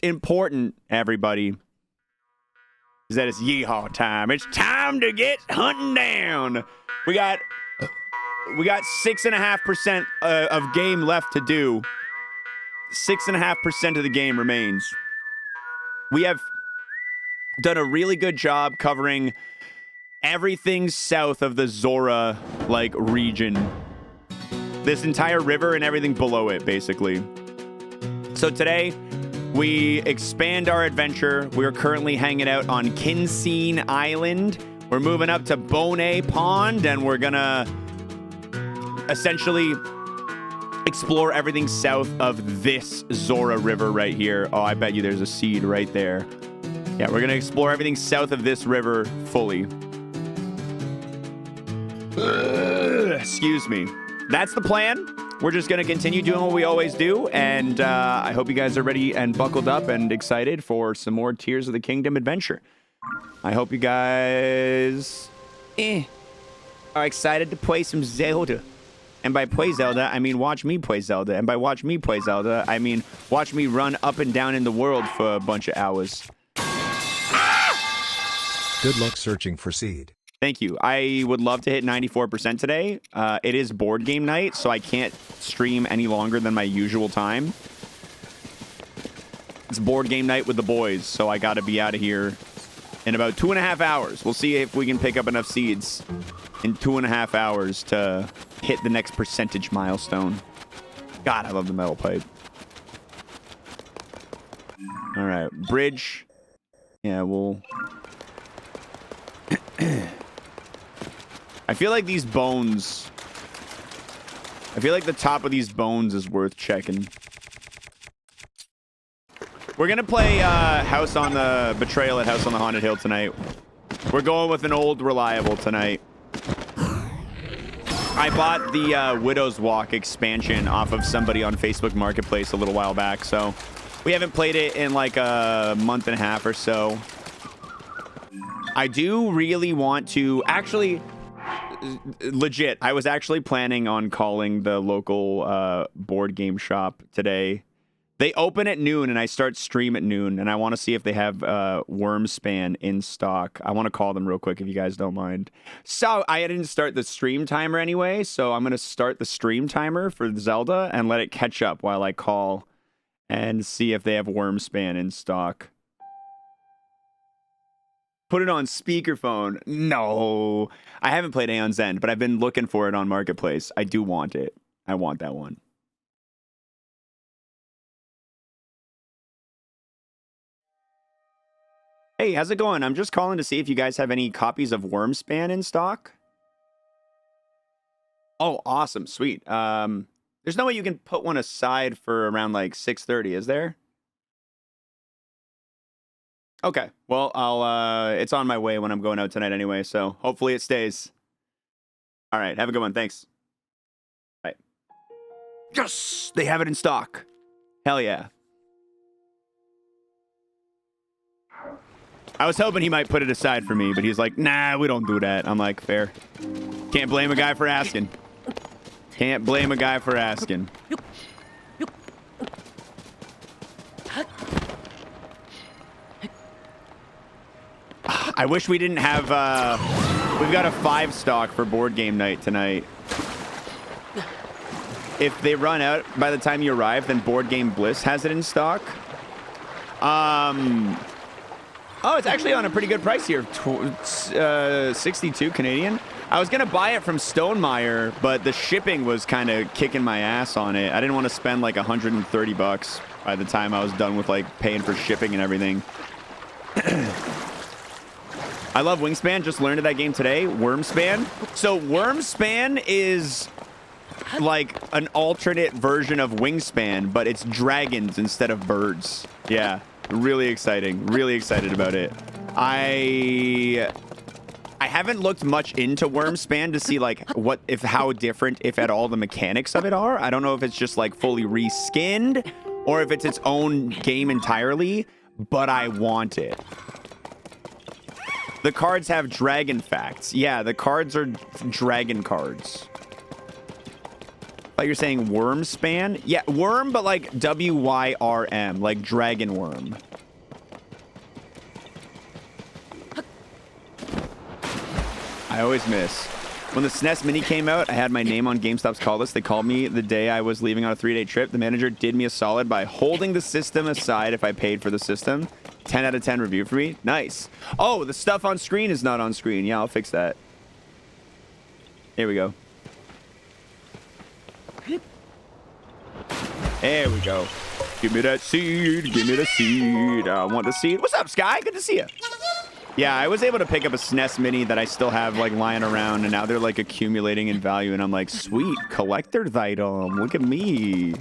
most important, everybody, is that it's yeehaw time. It's time to get hunting down. We got 6.5% of game left to do. 6.5% of the game remains. We have done a really good job covering everything south of the Zora region. This entire river and everything below it, basically. So today, we expand our adventure. We're currently hanging out on Kinseen Island. We're moving up to Bonet Pond, and we're gonna essentially explore everything south of this Zora River right here. Oh, I bet you there's a seed right there. Yeah, we're gonna explore everything south of this river fully. Excuse me. That's the plan. We're just going to continue doing what we always do, and I hope you guys are ready and buckled up and excited for some more Tears of the Kingdom adventure. I hope you guys are excited to play some Zelda. And by play Zelda, I mean watch me play Zelda. And by watch me play Zelda, I mean watch me run up and down in the world for a bunch of hours. Good luck searching for seed. Thank you. I would love to hit 94% today. It is board game night, so I can't stream any longer than my usual time. It's board game night with the boys, so I got to be out of here in about 2.5 hours. We'll see if we can pick up enough seeds in 2.5 hours to hit the next percentage milestone. God, I love the metal pipe. All right, bridge. Yeah, we'll... I feel like these bones... I feel like the top of these bones is worth checking. We're going to play House on the Betrayal at House on the Haunted Hill tonight. We're going with an old reliable tonight. I bought the Widow's Walk expansion off of somebody on Facebook Marketplace a little while back, so we haven't played it in like a month and a half or so. I do really want to... Actually... Legit, I was actually planning on calling the local board game shop today. They open at noon, and I start stream at noon, and I want to see if they have Wormspan in stock. I want to call them real quick if you guys don't mind. So I didn't start the stream timer anyway, so I'm going to start the stream timer for Zelda and let it catch up while I call and see if they have Wormspan in stock. Put it on speakerphone. No. I haven't played Aeon's End, but I've been looking for it on Marketplace. I do want it. I want that one. Hey, how's it going? I'm just calling to see if you guys have any copies of Wormspan in stock. Oh, awesome. Sweet. There's no way you can put one aside for around like 6:30, is there? Okay, well, it's on my way when I'm going out tonight anyway, so hopefully it stays. All right, have a good one. Thanks. Bye. Yes! They have it in stock. Hell yeah. I was hoping he might put it aside for me, but he's like, nah, we don't do that. I'm like, fair. Can't blame a guy for asking. Can't blame a guy for asking. I wish we didn't have, we've got a 5 stock for board game night tonight. If they run out by the time you arrive, then Board Game Bliss has it in stock. Oh, it's actually on a pretty good price here. 62 Canadian. I was going to buy it from Stonemaier, but the shipping was kind of kicking my ass on it. I didn't want to spend like $130 by the time I was done with like paying for shipping and everything. I love Wingspan. Just learned of that game today. Wormspan. So Wormspan is like an alternate version of Wingspan, but it's dragons instead of birds. Yeah, really exciting. Really excited about it. I haven't looked much into Wormspan to see like how different, if at all, the mechanics of it are. I don't know if it's just like fully reskinned or if it's its own game entirely, but I want it. The cards have dragon facts. Yeah, the cards are dragon cards. Like you're saying worm span? Yeah, worm, but like W-Y-R-M, like dragon worm. I always miss. When the SNES Mini came out, I had my name on GameStop's call list. They called me the day I was leaving on a 3-day trip. The manager did me a solid by holding the system aside if I paid for the system. 10 out of 10 review for me. Nice. Oh, the stuff on screen is not on screen. Yeah, I'll fix that. Here we go. There we go. Give me that seed. Give me the seed. I want the seed. What's up, Sky? Good to see you. Yeah, I was able to pick up a SNES Mini that I still have like lying around, and now they're like accumulating in value, and I'm like, sweet, collector's item. Look at me.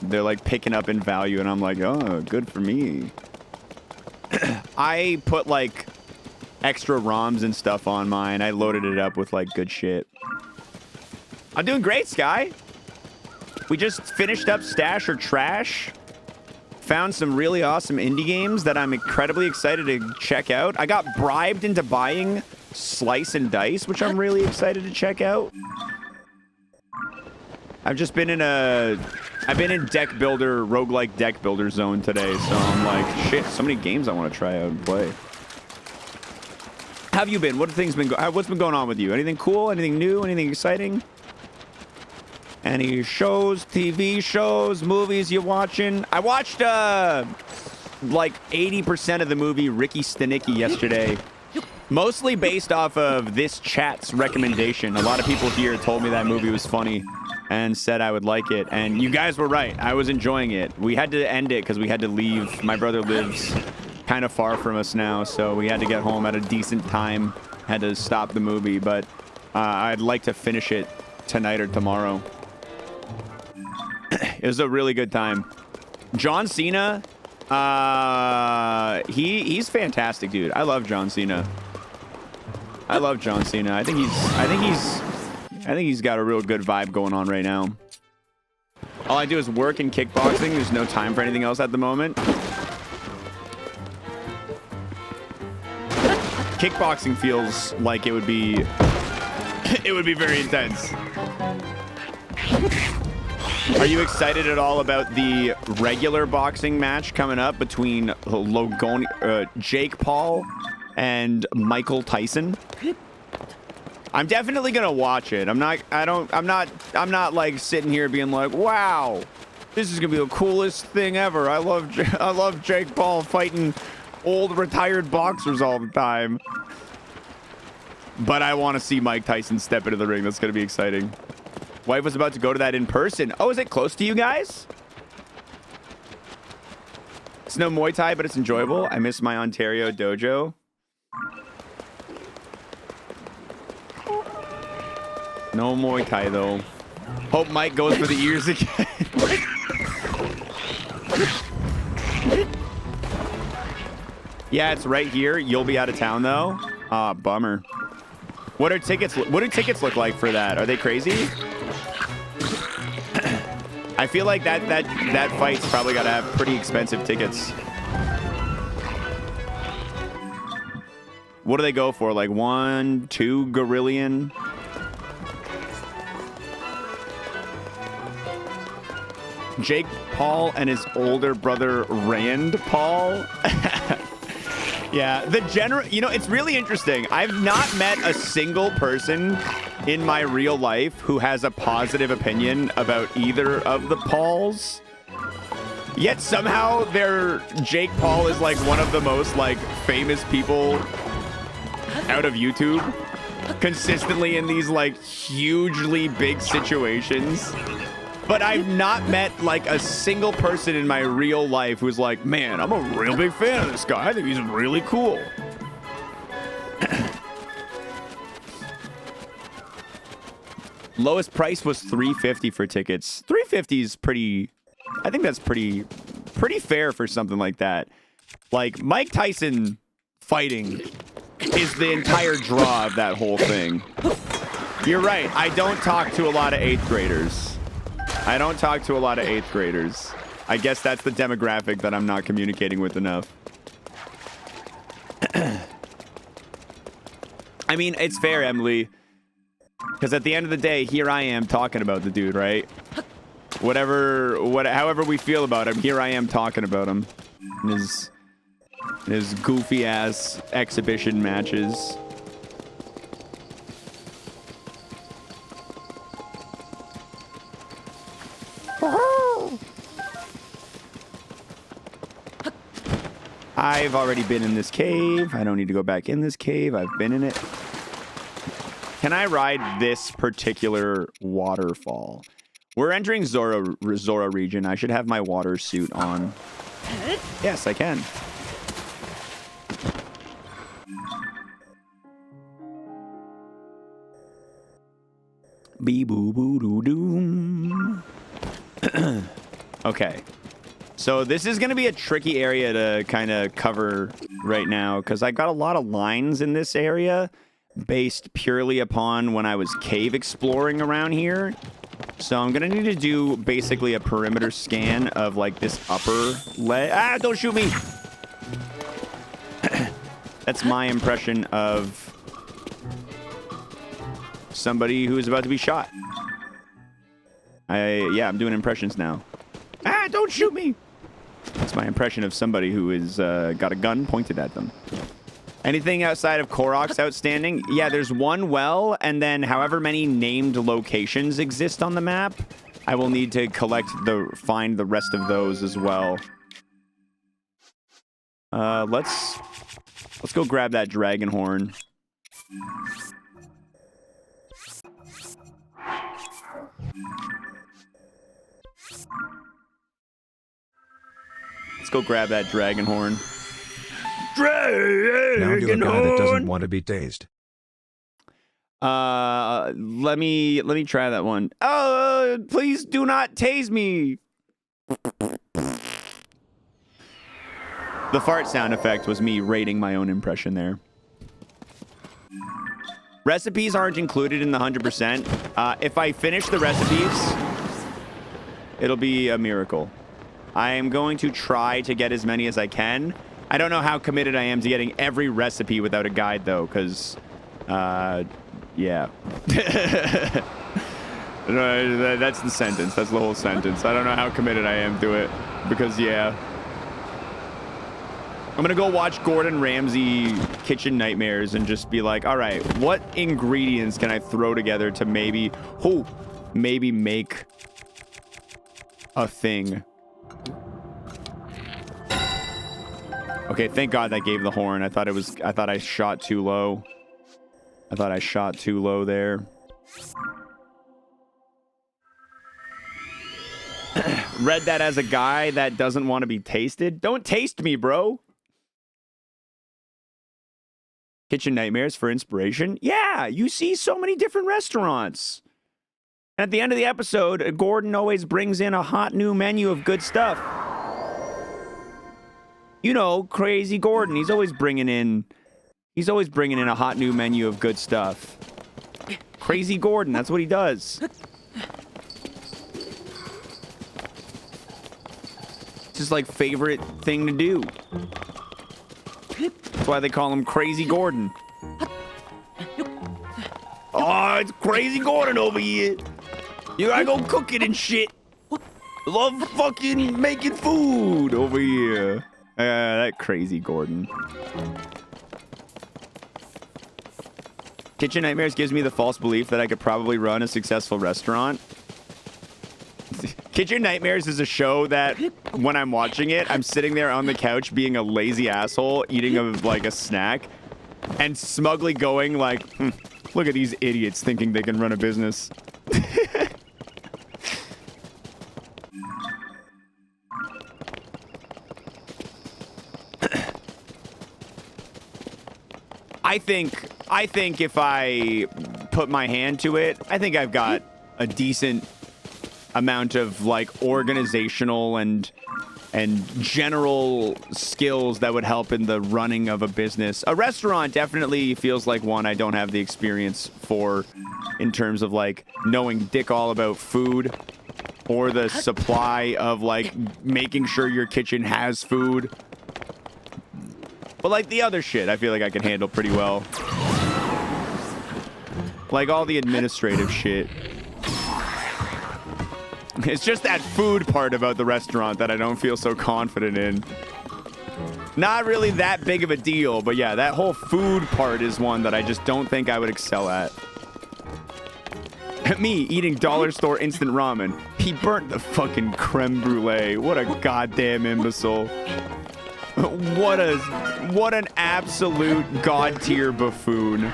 They're like picking up in value, and I'm like, oh, good for me. I put like extra ROMs and stuff on mine. I loaded it up with like good shit. I'm doing great, Sky. We just finished up Stash or Trash. Found some really awesome indie games that I'm incredibly excited to check out. I got bribed into buying Slice and Dice, which I'm really excited to check out. I've just been in deck builder, roguelike deck builder zone today, so I'm like, shit, so many games I want to try out and play. How have you been? What's been going on with you? Anything cool? Anything new? Anything exciting? Any shows, TV shows, movies you watching? I watched like 80% of the movie Ricky Stenicki yesterday. Mostly based off of this chat's recommendation. A lot of people here told me that movie was funny and said I would like it. And you guys were right. I was enjoying it. We had to end it because we had to leave. My brother lives kind of far from us now, so we had to get home at a decent time. Had to stop the movie, but I'd like to finish it tonight or tomorrow. It was a really good time. John Cena, he's fantastic, dude. I love John Cena. I love John Cena. I think he's got a real good vibe going on right now. All I do is work and kickboxing. There's no time for anything else at the moment. Kickboxing feels like it would be very intense. Are you excited at all about the regular boxing match coming up between Jake Paul and Michael Tyson? I'm definitely gonna watch it. I'm not like sitting here being like, wow, this is gonna be the coolest thing ever. I love Jake Paul fighting old retired boxers all the time. But I want to see Mike Tyson step into the ring. That's gonna be exciting. Wife was about to go to that in person. Oh, is it close to you guys? It's no Muay Thai, but it's enjoyable. I miss my Ontario dojo. No Muay Thai, though. Hope Mike goes for the ears again. Yeah, it's right here. You'll be out of town, though. Ah, bummer. What do tickets look like for that? Are they crazy? I feel like that fight's probably got to have pretty expensive tickets. What do they go for? Like 1, 2 gorillion? Jake Paul and his older brother Rand Paul. Yeah, it's really interesting. I've not met a single person in my real life who has a positive opinion about either of the Pauls. Yet somehow Jake Paul is like one of the most like famous people out of YouTube, consistently in these like hugely big situations. But I've not met like a single person in my real life who's like, man, I'm a real big fan of this guy. I think he's really cool. Lowest price was $350 for tickets. $350 is pretty, I think that's pretty fair for something like that. Like Mike Tyson fighting is the entire draw of that whole thing. You're right. I don't talk to a lot of 8th graders. I guess that's the demographic that I'm not communicating with enough. I mean, it's fair, Emily. Because at the end of the day, here I am talking about the dude, right? However we feel about him, here I am talking about him. In his goofy ass exhibition matches. I've already been in this cave. I don't need to go back in this cave. I've been in it. Can I ride this particular waterfall? We're entering Zora region. I should have my water suit on. Yes, I can. Bee boo boo doo doom. Okay. So this is going to be a tricky area to kind of cover right now because I got a lot of lines in this area based purely upon when I was cave exploring around here. So I'm going to need to do basically a perimeter scan of like this upper ledge. Ah, don't shoot me. That's my impression of somebody who's about to be shot. Yeah, I'm doing impressions now. Ah, don't shoot me. That's my impression of somebody who is got a gun pointed at them. Anything outside of Korok's outstanding? Yeah, there's one well, and then however many named locations exist on the map, I will need to find the rest of those as well. Let's go grab that dragon horn. Let's go grab that dragon horn. Dragon Now to a guy that doesn't want to be tased. Let me try that one. Oh, please do not tase me. The fart sound effect was me rating my own impression there. Recipes aren't included in the 100%. If I finish the recipes, it'll be a miracle. I am going to try to get as many as I can. I don't know how committed I am to getting every recipe without a guide, though, because, yeah. That's the sentence. That's the whole sentence. I don't know how committed I am to it, because, yeah. I'm going to go watch Gordon Ramsay Kitchen Nightmares and just be like, all right, what ingredients can I throw together to maybe make a thing? Okay, thank God that gave the horn. I thought I shot too low. I thought I shot too low there. Read that as a guy that doesn't want to be tasted. Don't taste me, bro. Kitchen Nightmares for inspiration. Yeah, you see so many different restaurants. And at the end of the episode, Gordon always brings in a hot new menu of good stuff. You know, Crazy Gordon. He's always bringing in a hot new menu of good stuff. Crazy Gordon, that's what he does. It's his like favorite thing to do. That's why they call him Crazy Gordon. Oh, it's Crazy Gordon over here. You gotta go cooking and shit. Love fucking making food over here. That Crazy Gordon. Kitchen Nightmares gives me the false belief that I could probably run a successful restaurant. Kitchen Nightmares is a show that when I'm watching it, I'm sitting there on the couch being a lazy asshole, eating a snack, and smugly going like, look at these idiots thinking they can run a business. I think if I put my hand to it, I think I've got a decent amount of like organizational and general skills that would help in the running of a business. A restaurant definitely feels like one I don't have the experience for in terms of like knowing dick all about food or the supply of like making sure your kitchen has food. But like the other shit, I feel like I can handle pretty well. Like all the administrative shit. It's just that food part about the restaurant that I don't feel so confident in. Not really that big of a deal, but yeah, that whole food part is one that I just don't think I would excel at. Me eating dollar store instant ramen. He burnt the fucking creme brulee. What a goddamn imbecile. What an absolute god tier buffoon.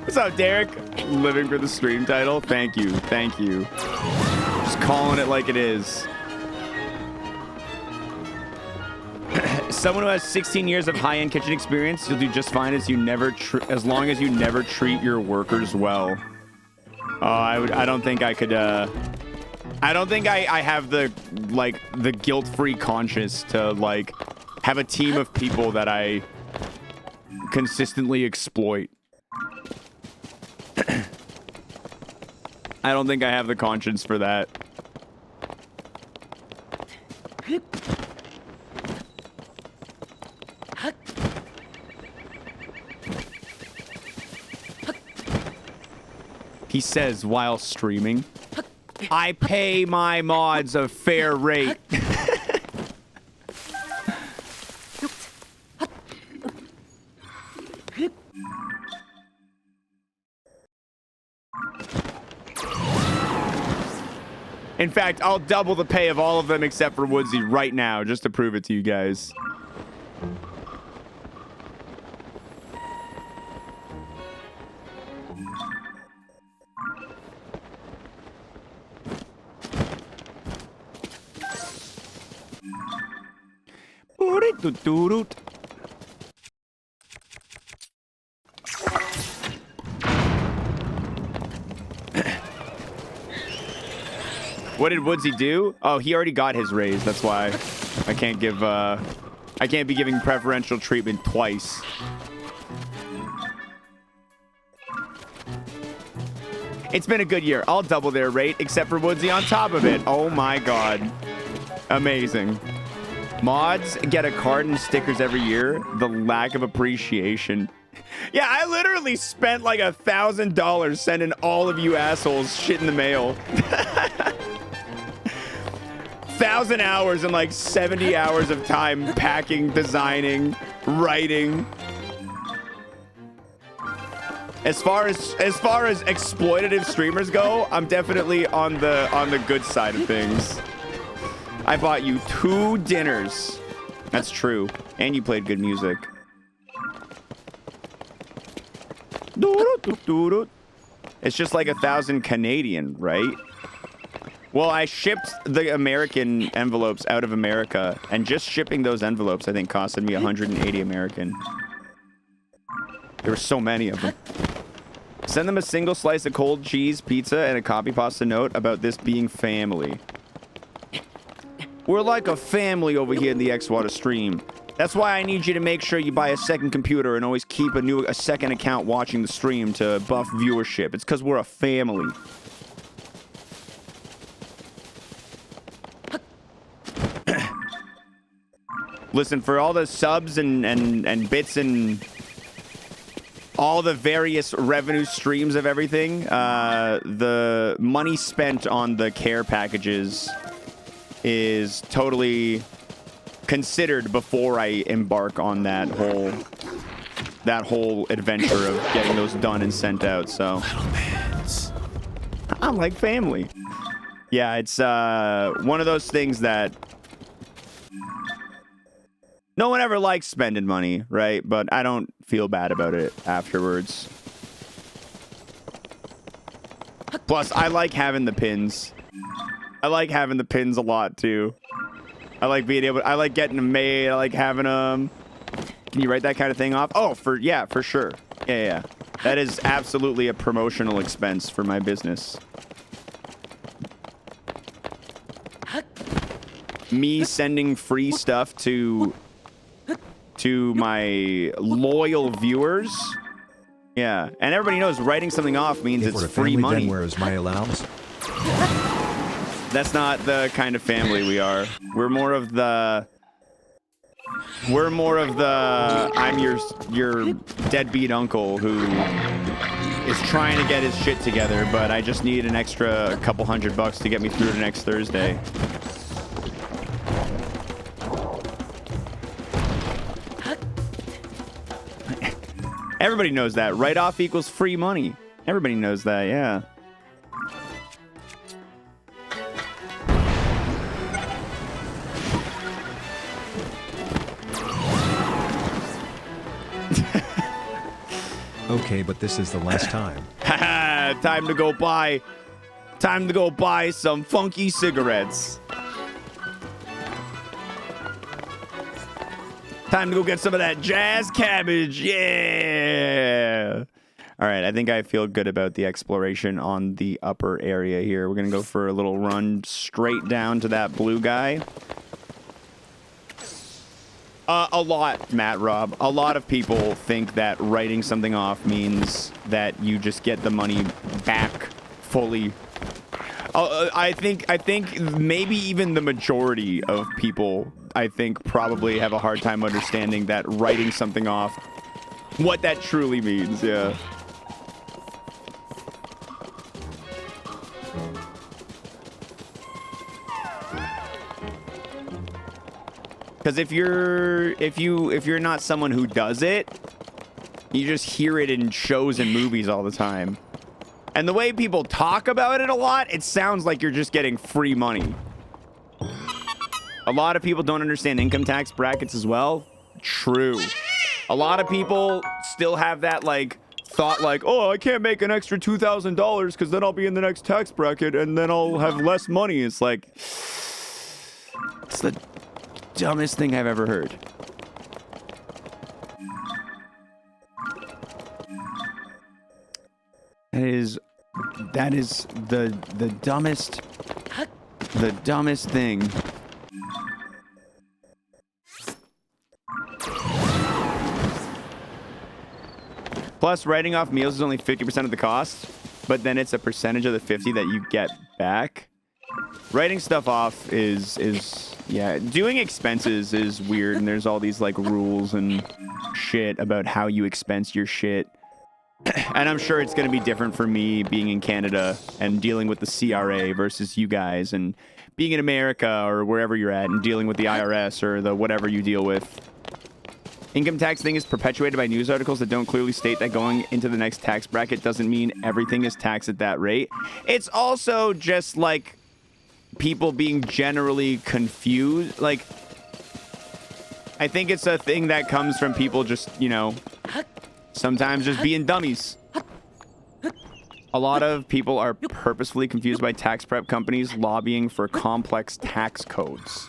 What's up, Derek? Living for the stream title. Thank you. Thank you. Just calling it like it is. Someone who has 16 years of high-end kitchen experience, you'll do just fine as long as you never treat your workers well. I don't think I could. I don't think I have the guilt-free conscience to like have a team of people that I consistently exploit. I don't think I have the conscience for that. He says while streaming, I pay my mods a fair rate. In fact, I'll double the pay of all of them except for Woodsy right now, just to prove it to you guys. What did Woodsy do? Oh, he already got his raise. That's why I can't give, I can't be giving preferential treatment twice. It's been a good year. I'll double their rate, except for Woodsy on top of it. Oh my god. Amazing. Mods get a card and stickers every year. The lack of appreciation. Yeah, I literally spent like $1,000 sending all of you assholes shit in the mail. 1,000 hours and like 70 hours of time packing, designing, writing. As far as exploitative streamers go, I'm definitely on the good side of things. I bought you 2 dinners. That's true. And you played good music. It's just like 1,000 Canadian, right? Well, I shipped the American envelopes out of America, and just shipping those envelopes, I think, costed me 180 American. There were so many of them. Send them a single slice of cold cheese pizza and a copy pasta note about this being family. We're like a family over here in the xwater stream. That's why I need you to make sure you buy a second computer and always keep a second account watching the stream to buff viewership. It's because we're a family. Listen, for all the subs and bits and all the various revenue streams of everything, the money spent on the care packages is totally considered before I embark on that whole adventure of getting those done and sent out. So I'm like family. Yeah, it's one of those things that no one ever likes spending money, right? But I don't feel bad about it afterwards. Plus, I like having the pins. I like having the pins a lot too. I like being able. I like getting them made. I like having them. Can you write that kind of thing off? Oh, for sure. Yeah. That is absolutely a promotional expense for my business. Me sending free stuff to to my loyal viewers. Yeah, and everybody knows writing something off means If it's we're a free family, money. then where is my allowance? That's not the kind of family we are. We're more of the I'm your deadbeat uncle who is trying to get his shit together, but I just need an extra couple $100 to get me through to next Thursday. Everybody knows that. Write-off equals free money. Everybody knows that, yeah. Okay, but this is the last time. Haha, time to go buy some funky cigarettes. Time to go get some of that jazz cabbage. Yeah. All right, I think I feel good about the exploration on the upper area here. We're going to go for a little run straight down to that blue guy. A lot, Matt Rob. A lot of people think that writing something off means that you just get the money back fully. I think maybe even the majority of people, I think, probably have a hard time understanding that writing something off, what that truly means. Yeah. Because if you're not someone who does it, you just hear it in shows and movies all the time. And the way people talk about it a lot, it sounds like you're just getting free money. A lot of people don't understand income tax brackets as well. True. A lot of people still have that like thought like, oh, I can't make an extra $2,000 because then I'll be in the next tax bracket and then I'll have less money. It's like, it's the dumbest thing I've ever heard. That is the dumbest thing. Plus, writing off meals is only 50% of the cost, but then it's a percentage of the 50 that you get back. Writing stuff off is yeah, doing expenses is weird, and there's all these like rules and shit about how you expense your shit. And I'm sure it's going to be different for me being in Canada and dealing with the CRA versus you guys, and being in America or wherever you're at and dealing with the IRS or the whatever you deal with. Income tax thing is perpetuated by news articles that don't clearly state that going into the next tax bracket doesn't mean everything is taxed at that rate. It's also just like people being generally confused. Like, I think it's a thing that comes from people just, you know, sometimes just being dummies. A lot of people are purposefully confused by tax prep companies lobbying for complex tax codes.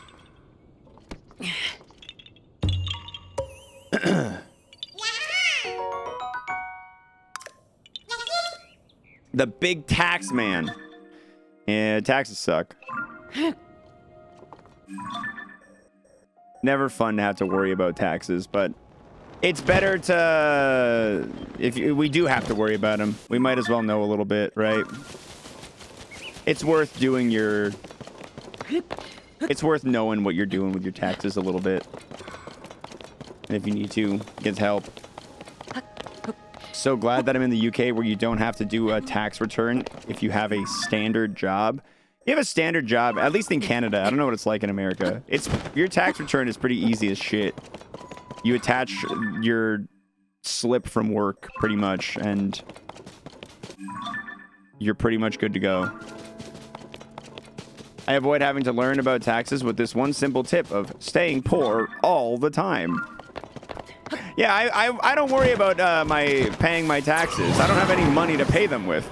The big tax man. Yeah, taxes suck. Never fun to have to worry about taxes, but it's better to... we do have to worry about them, we might as well know a little bit, right? It's worth doing your... It's worth knowing what you're doing with your taxes a little bit. And if you need to, get help. So glad that I'm in the UK where you don't have to do a tax return if you have a standard job. You have a standard job, at least in Canada. I don't know what it's like in America. Your tax return is pretty easy as shit. You attach your slip from work pretty much, and you're pretty much good to go. I avoid having to learn about taxes with this one simple tip of staying poor all the time. Yeah, I don't worry about paying my taxes. I don't have any money to pay them with.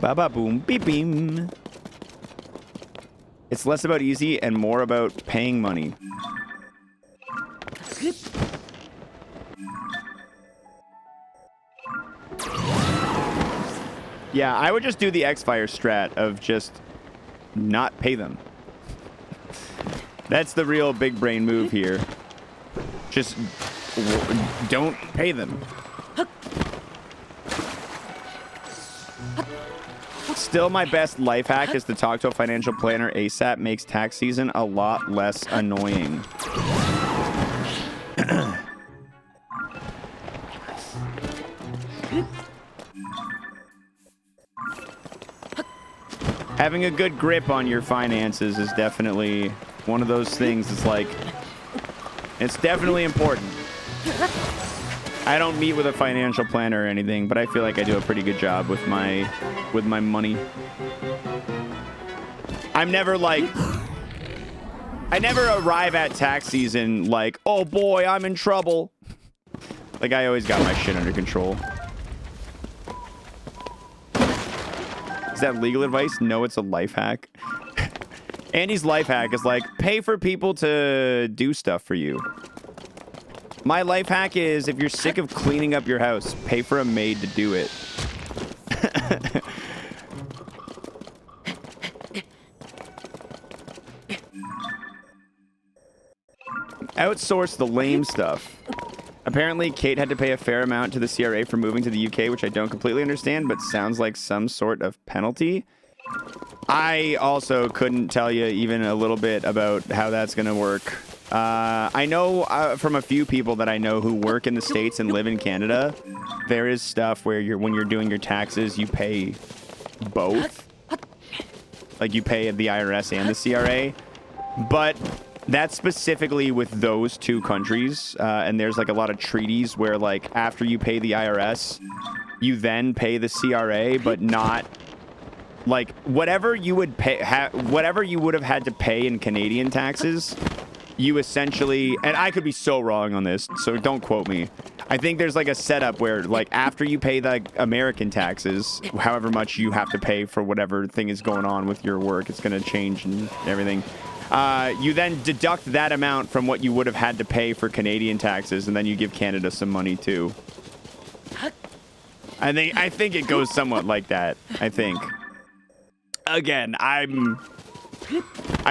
Ba ba boom beep beam. It's less about easy and more about paying money. Yeah, I would just do the X-Fire strat of just not pay them. That's the real big brain move here. Just don't pay them. Still, my best life hack is to talk to a financial planner ASAP. Makes tax season a lot less annoying. Having a good grip on your finances is definitely one of those things. It's like, it's definitely important. I don't meet with a financial planner or anything, but I feel like I do a pretty good job with my money. I'm never like, I never arrive at tax season like, oh boy, I'm in trouble. Like, I always got my shit under control. Is that legal advice? No, it's a life hack. Andy's life hack is like, pay for people to do stuff for you. My life hack is, if you're sick of cleaning up your house, pay for a maid to do it. Outsource the lame stuff. Apparently, Kate had to pay a fair amount to the CRA for moving to the UK, which I don't completely understand, but sounds like some sort of penalty. I also couldn't tell you even a little bit about how that's going to work. I know from a few people that I know who work in the States and live in Canada, there is stuff where when you're doing your taxes, you pay both. Like, you pay the IRS and the CRA. But that's specifically with those two countries. And there's like a lot of treaties where, like, after you pay the IRS, you then pay the CRA, but not like whatever you would pay, whatever you would have had to pay in Canadian taxes. You essentially, and I could be so wrong on this, so don't quote me. I think there's like a setup where, like, after you pay the American taxes, however much you have to pay for whatever thing is going on with your work, it's going to change and everything. You then deduct that amount from what you would have had to pay for Canadian taxes, and then you give Canada some money too. I think it goes somewhat like that. I think. Again, I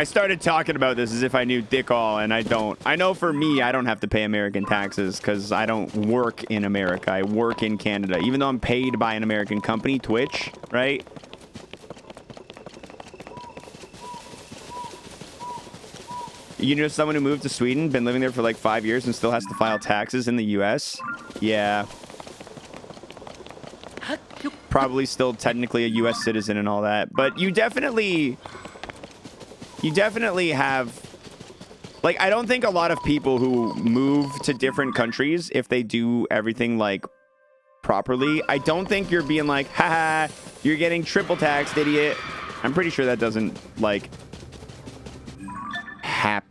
started talking about this as if I knew dick all, and I don't. I know for me, I don't have to pay American taxes because I don't work in America. I work in Canada, even though I'm paid by an American company, Twitch, right? You know someone who moved to Sweden, been living there for like 5 years and still has to file taxes in the US? Yeah. Probably still technically a US citizen and all that. But you definitely have, like, I don't think a lot of people who move to different countries, if they do everything like properly, I don't think you're being like, haha, you're getting triple taxed, idiot. I'm pretty sure that doesn't like happen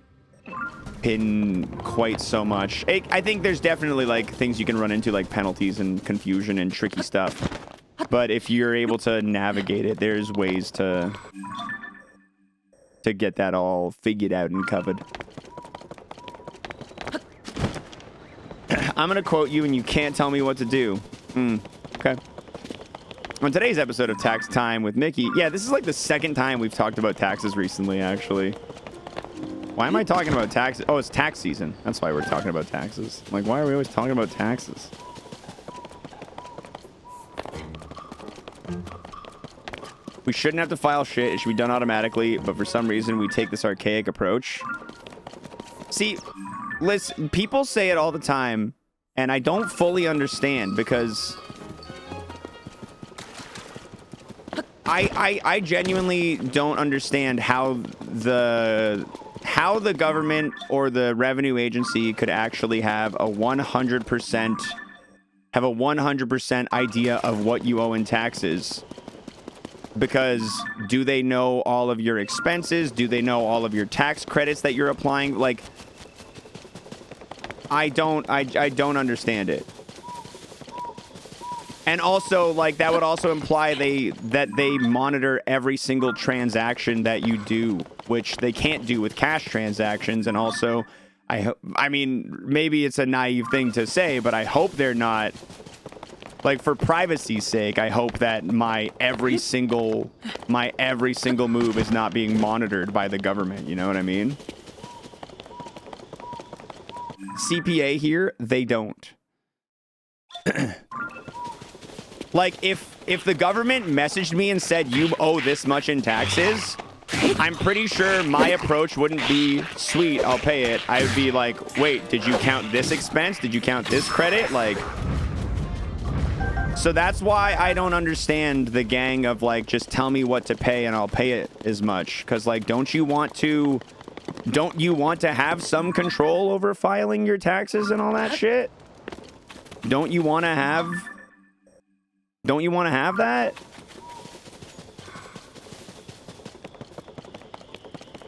quite so much. I think there's definitely like things you can run into, like penalties and confusion and tricky stuff. But if you're able to navigate it, there's ways to get that all figured out and covered. I'm going to quote you and you can't tell me what to do. Okay. On today's episode of Tax Time with Mickey, yeah, this is like the second time we've talked about taxes recently, actually. Why am I talking about taxes? Oh, it's tax season. That's why we're talking about taxes. Like, why are we always talking about taxes? We shouldn't have to file shit. It should be done automatically, but for some reason, we take this archaic approach. See, listen, people say it all the time, and I don't fully understand because I genuinely don't understand how the government or the revenue agency could actually have a 100% idea of what you owe in taxes. Because do they know all of your expenses? Do they know all of your tax credits that you're applying? Like, I don't understand it. And also, like, that would also imply that they monitor every single transaction that you do, which they can't do with cash transactions. And also, I mean, maybe it's a naive thing to say, but I hope they're not like for privacy's sake, I hope that my every single move is not being monitored by the government. You know what I mean? CPA here, they don't. Like if the government messaged me and said you owe this much in taxes, I'm pretty sure my approach wouldn't be, sweet, I'll pay it. I would be like, wait, did you count this expense? Did you count this credit? Like, so that's why I don't understand the gang of like, just tell me what to pay and I'll pay it as much. Because like, don't you want to have some control over filing your taxes and all that shit? Don't you want to have that?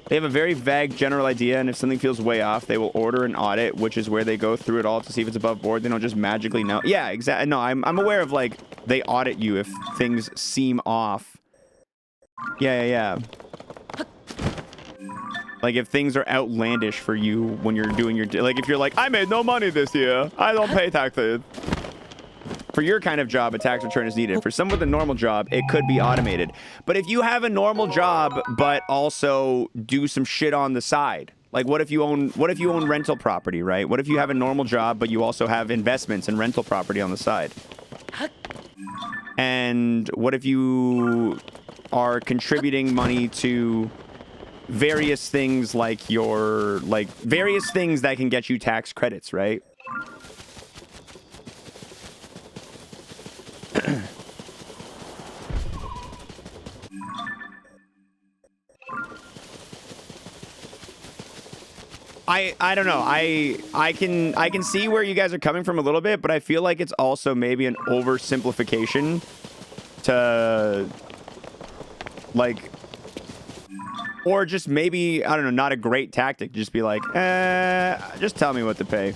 They have a very vague general idea, and if something feels way off, they will order an audit, which is where they go through it all to see if it's above board. They don't just magically know. Yeah, exactly. No, I'm aware of, like, they audit you if things seem off. Yeah. Like, if things are outlandish for you when you're doing your... Like, if you're like, I made no money this year. I don't pay taxes. For your kind of job, a tax return is needed. For someone with a normal job, it could be automated. But if you have a normal job, but also do some shit on the side, like what if you own rental property, right? What if you have a normal job, but you also have investments in rental property on the side? And what if you are contributing money to various things various things that can get you tax credits, right? I don't know. I can see where you guys are coming from a little bit, but I feel like it's also maybe an oversimplification to like, or just maybe, I don't know, not a great tactic. Just be like, just tell me what to pay.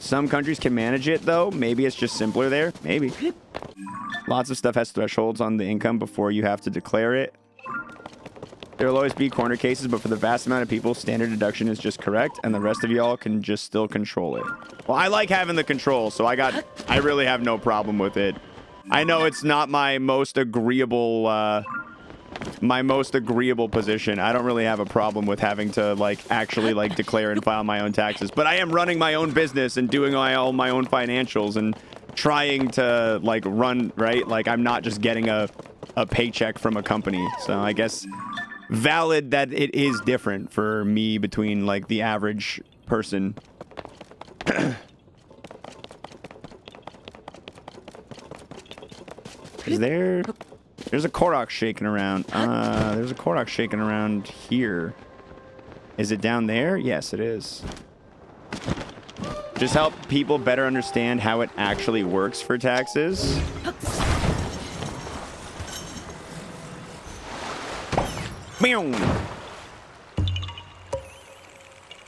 Some countries can manage it though. Maybe it's just simpler there. Maybe. Lots of stuff has thresholds on the income before you have to declare it. There will always be corner cases, but for the vast amount of people, standard deduction is just correct, and the rest of y'all can just still control it. Well, I like having the control, so I really have no problem with it. I know it's not my most agreeable position. I don't really have a problem with having to like actually like declare and file my own taxes, but I am running my own business and doing all my own financials and trying to like run, right? Like I'm not just getting a paycheck from a company. So I guess valid that it is different for me between like the average person. Is there's a Korok shaking around. There's a Korok shaking around here. Is it down there? Yes, it is. Just help people better understand how it actually works for taxes.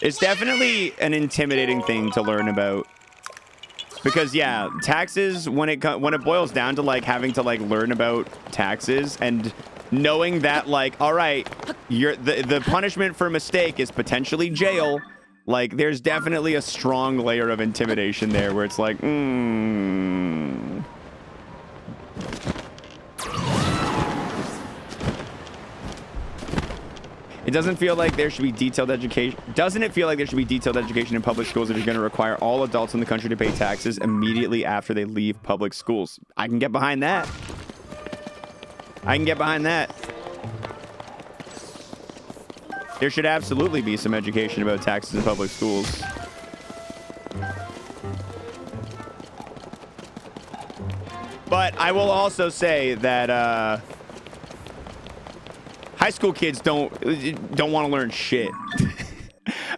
It's definitely an intimidating thing to learn about. Because yeah, taxes, when it boils down to like having to like learn about taxes and knowing that like, all right, the punishment for mistake is potentially jail. Like there's definitely a strong layer of intimidation there where it's like, It doesn't feel like there should be detailed education. Doesn't it feel like there should be detailed education in public schools if you're going to require all adults in the country to pay taxes immediately after they leave public schools? I can get behind that. There should absolutely be some education about taxes in public schools. But I will also say that high school kids don't want to learn shit.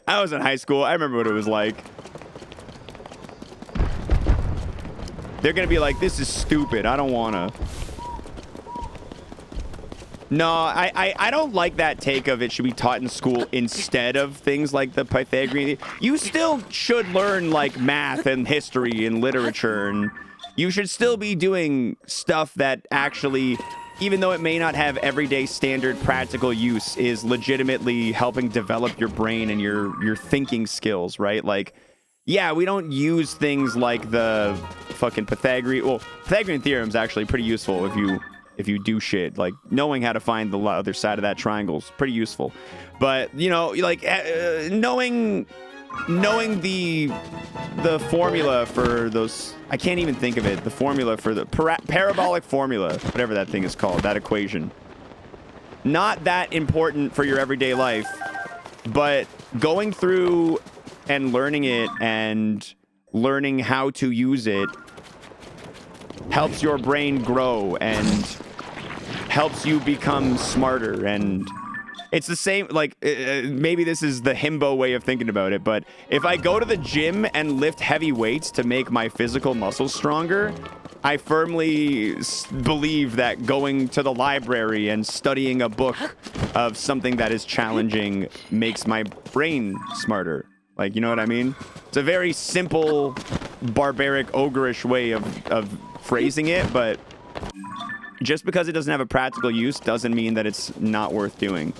I was in high school. I remember what it was like. They're going to be like, this is stupid. I don't want to. No, I don't like that take of it should be taught in school instead of things like the Pythagorean. You still should learn like math and history and literature, and you should still be doing stuff that actually, even though it may not have everyday standard practical use, is legitimately helping develop your brain and your thinking skills, right? Like yeah, we don't use things like the fucking Pythagorean. Well, Pythagorean theorem is actually pretty useful if you do shit. Like knowing how to find the other side of that triangle is pretty useful. But you know, like knowing the formula for those, I can't even think of it. The formula for the parabolic formula, whatever that thing is called, that equation. Not that important for your everyday life, but going through and learning it and learning how to use it helps your brain grow and helps you become smarter. And it's the same, like, maybe this is the himbo way of thinking about it, but if I go to the gym and lift heavy weights to make my physical muscles stronger, I firmly believe that going to the library and studying a book of something that is challenging makes my brain smarter. Like, you know what I mean? It's a very simple, barbaric, ogreish way of phrasing it, but just because it doesn't have a practical use doesn't mean that it's not worth doing.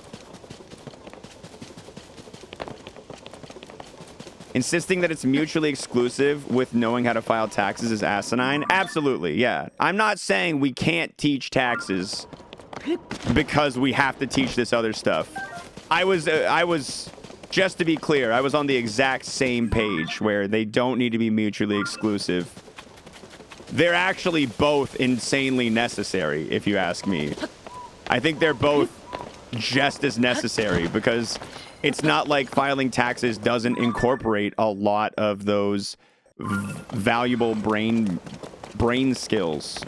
Insisting that it's mutually exclusive with knowing how to file taxes is asinine. Absolutely, yeah. I'm not saying we can't teach taxes because we have to teach this other stuff. I was, just to be clear, I was on the exact same page where they don't need to be mutually exclusive. They're actually both insanely necessary, if you ask me. I think they're both just as necessary because it's not like filing taxes doesn't incorporate a lot of those valuable brain skills.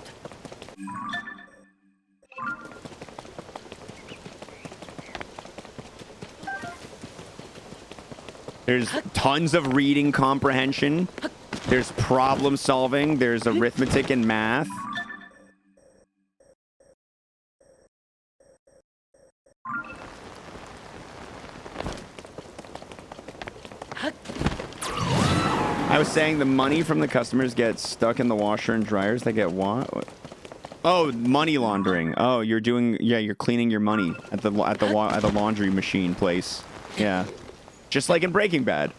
There's tons of reading comprehension. There's problem solving. There's arithmetic and math. I was saying the money from the customers gets stuck in the washer and dryers. They get what? Oh, money laundering. Oh, you're doing, yeah, you're cleaning your money at the laundry machine place. Yeah. Just like in Breaking Bad.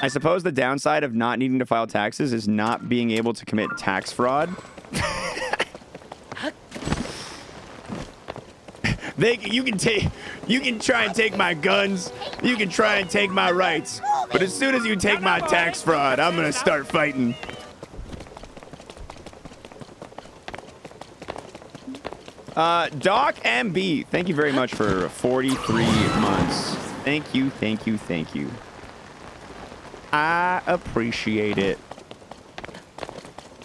I suppose the downside of not needing to file taxes is not being able to commit tax fraud. You can try and take my guns, you can try and take my rights, but as soon as you take my tax fraud, I'm gonna start fighting. Doc MB, thank you very much for 43 months. Thank you, thank you, thank you. I appreciate it.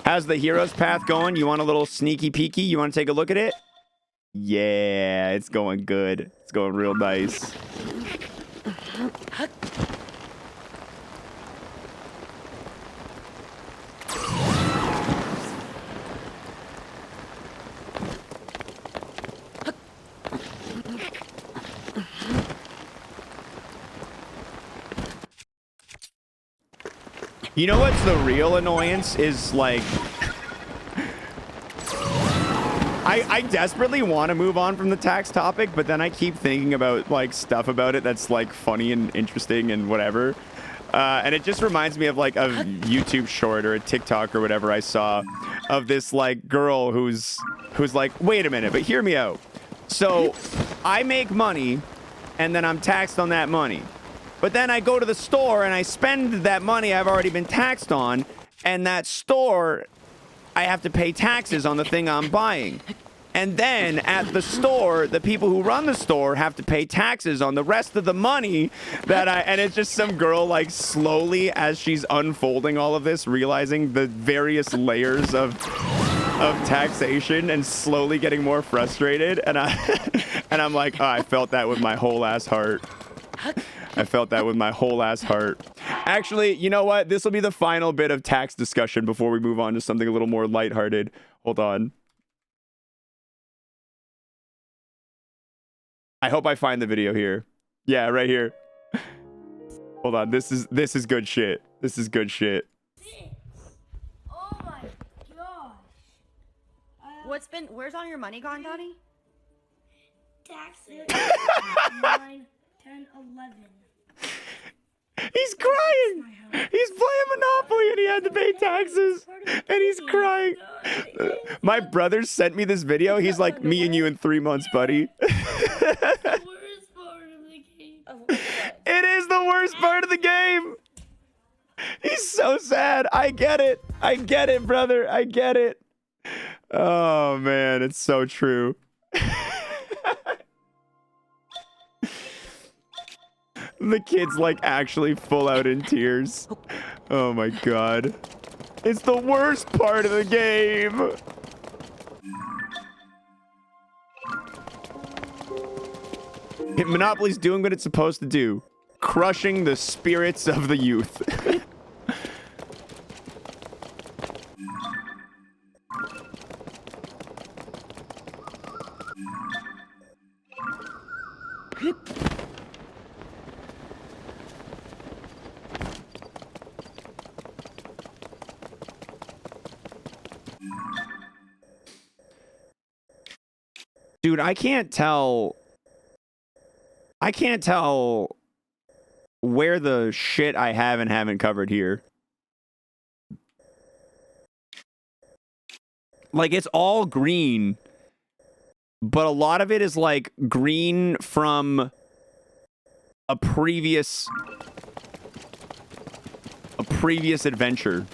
How's the hero's path going? You want a little sneaky peeky? You want to take a look at it? Yeah, it's going good. It's going real nice. You know what's the real annoyance is, like, I desperately want to move on from the tax topic, but then I keep thinking about, like, stuff about it that's, like, funny and interesting and whatever. And it just reminds me of, like, a YouTube short or a TikTok or whatever I saw of this, like, girl who's like, wait a minute, but hear me out. So I make money and then I'm taxed on that money. But then I go to the store and I spend that money I've already been taxed on, and that store, I have to pay taxes on the thing I'm buying. And then at the store, the people who run the store have to pay taxes on the rest of the money that and it's just some girl, like, slowly as she's unfolding all of this, realizing the various layers of taxation and slowly getting more frustrated. And I'm like, oh, I felt that with my whole ass heart. I felt that with my whole ass heart. Actually, you know what? This will be the final bit of tax discussion before we move on to something a little more lighthearted. Hold on. I hope I find the video here. Yeah, right here. Hold on. This is good shit. This is good shit. Oh my gosh. Where's all your money gone, Donnie? Taxes. 9, 10, 11. He's crying. had to pay taxes, and he's crying. My brother sent me this video. He's like, me and you in 3 months, buddy. The worst part of the game. It is the worst part of the game. He's so sad. I get it. I get it, brother. I get it. Oh, man. It's so true. The kid's like actually full out in tears. Oh, my God. It's the worst part of the game. Monopoly's doing what it's supposed to do. Crushing the spirits of the youth. Dude, I can't tell where the shit I have and haven't covered here. Like, it's all green, but a lot of it is like green from a previous adventure.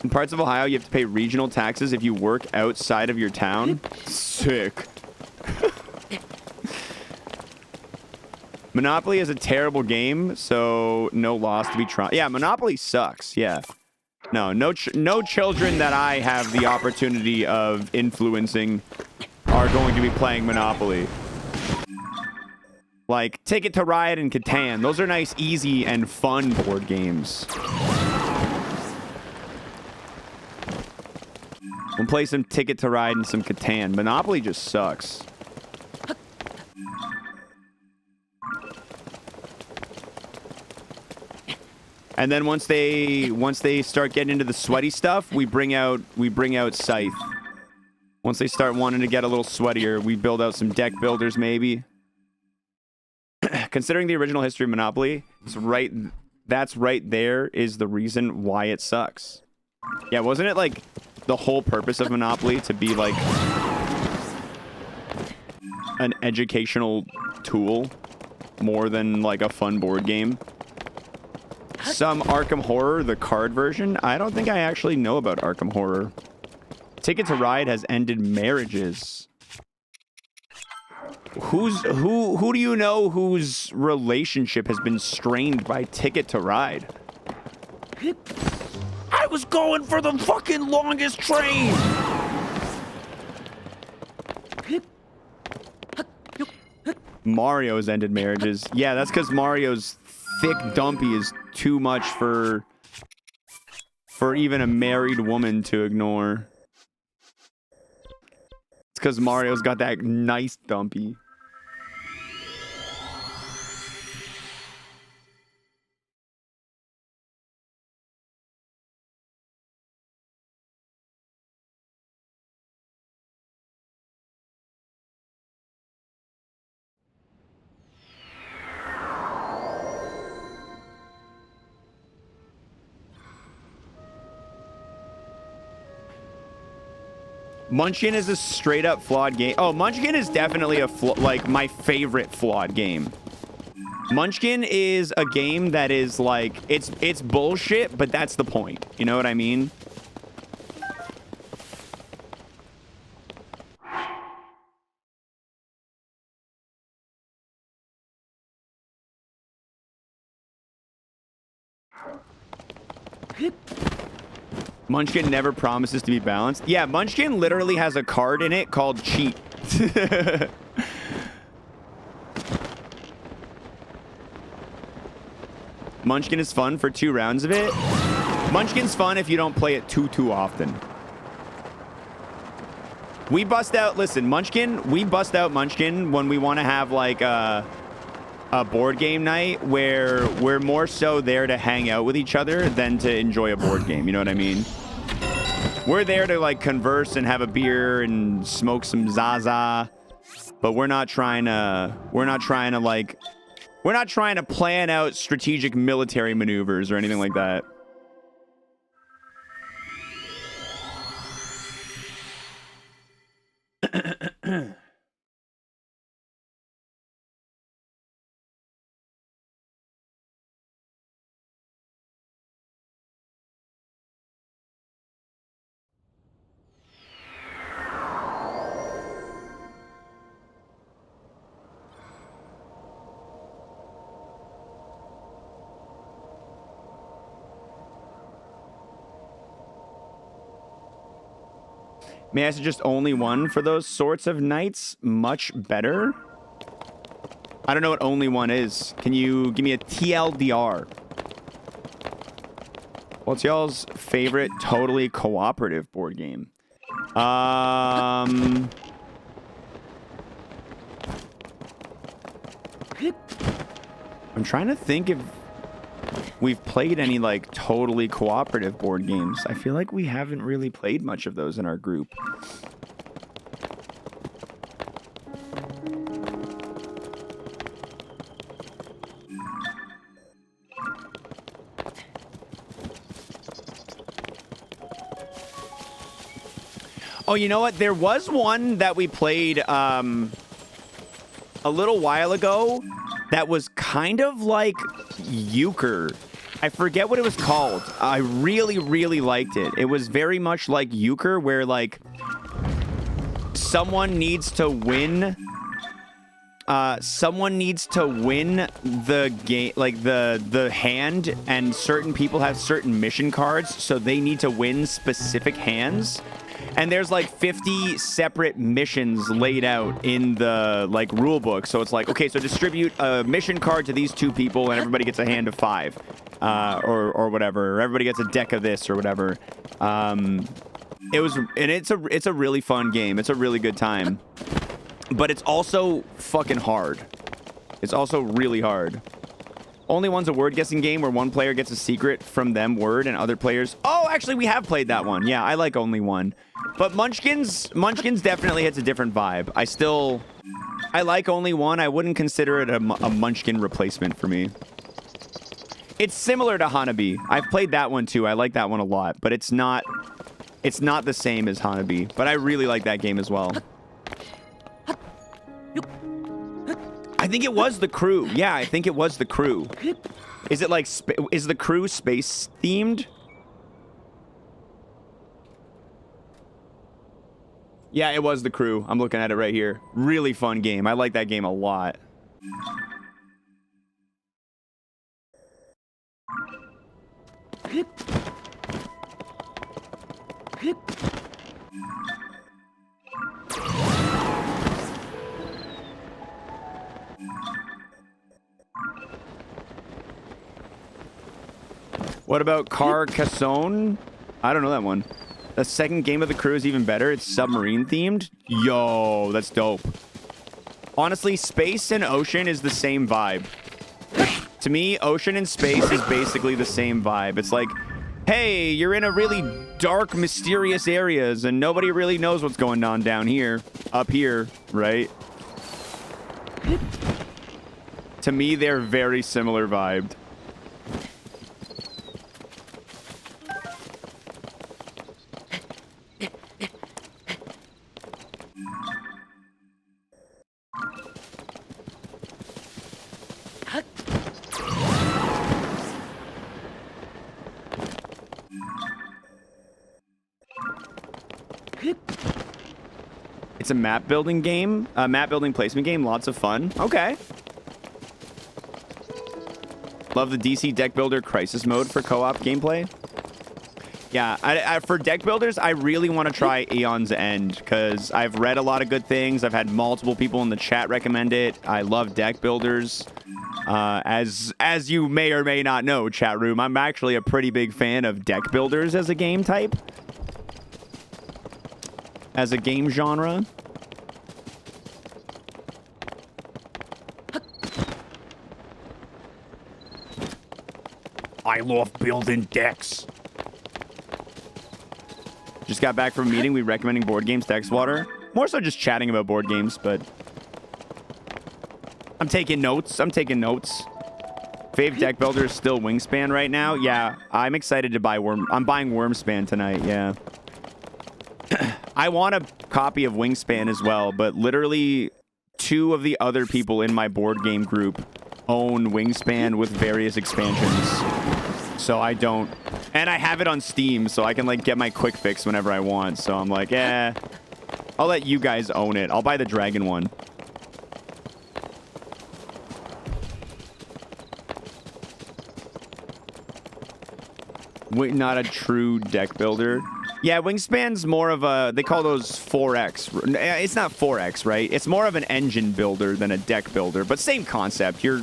In parts of Ohio, you have to pay regional taxes if you work outside of your town. Sick. Monopoly is a terrible game, so no loss to be tried. Yeah, Monopoly sucks. Yeah. No children that I have the opportunity of influencing are going to be playing Monopoly. Like Ticket to Ride and Catan. Those are nice, easy, and fun board games. We'll play some Ticket to Ride and some Catan. Monopoly just sucks. And then once they start getting into the sweaty stuff, we bring out Scythe. Once they start wanting to get a little sweatier, we build out some deck builders maybe. Considering the original history of Monopoly, that's right there is the reason why it sucks. Yeah, wasn't it like the whole purpose of Monopoly to be like an educational tool more than like a fun board game? Some Arkham Horror, the card version. I don't think I actually know about Arkham Horror. Ticket to Ride has ended marriages. Who do you know whose relationship has been strained by Ticket to Ride? I was going for the fucking longest train. Mario's ended marriages. Yeah, that's because Mario's thick dumpy is too much for even a married woman to ignore. It's because Mario's got that nice dumpy. Munchkin is a straight up flawed game. Oh, Munchkin is definitely like my favorite flawed game. Munchkin is a game that is like it's bullshit, but that's the point. You know what I mean? Munchkin never promises to be balanced. Yeah, Munchkin literally has a card in it called Cheat. Munchkin is fun for 2 rounds of it. Munchkin's fun if you don't play it too often. We bust out, listen, Munchkin, we bust out Munchkin when we want to have like a board game night where we're more so there to hang out with each other than to enjoy a board game. You know what I mean? We're there to like converse and have a beer and smoke some Zaza, but we're not trying to plan out strategic military maneuvers or anything like that. May I suggest only one for those sorts of nights? Much better. I don't know what only one is. Can you give me a TLDR? What's y'all's favorite totally cooperative board game? I'm trying to think if we've played any like totally cooperative board games. I feel like we haven't really played much of those in our group. Oh, you know what? There was one that we played a little while ago that was kind of like euchre. I forget what it was called. I really, really liked it. It was very much like euchre, where like someone needs to win. Someone needs to win the game, like the hand, and certain people have certain mission cards, so they need to win specific hands. And there's like 50 separate missions laid out in the like rule book. So it's like, okay, so distribute a mission card to these 2 people, and everybody gets a hand of 5, or whatever. Or everybody gets a deck of this or whatever. It's a really fun game. It's a really good time, but it's also fucking hard. It's also really hard. Only One's a word guessing game where one player gets a secret from them word and other players. Oh, actually, we have played that one. Yeah, I like Only One. But Munchkins definitely hits a different vibe. I like Only One. I wouldn't consider it a Munchkin replacement for me. It's similar to Hanabi. I've played that one too. I like that one a lot, but it's not the same as Hanabi. But I really like that game as well. I think it was The Crew. Yeah, I think it was The Crew. Is it like, is The Crew space themed? Yeah, it was The Crew. I'm looking at it right here. Really fun game. I like that game a lot. What about Carcassonne? I don't know that one. The second game of The Crew is even better. It's submarine themed. Yo, that's dope. Honestly, space and ocean is the same vibe. To me, ocean and space is basically the same vibe. It's like, hey, you're in a really dark, mysterious areas, and nobody really knows what's going on down here, up here, right? To me, they're very similar vibed. It's a map building game, map building placement game. Lots of fun. Okay. Love the DC deck builder crisis mode for co-op gameplay. Yeah, for deck builders, I really want to try Aeon's End because I've read a lot of good things. I've had multiple people in the chat recommend it. I love deck builders. As you may or may not know, chat room, I'm actually a pretty big fan of deck builders as a game type. As a game genre. I love building decks. Just got back from a meeting. We recommending board games to xwater. More so just chatting about board games, but I'm taking notes. Fave deck builder is still Wingspan right now. Yeah, I'm excited to buy I'm buying Wormspan tonight. Yeah. I want a copy of Wingspan as well, but literally 2 of the other people in my board game group own Wingspan with various expansions. So I don't. And I have it on Steam, so I can like get my quick fix whenever I want. So I'm like, I'll let you guys own it. I'll buy the dragon one. Wait, not a true deck builder. Yeah, Wingspan's more of a, they call those 4X. It's not 4X, right? It's more of an engine builder than a deck builder, but same concept. You're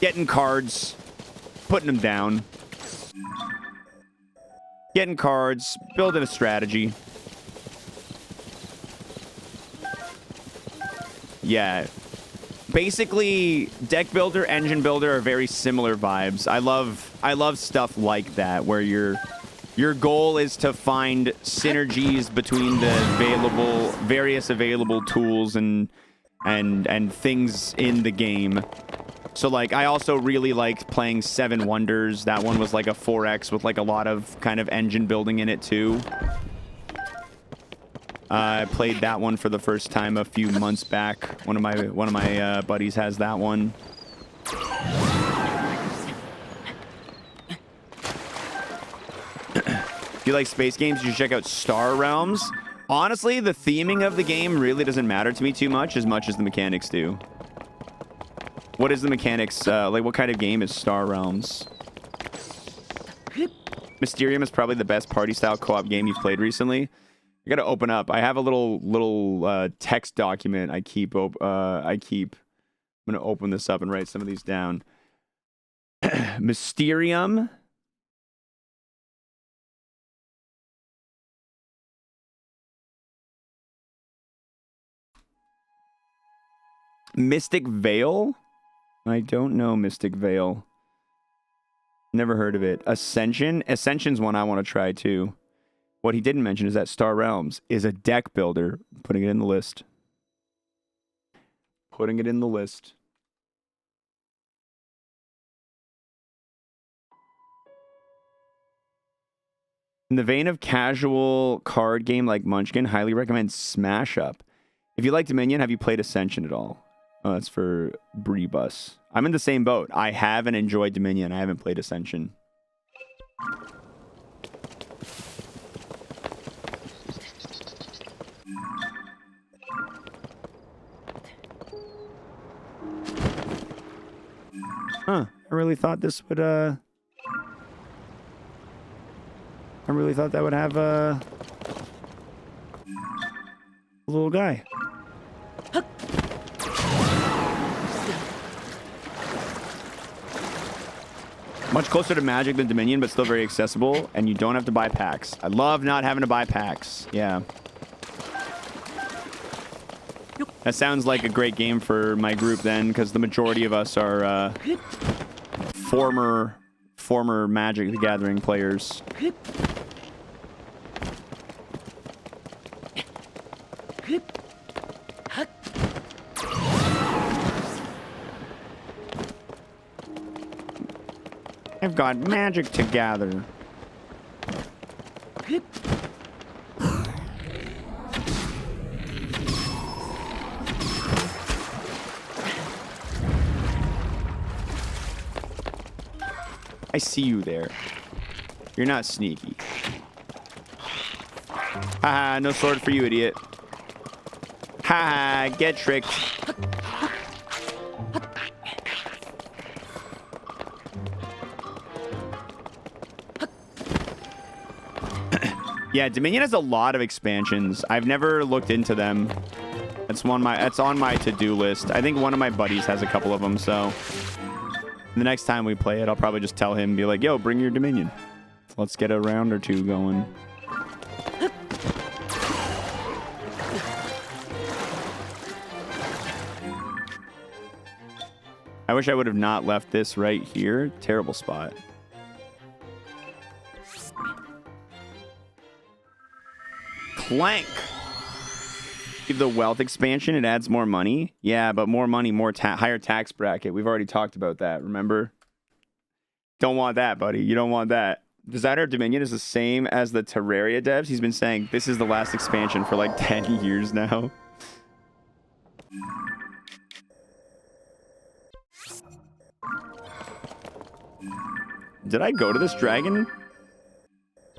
getting cards, putting them down. Getting cards, building a strategy. Yeah. Basically, deck builder, engine builder are very similar vibes. I love stuff like that, where your goal is to find synergies between the various available tools and things in the game. So like, I also really liked playing Seven Wonders. That one was like a 4X with like a lot of kind of engine building in it too. I played that one for the first time a few months back. One of my buddies has that one. If you like space games, you should check out Star Realms. Honestly, the theming of the game really doesn't matter to me too much as the mechanics do. What is the mechanics? Like, what kind of game is Star Realms? Mysterium is probably the best party-style co-op game you've played recently. I gotta open up. I have a little text document I keep. I'm gonna open this up and write some of these down. Mysterium. Mystic Veil? I don't know Mystic Veil. Never heard of it. Ascension? Ascension's one I want to try too. What he didn't mention is that Star Realms is a deck builder. Putting it in the list. Putting it in the list. In the vein of casual card game like Munchkin, highly recommend Smash Up. If you like Dominion, have you played Ascension at all? Oh, that's for Breebus. I'm in the same boat. I have and enjoyed Dominion. I haven't played Ascension. Huh. I really thought this would, I really thought that would have, a little guy. Much closer to Magic than Dominion, but still very accessible, and you don't have to buy packs. I love not having to buy packs. Yeah. That sounds like a great game for my group then, because the majority of us are former Magic the Gathering players. I've got magic to gather. I see you there. You're not sneaky. Haha, no sword for you, idiot. Haha, get tricked. Yeah, Dominion has a lot of expansions. I've never looked into them. That's on my to-do list. I think one of my buddies has a couple of them, so the next time we play it, I'll probably just tell him, be like, yo, bring your Dominion. Let's get a round or two going. I wish I would have not left this right here. Terrible spot. Clank. Give the wealth expansion, it adds more money. Yeah, but more money, higher tax bracket. We've already talked about that, remember? Don't want that, buddy. You don't want that. Designer of Dominion is the same as the Terraria devs. He's been saying this is the last expansion for like 10 years now. Did I go to this dragon?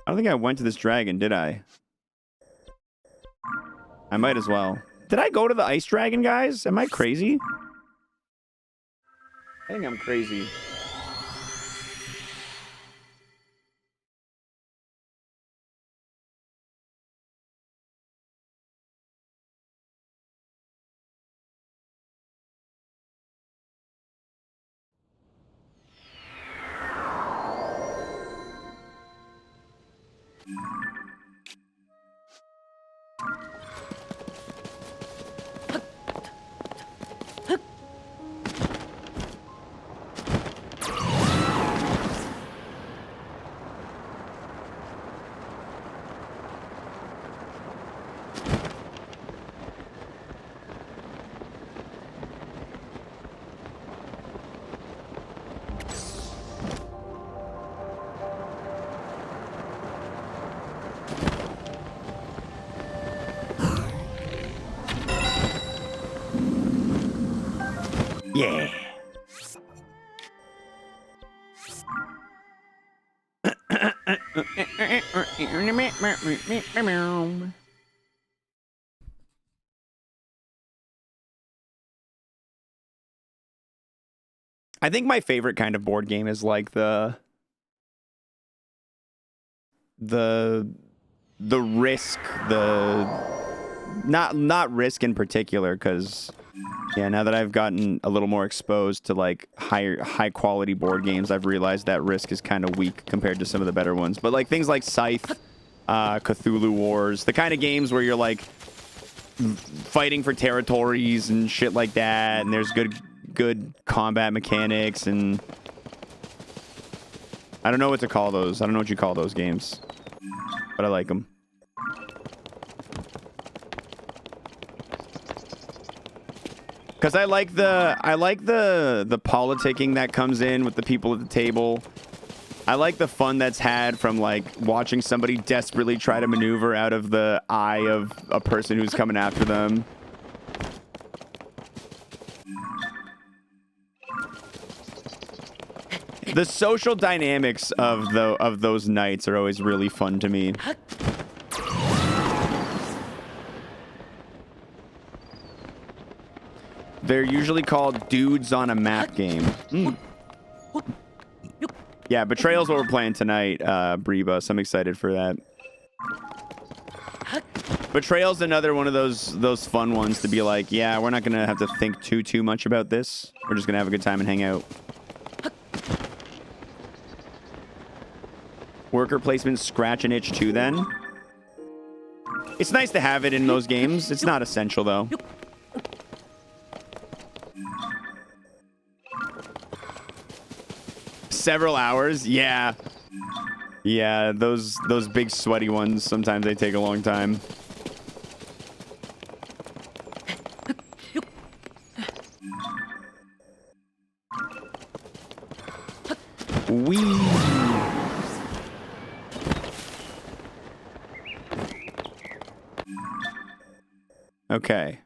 I don't think I went to this dragon, did I? I might as well. Did I go to the ice dragon, guys? Am I crazy? I think I'm crazy. Yeah. I think my favorite kind of board game is like the risk, not risk in particular, because yeah, now that I've gotten a little more exposed to like high quality board games, I've realized that risk is kind of weak compared to some of the better ones. But like things like Scythe, Cthulhu Wars, the kind of games where you're like fighting for territories and shit like that, and there's good combat mechanics, and I don't know what to call those. I don't know what you call those games, but I like them. Because I like the politicking that comes in with the people at the table. I like the fun that's had from like watching somebody desperately try to maneuver out of the eye of a person who's coming after them. The social dynamics of those nights are always really fun to me. They're usually called dudes on a map game. Yeah, Betrayal's what we're playing tonight, Breba, so I'm excited for that. Betrayal's another one of those fun ones to be like, yeah, we're not gonna have to think too much about this. We're just gonna have a good time and hang out. Worker placement, scratch and itch too, then. It's nice to have it in those games. It's not essential, though. Several hours? Yeah. Yeah, those big sweaty ones, sometimes they take a long time. Wee. Okay.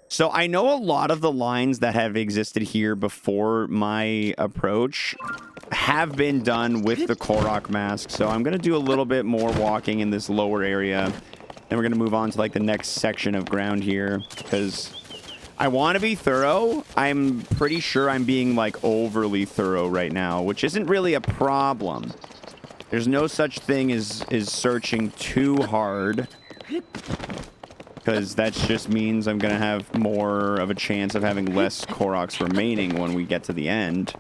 So I know a lot of the lines that have existed here before my approach have been done with the Korok mask. So I'm going to do a little bit more walking in this lower area. Then we're going to move on to like the next section of ground here because I want to be thorough. I'm pretty sure I'm being like overly thorough right now, which isn't really a problem. There's no such thing as searching too hard, because that just means I'm going to have more of a chance of having less Koroks remaining when we get to the end.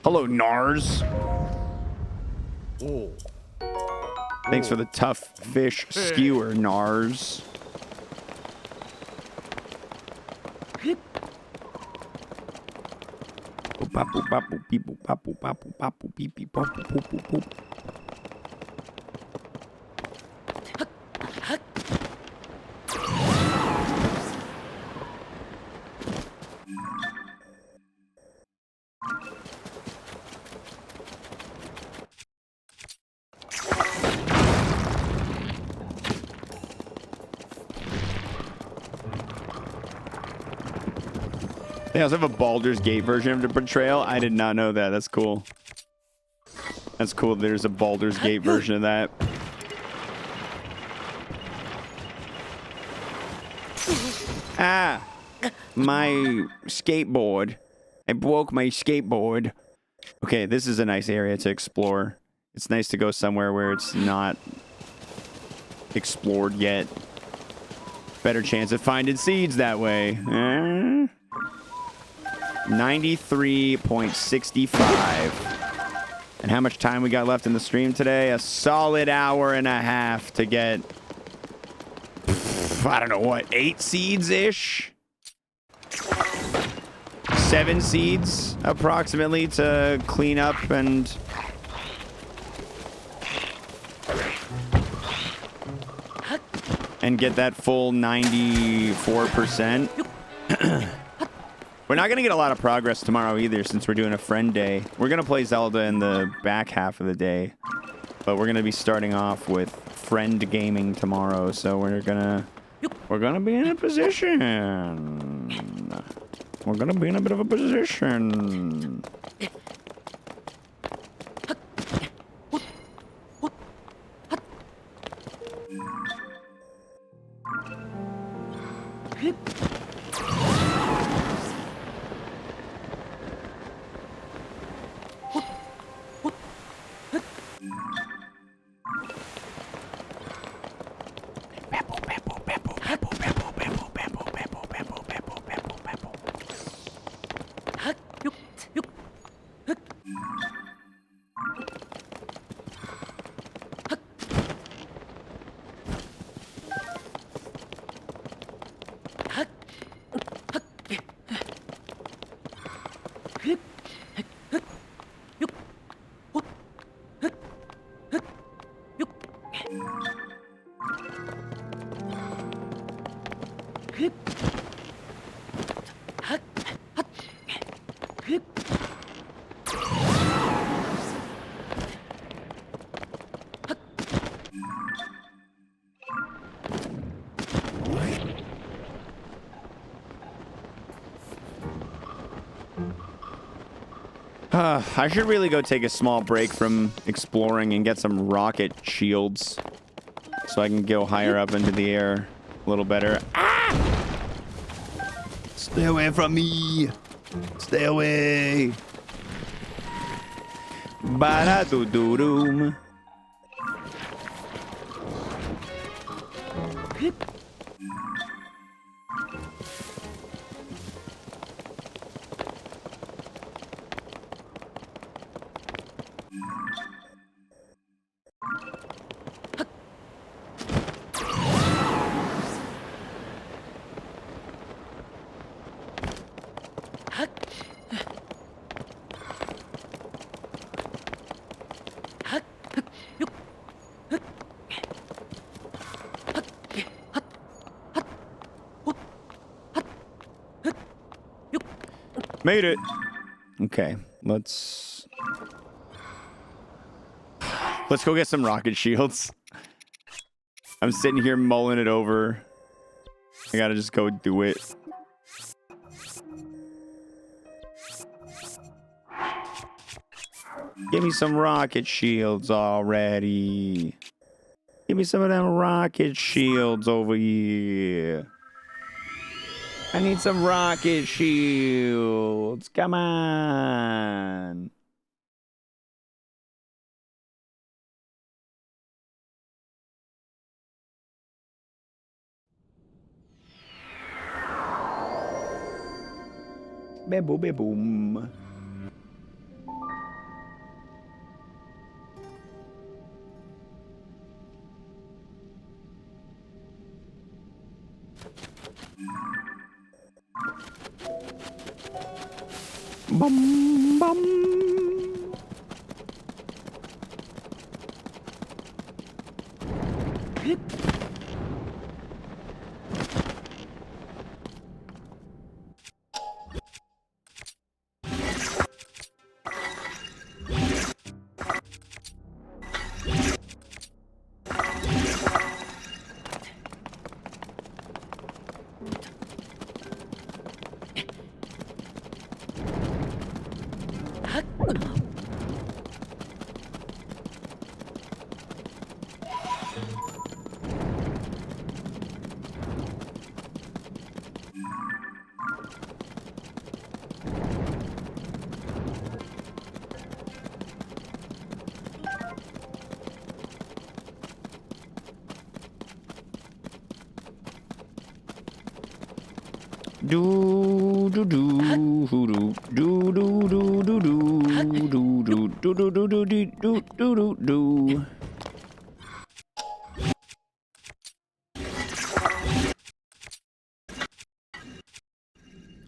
Hello, Nars. Oh. Thanks for the tough fish skewer, Nars. They also have a Baldur's Gate version of the Betrayal. I did not know that. That's cool. That's cool. There's a Baldur's Gate version of that. Ah! My skateboard. I broke my skateboard. Okay, this is a nice area to explore. It's nice to go somewhere where it's not explored yet. Better chance of finding seeds that way. 93.65. And how much time we got left in the stream today? A solid hour and a half to get, I don't know what, 8 seeds-ish? 7 seeds, approximately, to clean up and... and get that full 94%. We're not going to get a lot of progress tomorrow either, since we're doing a friend day. We're going to play Zelda in the back half of the day. But we're going to be starting off with friend gaming tomorrow, so we're going to be in a position. We're going to be in a bit of a position. I should really go take a small break from exploring and get some rocket shields so I can go higher up into the air a little better. Ah! Stay away from me. Stay away. Ba-da-doo-doo-doom. Made it. Okay, let's go get some rocket shields. I'm sitting here mulling it over. I gotta just go do it. Give me some rocket shields already. Give me some of them rocket shields over here. I need some rocket shields. Come on. Be-boom, be-boom. Bum, bum. Do do do do do do do do do do do do do do do do do do.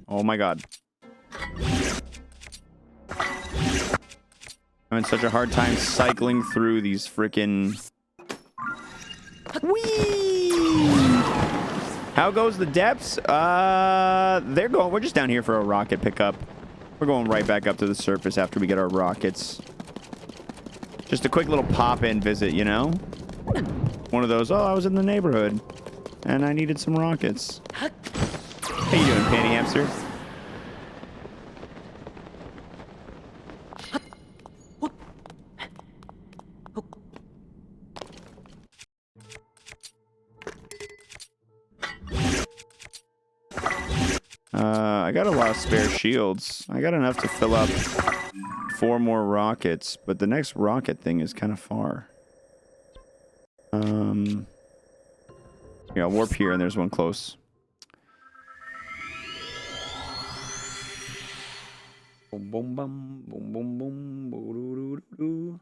Oh my god. I'm having such a hard time cycling through these freaking. Whee! How goes the depths? They're going. We're just down here for a rocket pickup. We're going right back up to the surface after we get our rockets. Just a quick little pop-in visit, you know? One of those, oh, I was in the neighborhood and I needed some rockets. How you doing, Panty Hamster? I got a lot of spare shields. I got enough to fill up 4 more rockets, but the next rocket thing is kind of far. Yeah, I'll warp here, and there's one close. Boom, boom, boom, boom, boom, boom, boo, doo, doo, doo.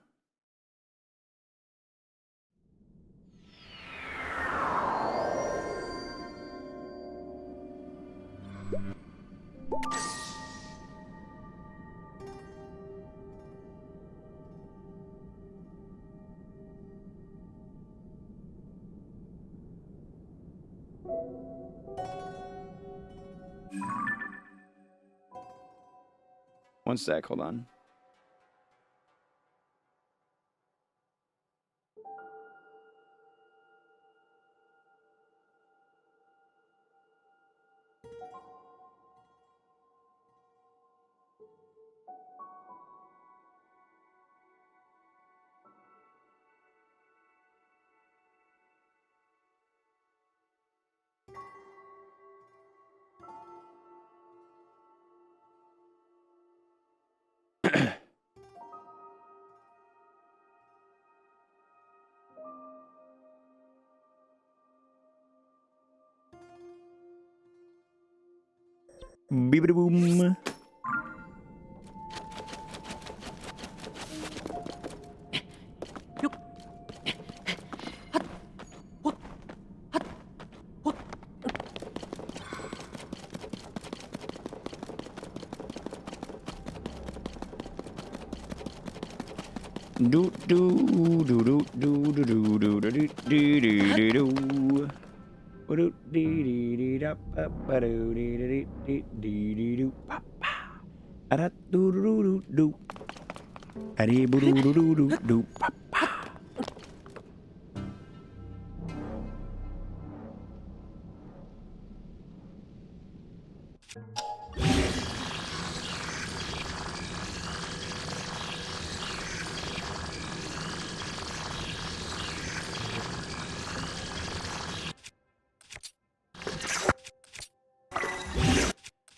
One sec, hold on. Beep boom. Do do do do do do do do do do do do do. Do dee dee dee da ba ba do dee dee dee dee dee do pa pa. Da do do do do. Adi boo do do do do do pa pa.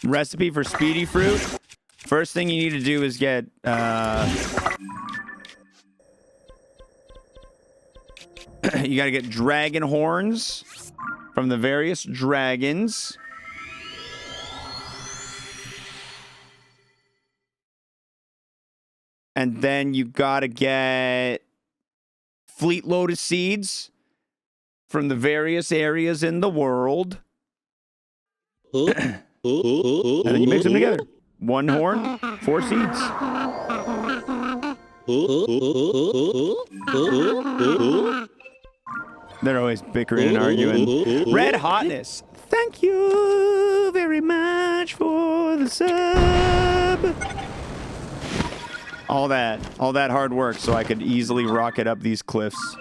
Recipe for speedy fruit. First thing you need to do is get you gotta get dragon horns from the various dragons. And then you gotta get fleet lotus seeds from the various areas in the world. And then you mix them together. 1 horn, 4 seeds. They're always bickering and arguing. Red Hotness. Thank you very much for the sub. All that hard work so I could easily rocket up these cliffs.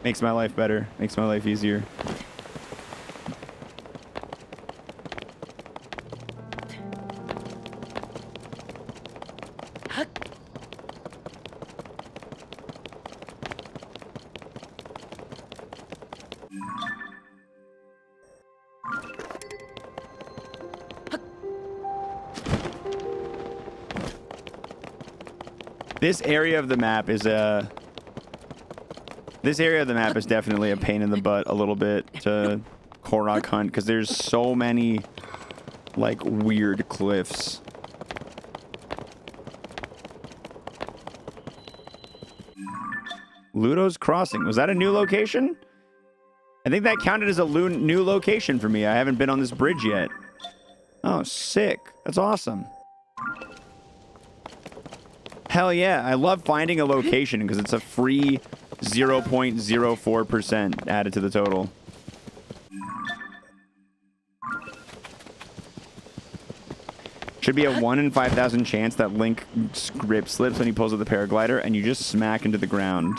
Makes my life better. Makes my life easier. This area of the map is definitely a pain in the butt a little bit to Korok hunt because there's so many like weird cliffs. Ludo's Crossing. Was that a new location? I think that counted as a new location for me. I haven't been on this bridge yet. Oh, sick. That's awesome. Hell yeah. I love finding a location because it's a free 0.04% added to the total. Should be a 1 in 5,000 chance that Link grip slips when he pulls with the paraglider and you just smack into the ground.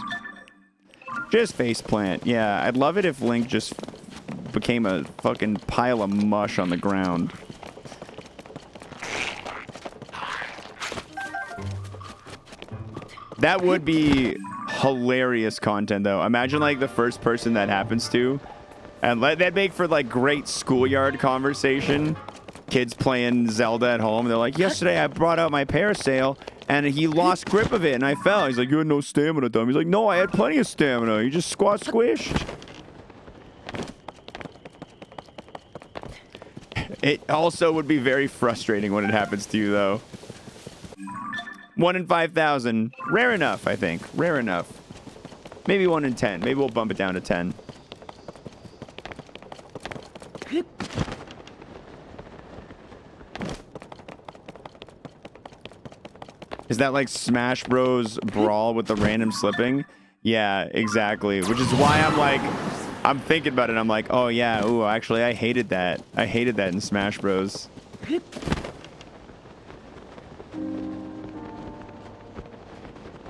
Just faceplant. Yeah, I'd love it if Link just became a fucking pile of mush on the ground. That would be hilarious content, though. Imagine, like, the first person that happens to. And that'd make for, like, great schoolyard conversation. Kids playing Zelda at home. They're like, yesterday I brought out my parasail, and he lost grip of it, and I fell. He's like, you had no stamina, dumb. He's like, no, I had plenty of stamina. You just squished. It also would be very frustrating when it happens to you, though. 1 in 5,000. Rare enough, I think. Rare enough. Maybe 1 in 10. Maybe we'll bump it down to 10. Is that like Smash Bros. Brawl with the random slipping? Yeah, exactly. Which is why I'm like, I'm thinking about it. I'm like, oh yeah, ooh, actually I hated that. I hated that in Smash Bros.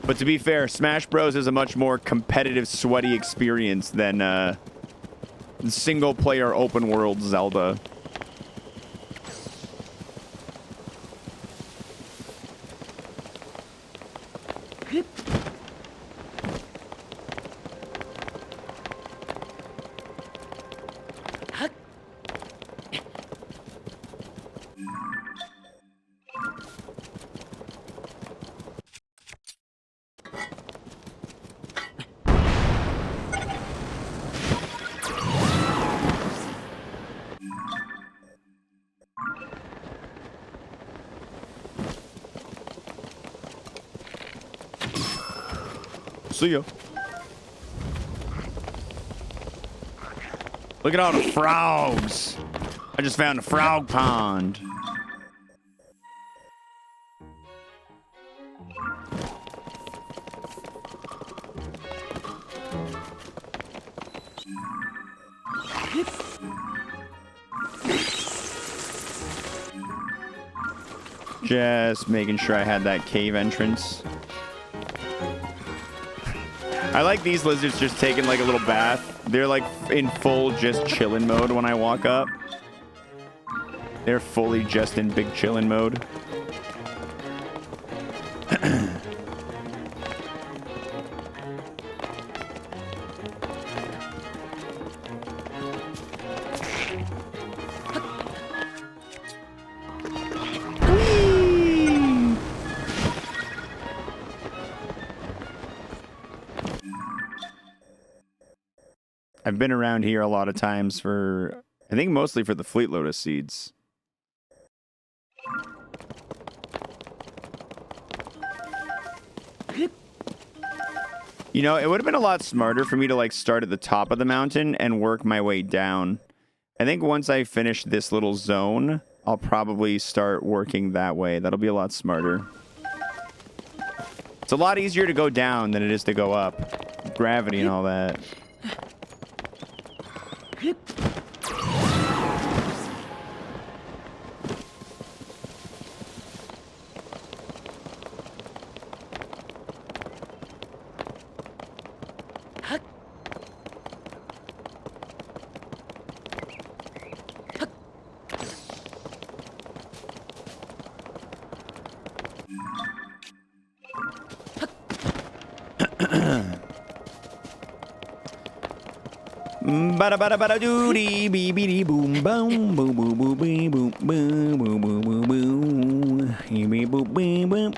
But to be fair, Smash Bros. Is a much more competitive, sweaty experience than single-player open-world Zelda. See ya. Look at all the frogs. I just found a frog pond. Just making sure I had that cave entrance. I like these lizards just taking like a little bath. They're like in full just chillin' mode when I walk up. They're fully just in big chillin' mode. I've been around here a lot of times for, I think mostly for the Fleet Lotus seeds. You know, it would have been a lot smarter for me to like start at the top of the mountain and work my way down. I think once I finish this little zone, I'll probably start working that way. That'll be a lot smarter. It's a lot easier to go down than it is to go up. Gravity and all that. Bada bada bada doody bee bee boom boom boom boom boom boom boom boom boom boom boom boom boom boom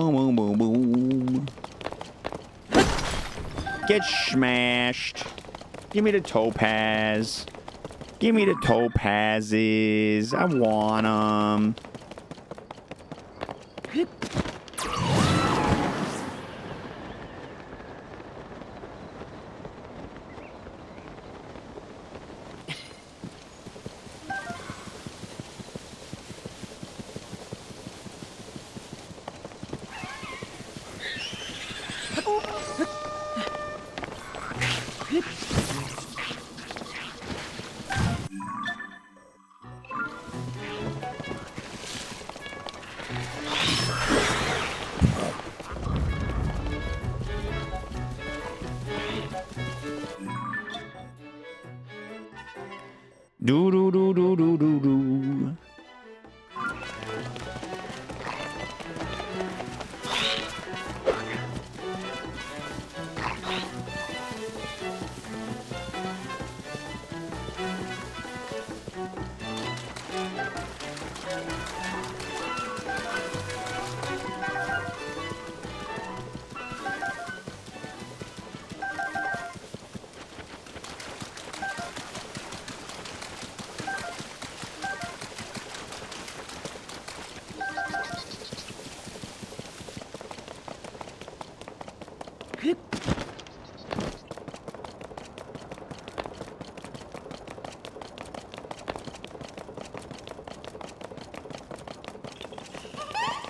boom boom boom. Get smashed. Give me the topaz. Give me the topazes. I want them. Do do do do do do do.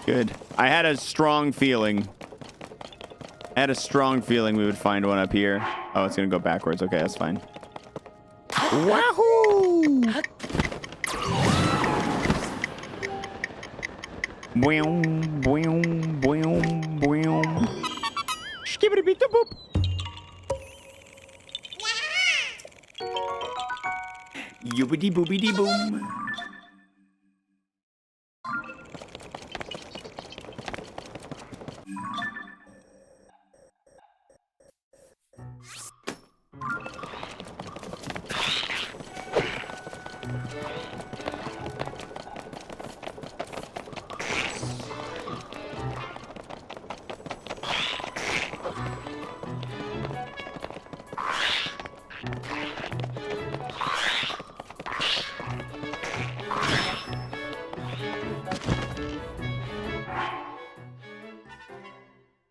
Good. I had a strong feeling. I had a strong feeling we would find one up here. Oh, it's gonna go backwards. Okay, that's fine. Wahoo! Boom, boom, boom, boom. Skibbity beat the boop. Yoobity boobity boom.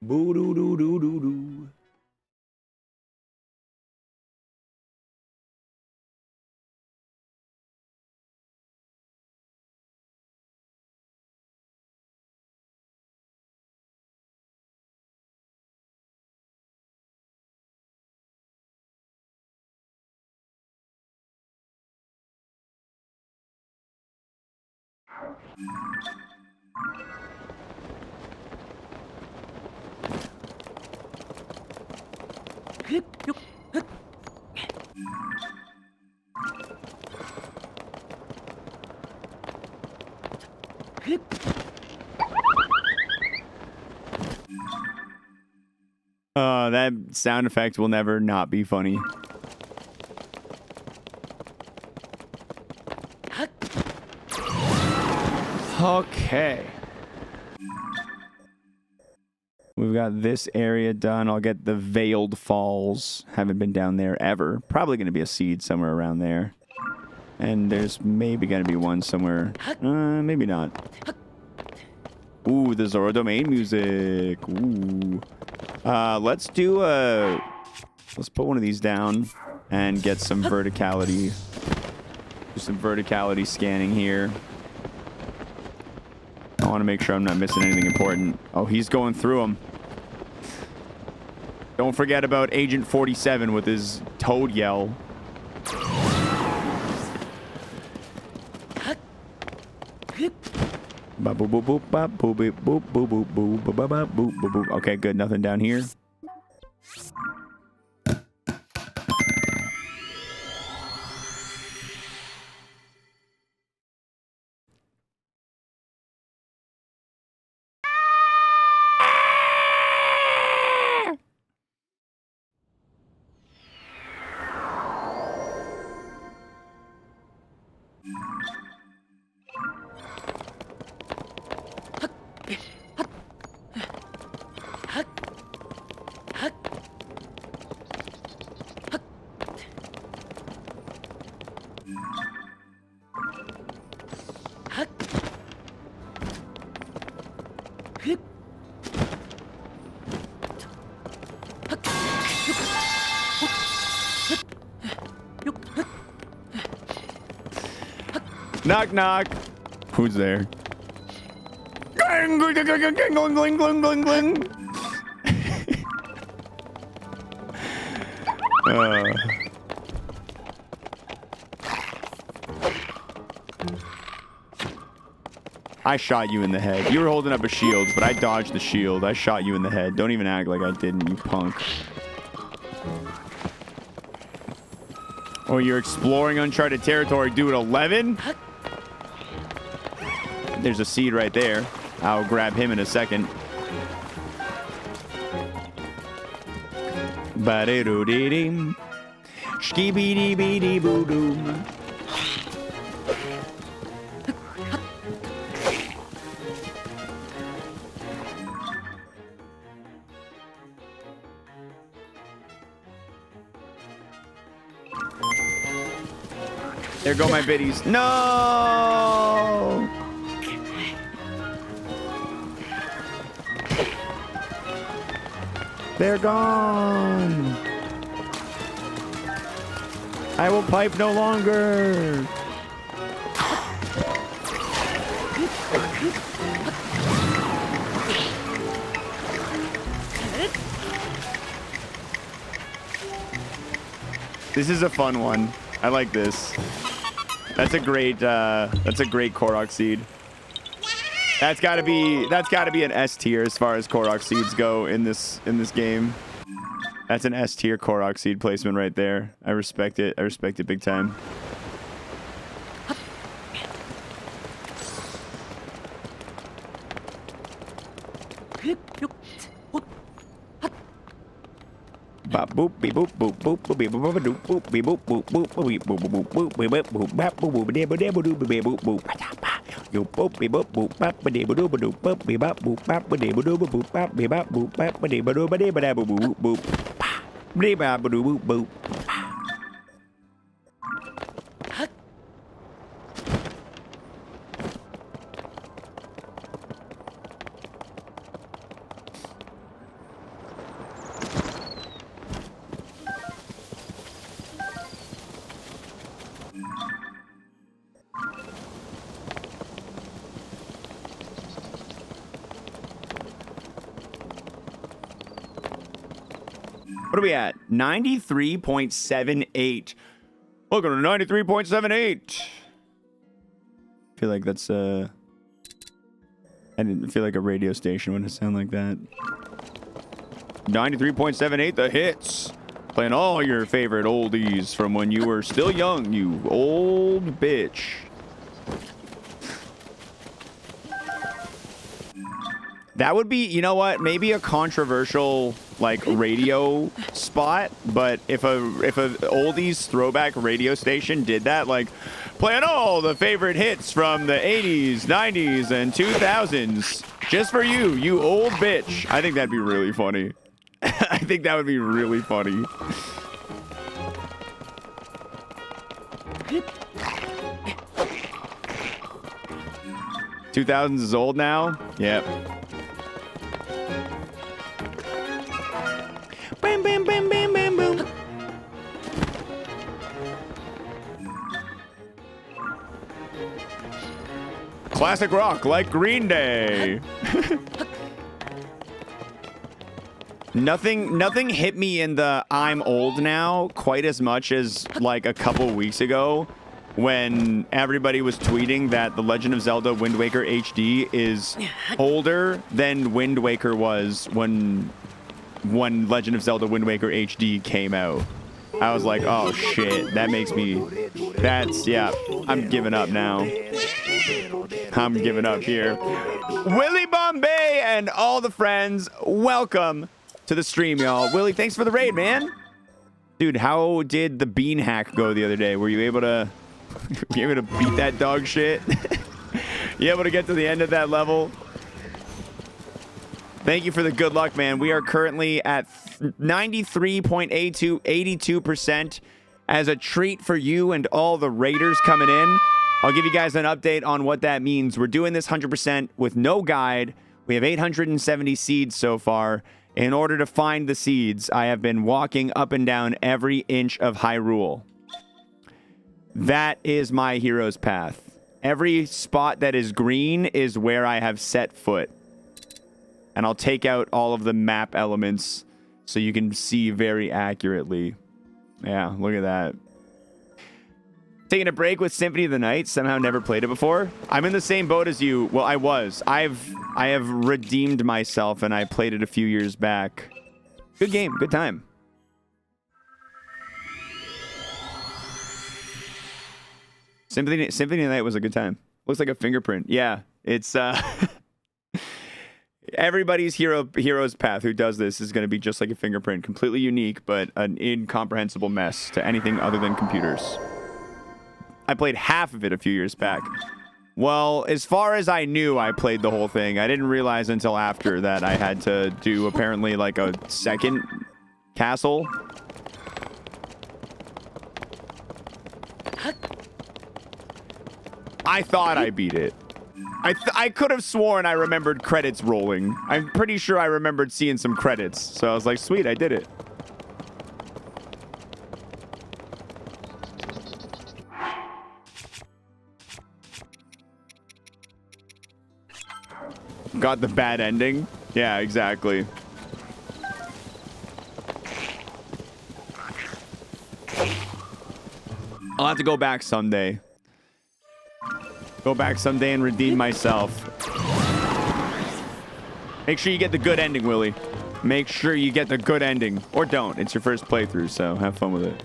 Boo doo doo doo doo doo. That sound effect will never not be funny. Okay. We've got this area done. I'll get the Veiled Falls. Haven't been down there ever. Probably going to be a seed somewhere around there. And there's maybe going to be one somewhere. Maybe not. Ooh, the Zora Domain music. Ooh. Let's do let's put one of these down and get some verticality. Do some verticality scanning here. I want to make sure I'm not missing anything important. Oh, he's going through them. Don't forget about Agent 47 with his toad yell. Okay, good. Nothing down here. Knock, knock. Who's there? Gling, gling, gling, gling, gling, gling, gling, gling. I shot you in the head. You were holding up a shield, but I dodged the shield. I shot you in the head. Don't even act like I didn't, you punk. Oh, you're exploring uncharted territory, dude. 11? There's a seed right there. I'll grab him in a second. Ba-da-doo-dee-dee. Skee-bee-dee-bee-dee-boo-doom. There go my biddies. No! They're gone. I will pipe no longer. This is a fun one. I like this. That's a great Korok seed. That's gotta be an S tier as far as Korok seeds go in this game. That's an S tier Korok seed placement right there. I respect it. I respect it big time. Bop boop beep boop boop boop boop beep boop boop boop beep boop boop boop boop boop boop boop beep boop boop bap boop boop beep boop boop beep boop boop. You boop beep boop boop bap beep boop boop boop beep bop boop bap beep boop boop boop bap beep bop boop bap beep boop boop beep boop boop boop beep bop boop boop. 93.78. Welcome to 93.78. I feel like that's I didn't feel like a radio station when it sound like that. 93.78 the hits. Playing all your favorite oldies from when you were still young, you old bitch. That would be, you know what, maybe a controversial like radio spot, but if a oldies throwback radio station did that, like playing all the favorite hits from the 80s, 90s, and 2000s just for you, you old bitch. I think that'd be really funny. I think that would be really funny. $2000s is old now? Yep. Bam, bam, bam, bam, bam, boom. Classic rock like Green Day. Nothing hit me in the I'm old now quite as much as like a couple weeks ago when everybody was tweeting that The Legend of Zelda Wind Waker HD is older than Wind Waker was when Legend of Zelda Wind Waker HD came out. I was like, oh shit, that makes me, yeah, I'm giving up now. I'm giving up here. Willie Bombay and all the friends, welcome to the stream, y'all. Willie, thanks for the raid, man. Dude, how did the bean hack go the other day? Were you able to beat that dog shit? You able to get to the end of that level? Thank you for the good luck, man. We are currently at 93.82, 82% as a treat for you and all the raiders coming in. I'll give you guys an update on what that means. We're doing this 100% with no guide, We have 870 seeds so far. In order to find the seeds, I have been walking up and down every inch of Hyrule. That is my hero's path. Every spot that is green is where I have set foot. And I'll take out all of the map elements so you can see very accurately. Yeah, look at that. Taking a break with Symphony of the Night. Somehow never played it before. I'm in the same boat as you. Well, I was. I have redeemed myself, and I played it a few years back. Good game. Good time. Symphony of the Night was a good time. Looks like a fingerprint. Yeah, it's everybody's hero's path who does this is going to be just like a fingerprint, completely unique, but an incomprehensible mess to anything other than computers. I played half of it a few years back. Well, as far as I knew, I played the whole thing. I didn't realize until after that I had to do apparently like a second castle. I thought I beat it. I could have sworn I remembered credits rolling. I'm pretty sure I remembered seeing some credits. So I was like, sweet, I did it. Got the bad ending? Yeah, exactly. I'll have to go back someday. Go back someday and redeem myself. Make sure you get the good ending, Willie. Make sure you get the good ending. Or don't. It's your first playthrough, so have fun with it.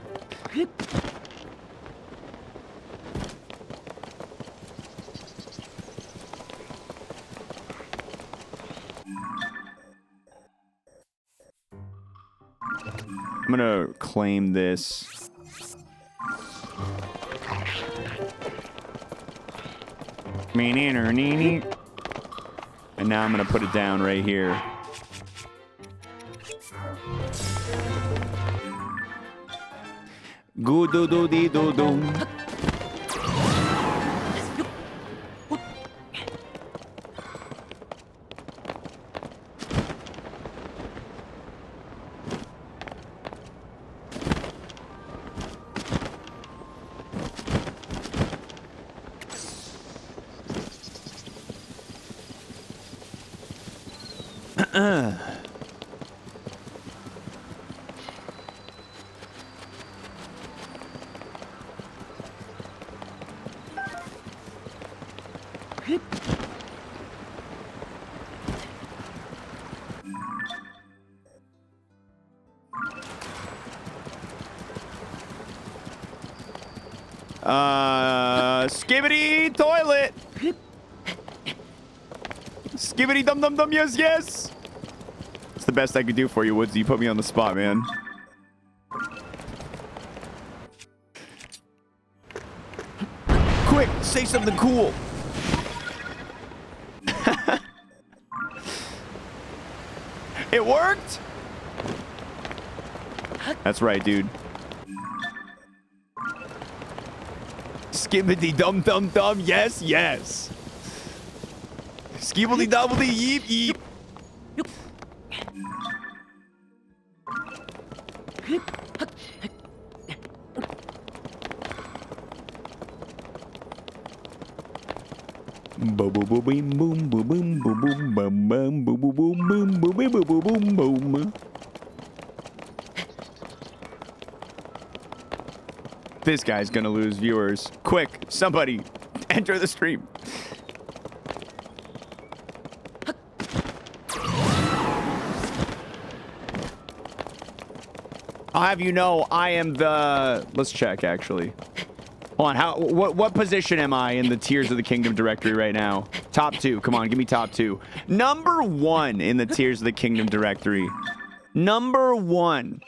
I'm gonna claim this. And now I'm gonna put it down right here. Goo doo doo dee doo doo. Skibbity toilet. Skibbity dum dum dum. Yes, yes. It's the best I could do for you, Woods. You put me on the spot, man. Quick, say something cool. It worked. That's right, dude. Skibbity dum dum dum. Yes, yes. Skibbity doubledy yeep yeep. Boom boom boom boom boom boom boom boom boom boom boom boom boom boom boom boom boom. This guy's gonna lose viewers. Quick, somebody, enter the stream. I'll have you know, I am the... Let's check, actually. Hold on, what position am I in the Tears of the Kingdom directory right now? Top 2, come on, give me top 2. Number 1 in the Tears of the Kingdom directory. Number 1.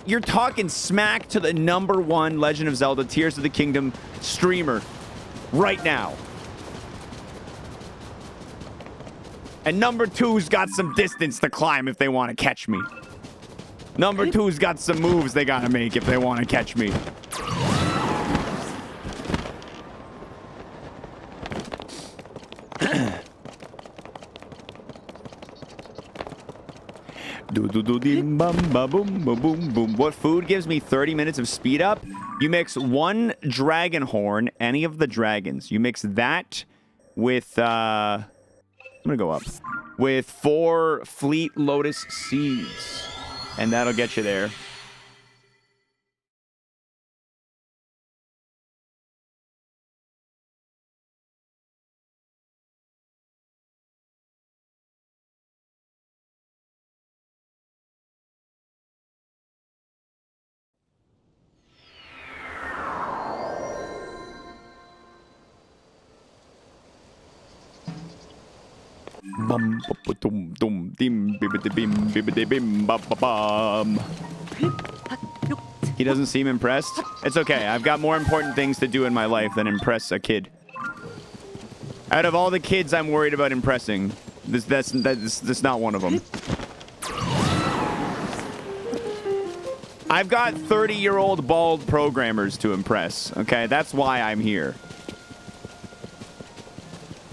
You're talking smack to the number 1 Legend of Zelda Tears of the Kingdom streamer right now. And number 2's got some distance to climb if they want to catch me. Number 2's got some moves they gotta make if they want to catch me. Do do do dim bum ba boom ba boom boom. What food gives me 30 minutes of speed up? You mix one dragon horn, any of the dragons. You mix that with I'm gonna go up with 4 fleet lotus seeds, and that'll get you there. Bum, dum, dum, dim, bibbidi bim, bibbidi bim, ba, ba, bum. He doesn't seem impressed. It's okay. I've got more important things to do in my life than impress a kid. Out of all the kids I'm worried about impressing, that's not one of them. I've got 30-year-old bald programmers to impress. Okay, that's why I'm here.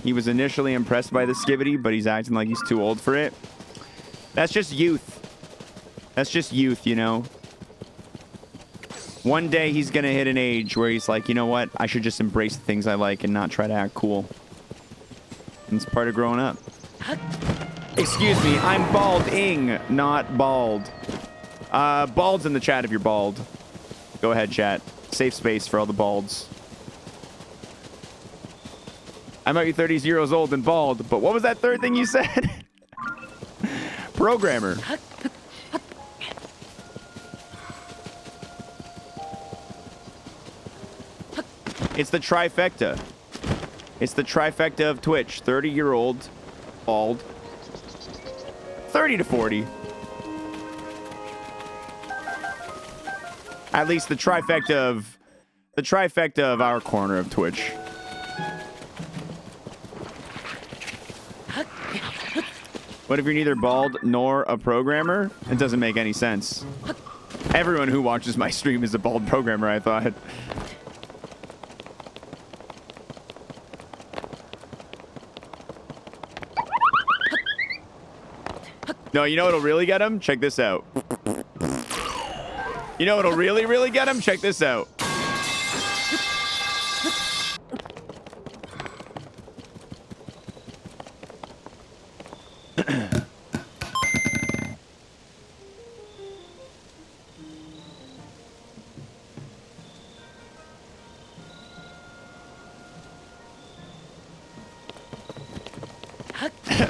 He was initially impressed by the skivvy, but he's acting like he's too old for it. That's just youth. That's just youth, you know? One day he's gonna hit an age where he's like, you know what? I should just embrace the things I like and not try to act cool. And it's part of growing up. Excuse me, I'm balding, not bald. Bald's in the chat if you're bald. Go ahead, chat. Safe space for all the balds. I might be 30 years old and bald, but what was that third thing you said? Programmer. It's the trifecta. It's the trifecta of Twitch. 30-year-old, bald, 30 to 40. At least the trifecta of our corner of Twitch. What if you're neither bald nor a programmer? It doesn't make any sense. Everyone who watches my stream is a bald programmer, I thought. No, you know what'll really get him? Check this out. You know what'll really, really get him? Check this out.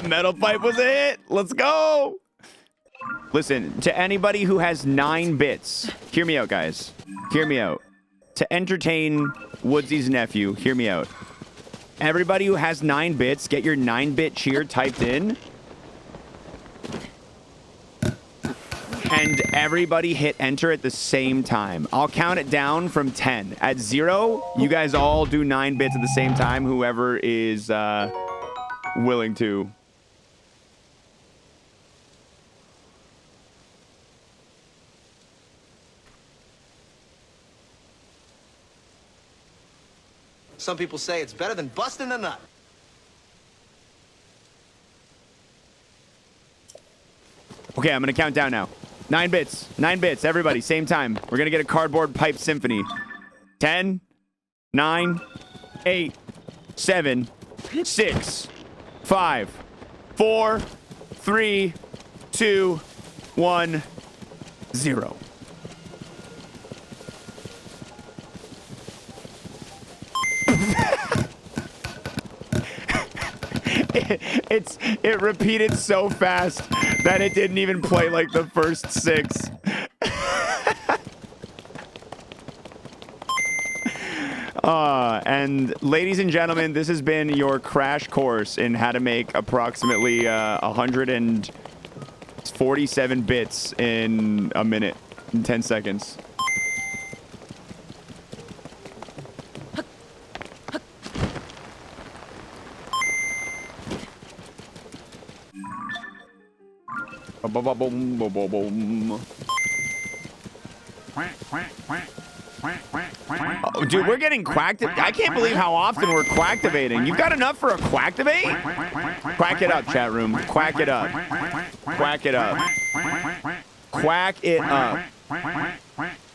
Metal pipe was a hit. Let's go. Listen, to anybody who has 9 bits, hear me out, guys. Hear me out. To entertain Woodsy's nephew, hear me out. Everybody who has 9 bits, get your 9-bit cheer typed in. And everybody hit enter at the same time. I'll count it down from 10. At 0, you guys all do 9 bits at the same time, whoever is willing to. Some people say it's better than busting a nut. Okay, I'm gonna count down now. 9 bits. 9 bits. Everybody, same time. We're gonna get a cardboard pipe symphony. 10, 9, 8, 7, 6, 5, 4, 3, 2, 1, 0. It repeated so fast that it didn't even play like the first 6. And ladies and gentlemen, this has been your crash course in how to make approximately 147 bits in a minute, in 10 seconds. Boom, boom, boom, boom, boom. Oh, dude, we're getting quacked. I can't believe how often we're quacktivating. You've got enough for a quacktivate? Quack it up, chat room. Quack it up. Quack it up. Quack it up.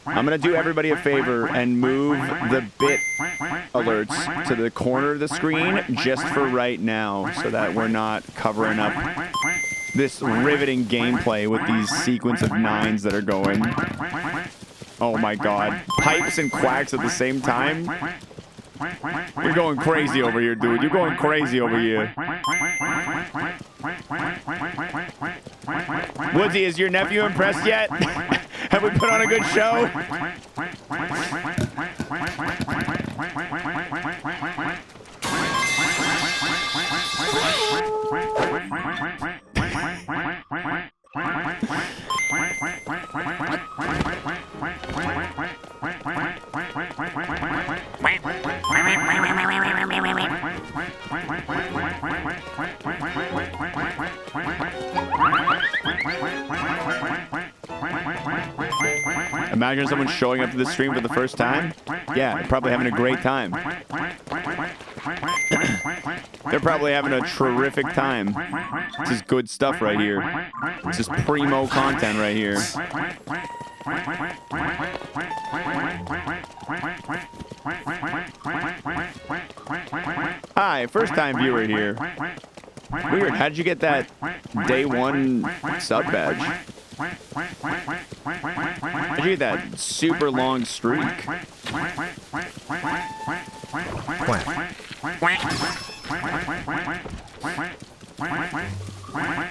I'm going to do everybody a favor and move the bit alerts to the corner of the screen just for right now so that we're not covering up this riveting gameplay with these sequence of 9s that are going. Oh my god. Pipes and quacks at the same time? You're going crazy over here, dude. You're going crazy over here. Woodsy, is your nephew impressed yet? Have we put on a good show? Imagine someone showing up to the stream for the first time. Yeah, probably having a great time. They're probably having a terrific time. This is good stuff right here. This is primo content right here. Hi, first time viewer here. Weird, how'd you get that day 1 sub badge? How'd you get that super long streak?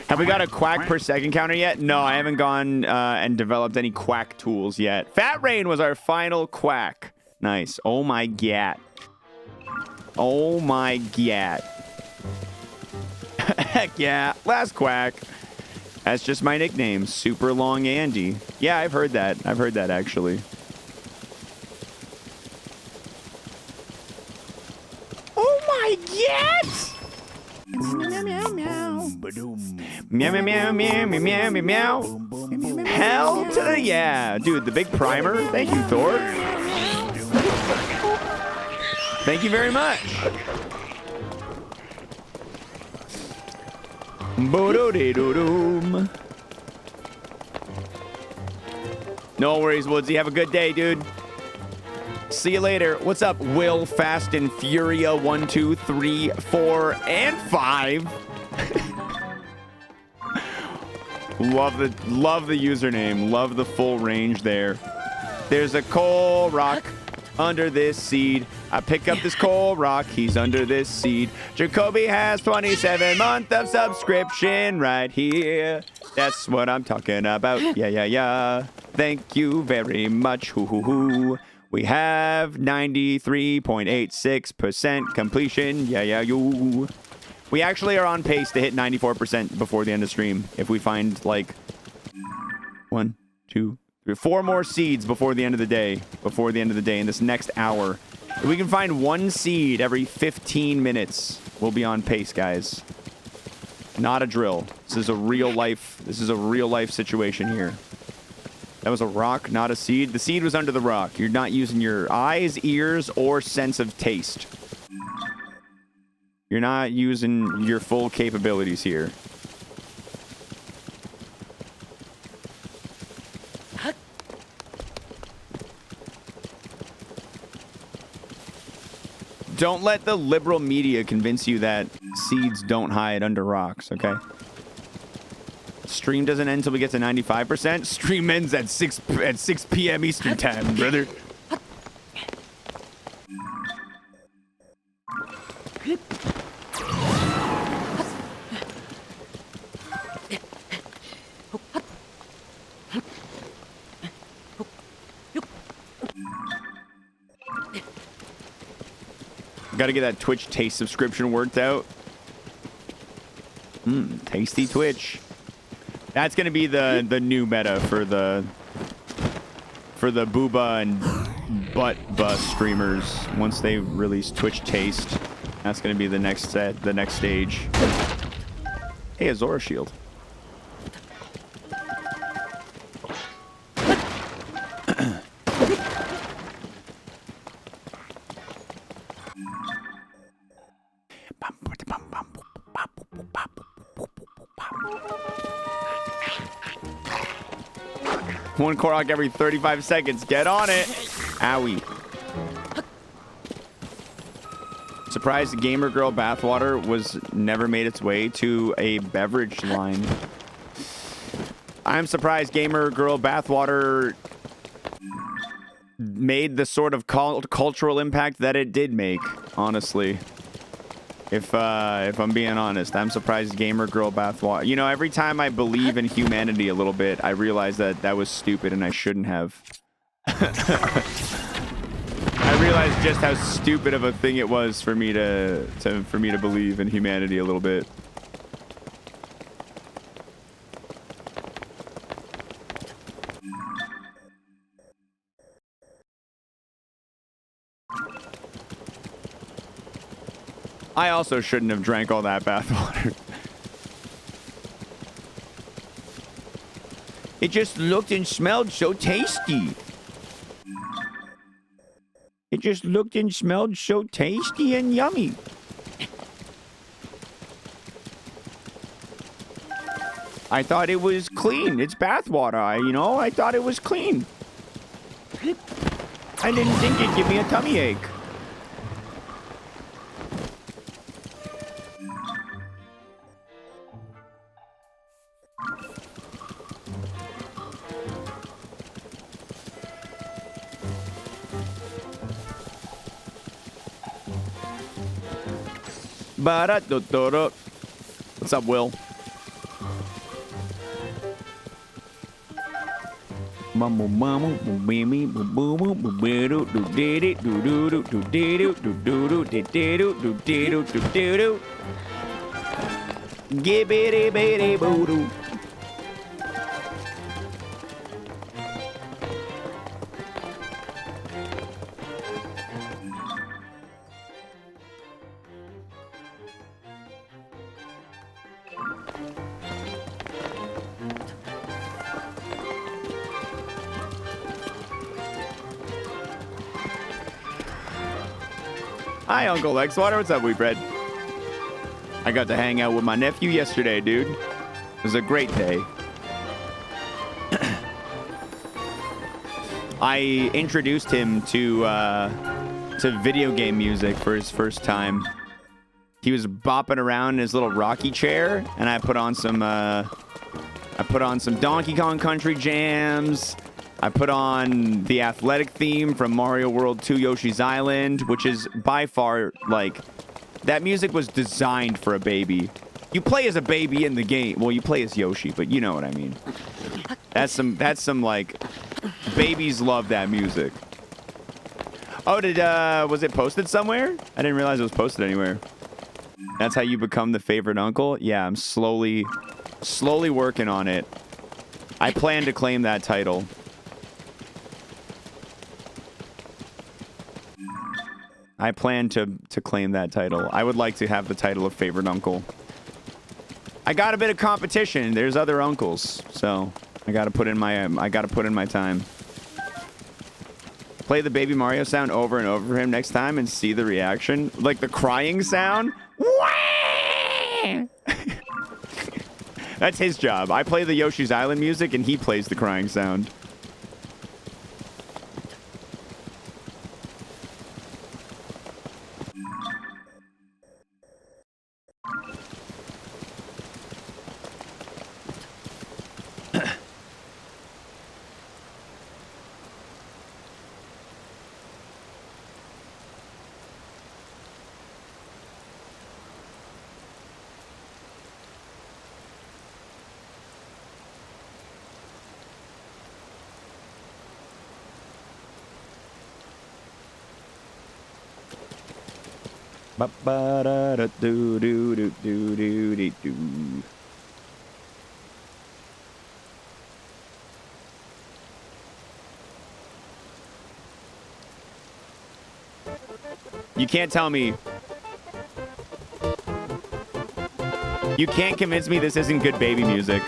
Have we got a quack per second counter yet? No, I haven't gone and developed any quack tools yet. Fat Rain was our final quack. Nice. Oh my gat. Oh my gat. Heck yeah. Last quack. That's just my nickname. Super Long Andy. Yeah, I've heard that. I've heard that actually. Oh my gat! Meow meow meow. Meow meow meow meow meow meow meow. Hell to the yeah. Dude, the big primer. Thank you, Thor. Thank you very much. Bo-do-de-do-doom. No worries, Woodsy. Have a good day, dude. See you later. What's up, Will, Fast and Furia 1, 2, 3, 4, and 5? Love the username. Love the full range there. There's a coal rock under this seed. I pick up this coal rock. He's under this seed. Jacoby has 27 month of subscription right here. That's what I'm talking about. Yeah, yeah, yeah. Thank you very much. Hoo, hoo, hoo. We have 93.86% completion. Yeah, yeah, you. We actually are on pace to hit 94% before the end of stream. If we find like 1, 2, 3, 4 more seeds before the end of the day. Before the end of the day in this next hour. If we can find 1 seed every 15 minutes, we'll be on pace, guys. Not a drill. This is a real life situation here. That was a rock, not a seed. The seed was under the rock. You're not using your eyes, ears, or sense of taste. You're not using your full capabilities here. Don't let the liberal media convince you that seeds don't hide under rocks, okay? Stream doesn't end until we get to 95%. Stream ends at 6 p.m. Eastern time, brother. Got to get that Twitch taste subscription worked out. Tasty Twitch. That's gonna be the new meta for the booba and butt bus streamers. Once they release Twitch Taste, that's gonna be the next stage. Hey, Azora Shield. One Korok every 35 seconds. Get on it. Owie. Surprised the Gamer Girl bathwater was never made its way to a beverage line. I'm surprised Gamer Girl bathwater made the sort of cultural impact that it did make, honestly. If I'm being honest, I'm surprised Gamer Girl bathwater. You know, every time I believe in humanity a little bit, I realize that that was stupid and I shouldn't have. I realized just how stupid of a thing it was for me to believe in humanity a little bit. I also shouldn't have drank all that bathwater. It just looked and smelled so tasty. It just looked and smelled so tasty and yummy. I thought it was clean. It's bathwater. I thought it was clean. I didn't think it'd give me a tummy ache. What's up, Will? Hi, Uncle xwater. What's up, wheat bread? I got to hang out with my nephew yesterday, dude. It was a great day. I introduced him to video game music for his first time. He was bopping around in his little rocky chair, and I put on some Donkey Kong Country jams. I put on the athletic theme from Mario World 2 Yoshi's Island, which is by far, like, that music was designed for a baby. You play as a baby in the game. Well, you play as Yoshi, but you know what I mean. That's some like, babies love that music. Oh, was it posted somewhere? I didn't realize it was posted anywhere. That's how you become the favorite uncle? Yeah, I'm slowly working on it. I plan to claim that title. I plan to claim that title. I would like to have the title of favorite uncle. I got a bit of competition. There's other uncles, so I gotta put in my time. Play the Baby Mario sound over and over for him next time and see the reaction. Like the crying sound. That's his job. I play the Yoshi's Island music and he plays the crying sound. Ba-ba-da-da-do-do-do-do-do-do-do. You can't tell me. You can't convince me this isn't good baby music.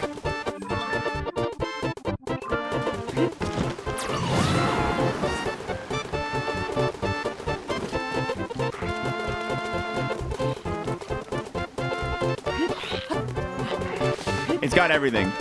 It's got everything.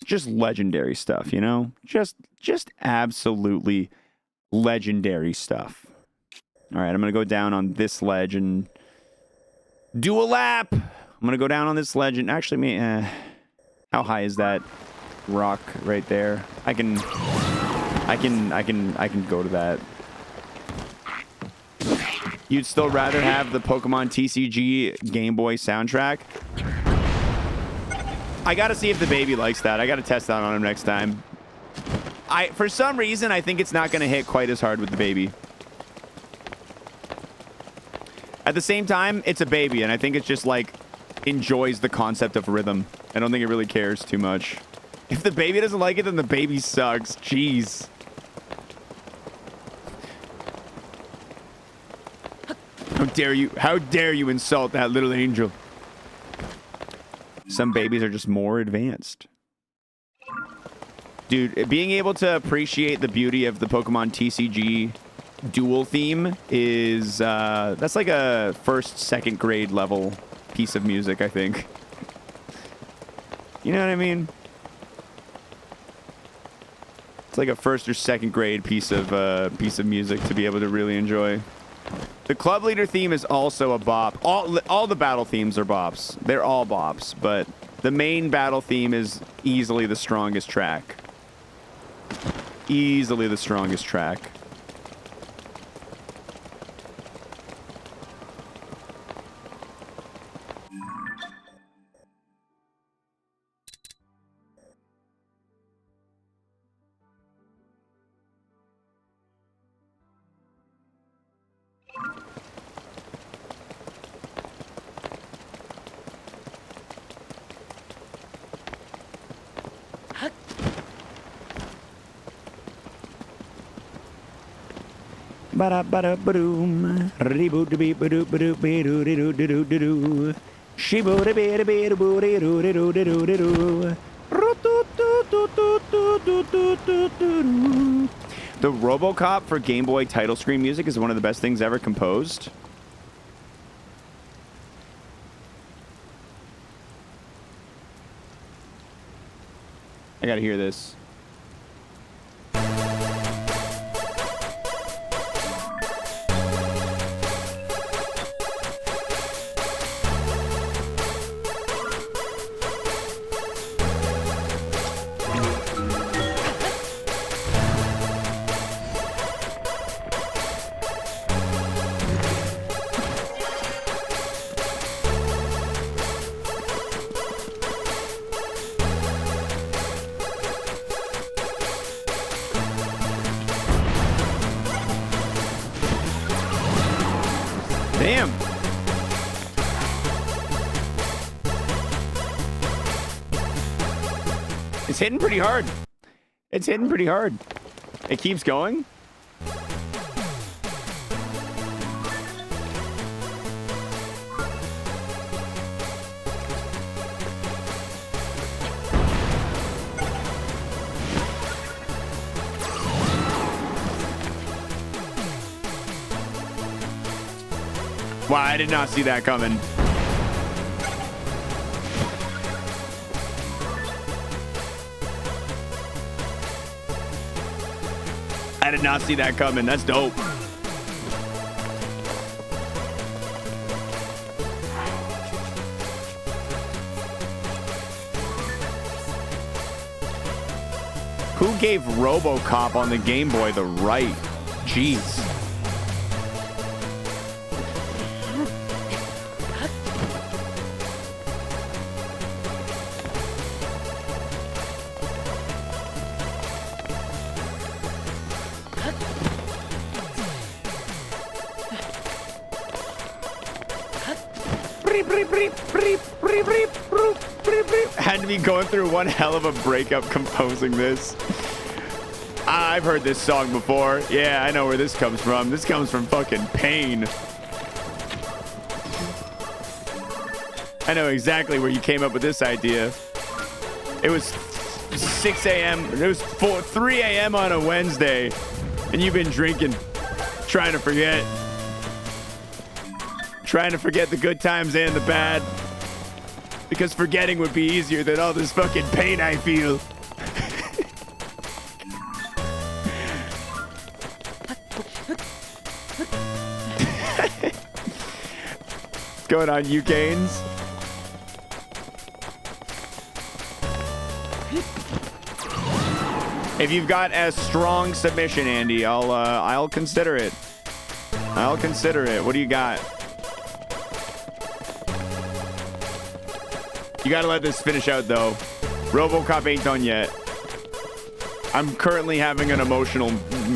Just legendary stuff, you know? Just absolutely legendary stuff. All right, I'm going to go down on this ledge and do a lap. I'm going to go down on this ledge and actually, how high is that rock right there? I can go to that. You'd still rather have the Pokemon TCG Game Boy soundtrack? I gotta see if the baby likes that. I gotta test that on him next time. For some reason, I think it's not gonna hit quite as hard with the baby. At the same time, it's a baby, and I think it's just like enjoys the concept of rhythm. I don't think it really cares too much. If the baby doesn't like it, then the baby sucks. Jeez. How dare you insult that little angel? Some babies are just more advanced. Dude, being able to appreciate the beauty of the Pokemon TCG dual theme is, that's like a first, second grade level piece of music, I think. You know what I mean? It's like a first or second grade piece of music to be able to really enjoy. The club leader theme is also a bop. All the battle themes are bops. They're all bops, but the main battle theme is easily the strongest track. Easily the strongest track. Ba-da-ba-da-ba-doom. Re-boot-a-beep-ba-doop-ba-doop-ba-doop-ba-doo-doo-doo-doo-doo-doo. She-boot-a-beep-a-beep-a-doo-doo-doo-doo-doo-doo. Ru-doo-doo-doo-doo-doo-doo-doo. The RoboCop for Game Boy title screen music is one of the best things ever composed. I gotta hear this. Damn. It's hitting pretty hard. It's hitting pretty hard. It keeps going. Wow, I did not see that coming. I did not see that coming. That's dope. Who gave RoboCop on the Game Boy the right? Jeez. Had to be going through one hell of a breakup composing this. I've heard this song before. Yeah, I know where this comes from. This comes from fucking pain. I know exactly where you came up with this idea. It was 6 a.m. It was 3 a.m. on a Wednesday, and you've been drinking, trying to forget. Trying to forget the good times and the bad. Because forgetting would be easier than all this fucking pain I feel. What's going on, you Gaines? If you've got a strong submission, Andy, I'll consider it. I'll consider it. What do you got? You gotta let this finish out, though. RoboCop ain't done yet. I'm currently having an emotional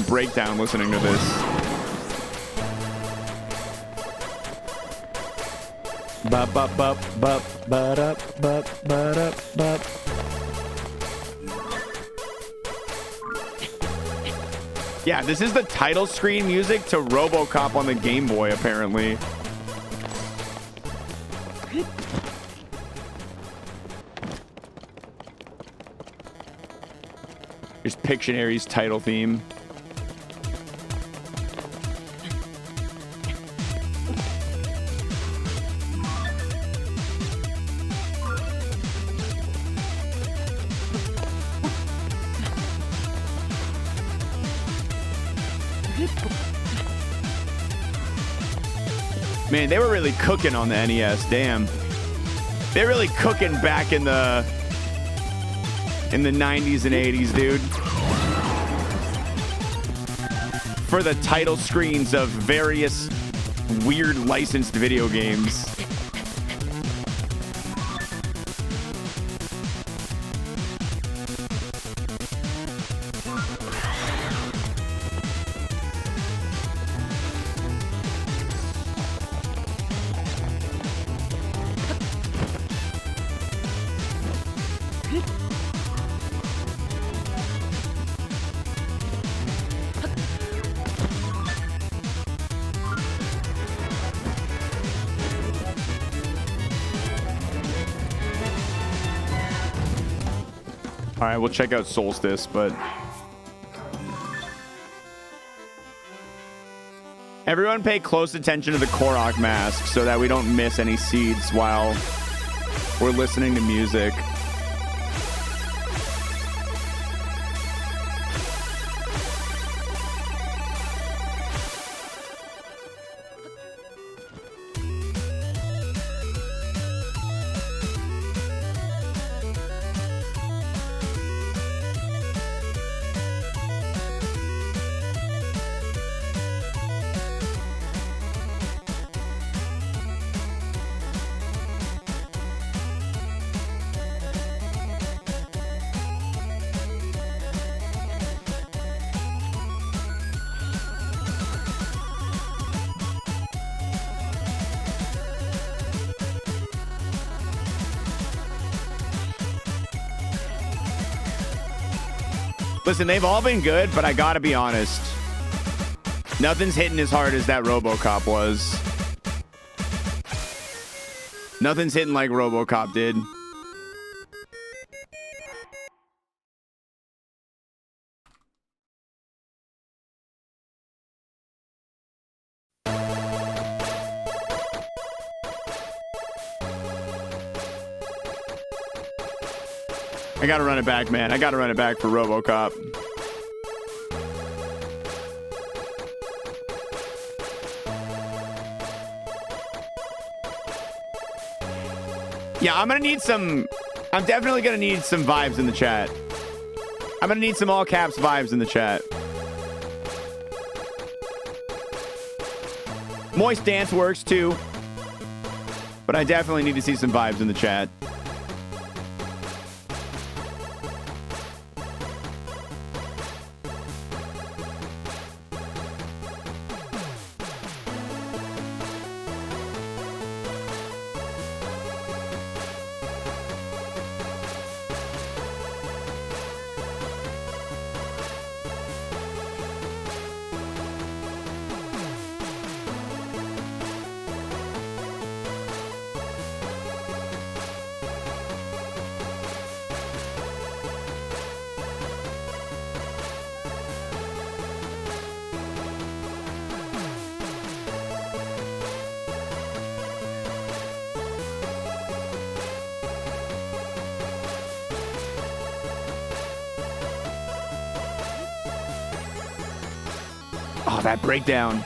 breakdown listening to this. Bop bop bop bop ba da bop ba da bop. Yeah, this is the title screen music to RoboCop on the Game Boy, apparently. Here's Pictionary's title theme. Man, they were really cooking on the NES. Damn. They're really cooking back in the 90s and 80s, dude. For the title screens of various weird licensed video games. All right, we'll check out Solstice, but everyone pay close attention to the Korok mask so that we don't miss any seeds while we're listening to music. Listen, they've all been good, but I gotta be honest. Nothing's hitting as hard as that RoboCop was. Nothing's hitting like RoboCop did. I gotta run it back, man. I gotta run it back for RoboCop. Yeah, I'm definitely gonna need some vibes in the chat. I'm gonna need some all caps vibes in the chat. Moist dance works too, but I definitely need to see some vibes in the chat. Oh, that breakdown.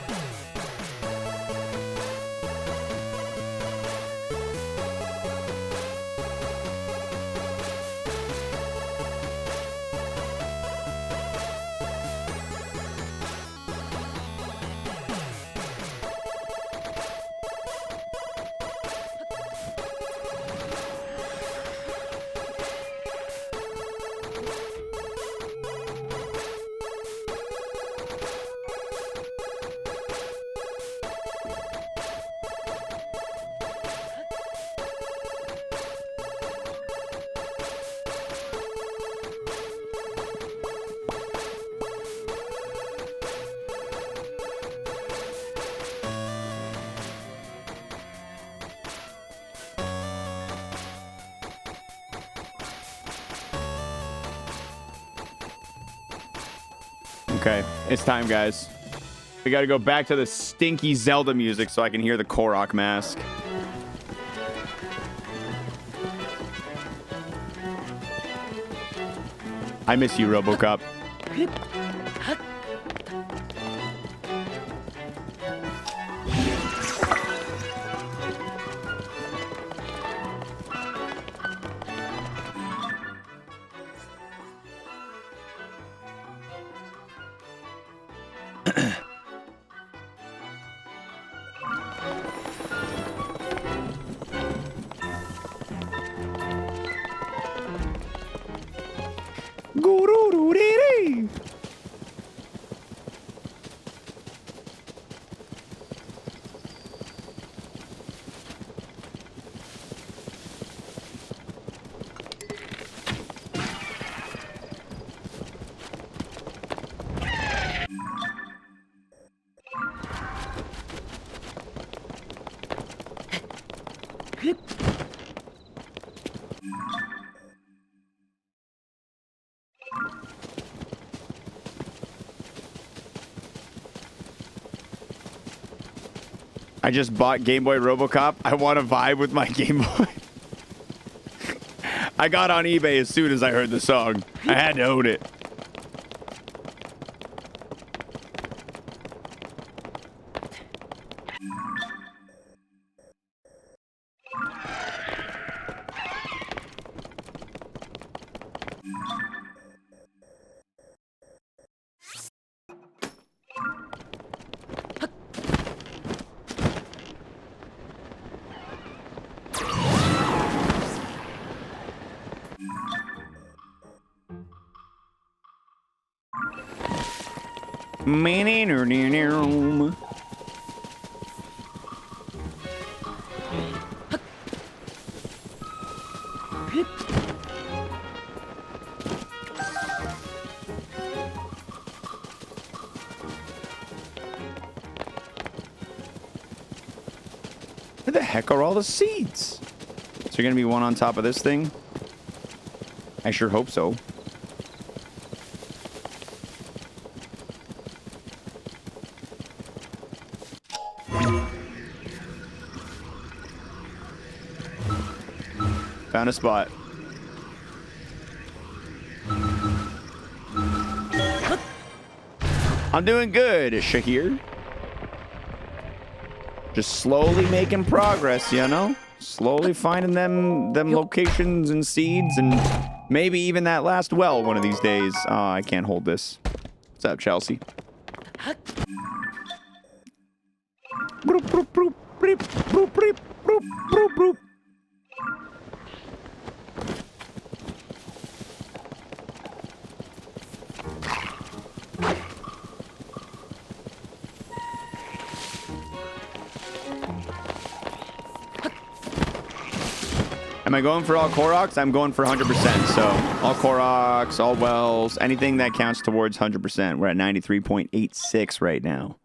Okay, it's time, guys. We got to go back to the stinky Zelda music so I can hear the Korok mask. I miss you, RoboCop. Gurururiri. I just bought Game Boy RoboCop. I want to vibe with my Game Boy. I got on eBay as soon as I heard the song. I had to own it. Where the heck are all the seeds? Is there gonna be one on top of this thing? I sure hope so. Found a spot. I'm doing good, Shahir. Just slowly making progress, you know? Slowly finding them locations and seeds and maybe even that last well one of these days. Oh, I can't hold this. What's up, Chelsea? Broop, broop, broop, broop, broop, broop, broop, broop, broop. Am I going for all Koroks? I'm going for 100%. So all Koroks, all wells, anything that counts towards 100%. We're at 93.86 right now.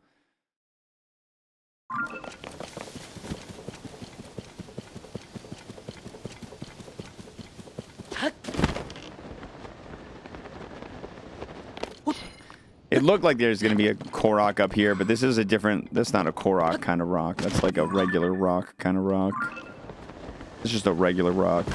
It looked like there's going to be a Korok up here, but this is a different... That's not a Korok kind of rock. That's like a regular rock kind of rock. It's just a regular rock.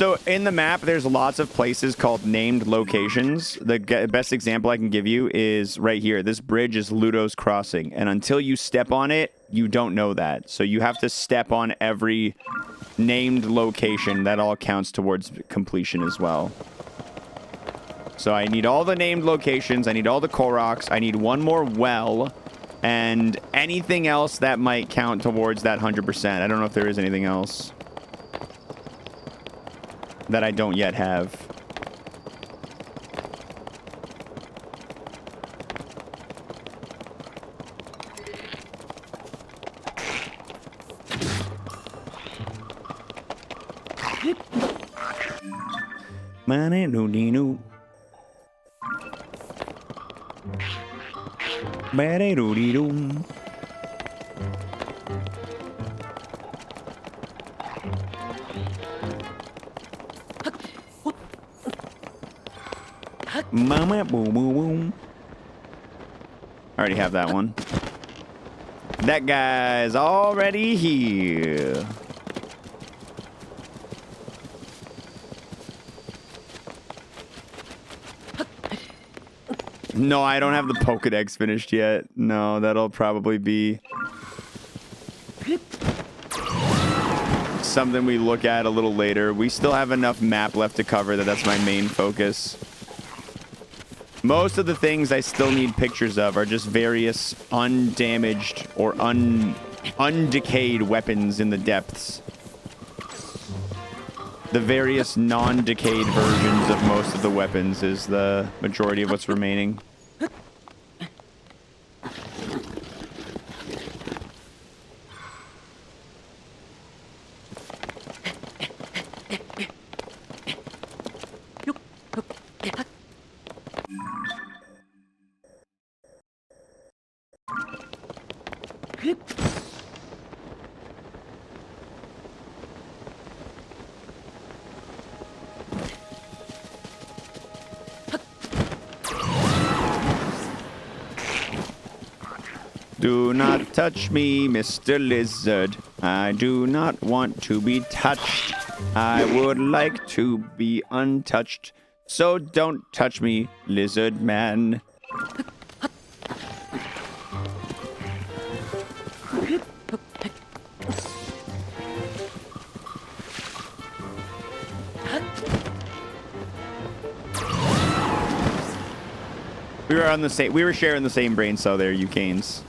So in the map, there's lots of places called named locations. The best example I can give you is right here. This bridge is Ludo's Crossing, and until you step on it, you don't know that. So you have to step on every named location. That all counts towards completion as well. So I need all the named locations. I need all the Koroks. I need one more well, and anything else that might count towards that 100%. I don't know if there is anything else that I don't yet have. Ba-da-doo-dee-doo. Ba-da-doo-dee-doo. Mama boom boom boom. I already have that one. That guy's already here. No, I don't have the Pokedex finished yet. No, that'll probably be something we look at a little later. We still have enough map left to cover that's my main focus. Most of the things I still need pictures of are just various undamaged or undecayed weapons in the depths. The various non-decayed versions of most of the weapons is the majority of what's remaining. Do not touch me, Mr. Lizard. I do not want to be touched. I would like to be untouched. So don't touch me, Lizard Man. We were sharing the same brain cell there, you canes.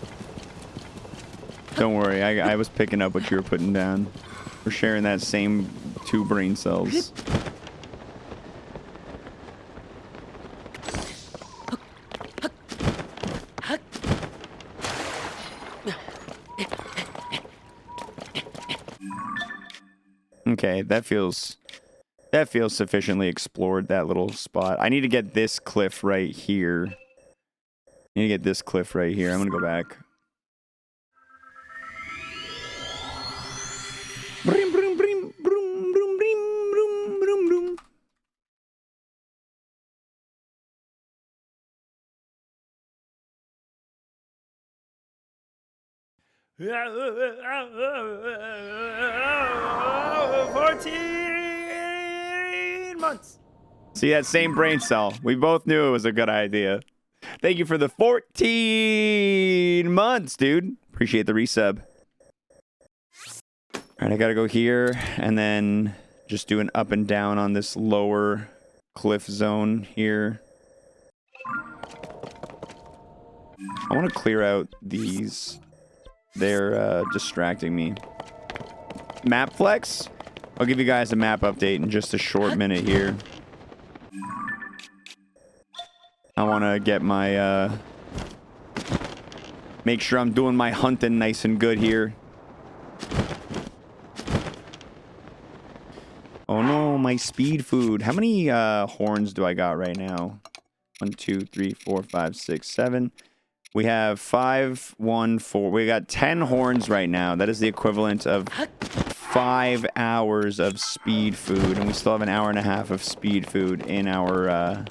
Don't worry, I was picking up what you were putting down. We're sharing that same 2 brain cells. Okay, that feels sufficiently explored, that little spot. I need to get this cliff right here. I need to get this cliff right here. I'm gonna go back. Brim, brim, brim, brum, brum, brim, brum, brum, brum. Months. See that same brain cell. We both knew it was a good idea. Thank you for the 14 months, dude. Appreciate the resub. All right, I gotta go here and then just do an up and down on this lower cliff zone here. I want to clear out these. They're distracting me. Map flex? I'll give you guys a map update in just a short minute here. I want to get my, make sure I'm doing my hunting nice and good here. Oh no, my speed food. How many horns do I got right now? 1, 2, 3, 4, 5, 6, 7. We have 5, 1, 4. We got 10 horns right now. That is the equivalent of 5 hours of speed food. And we still have an hour and a half of speed food in our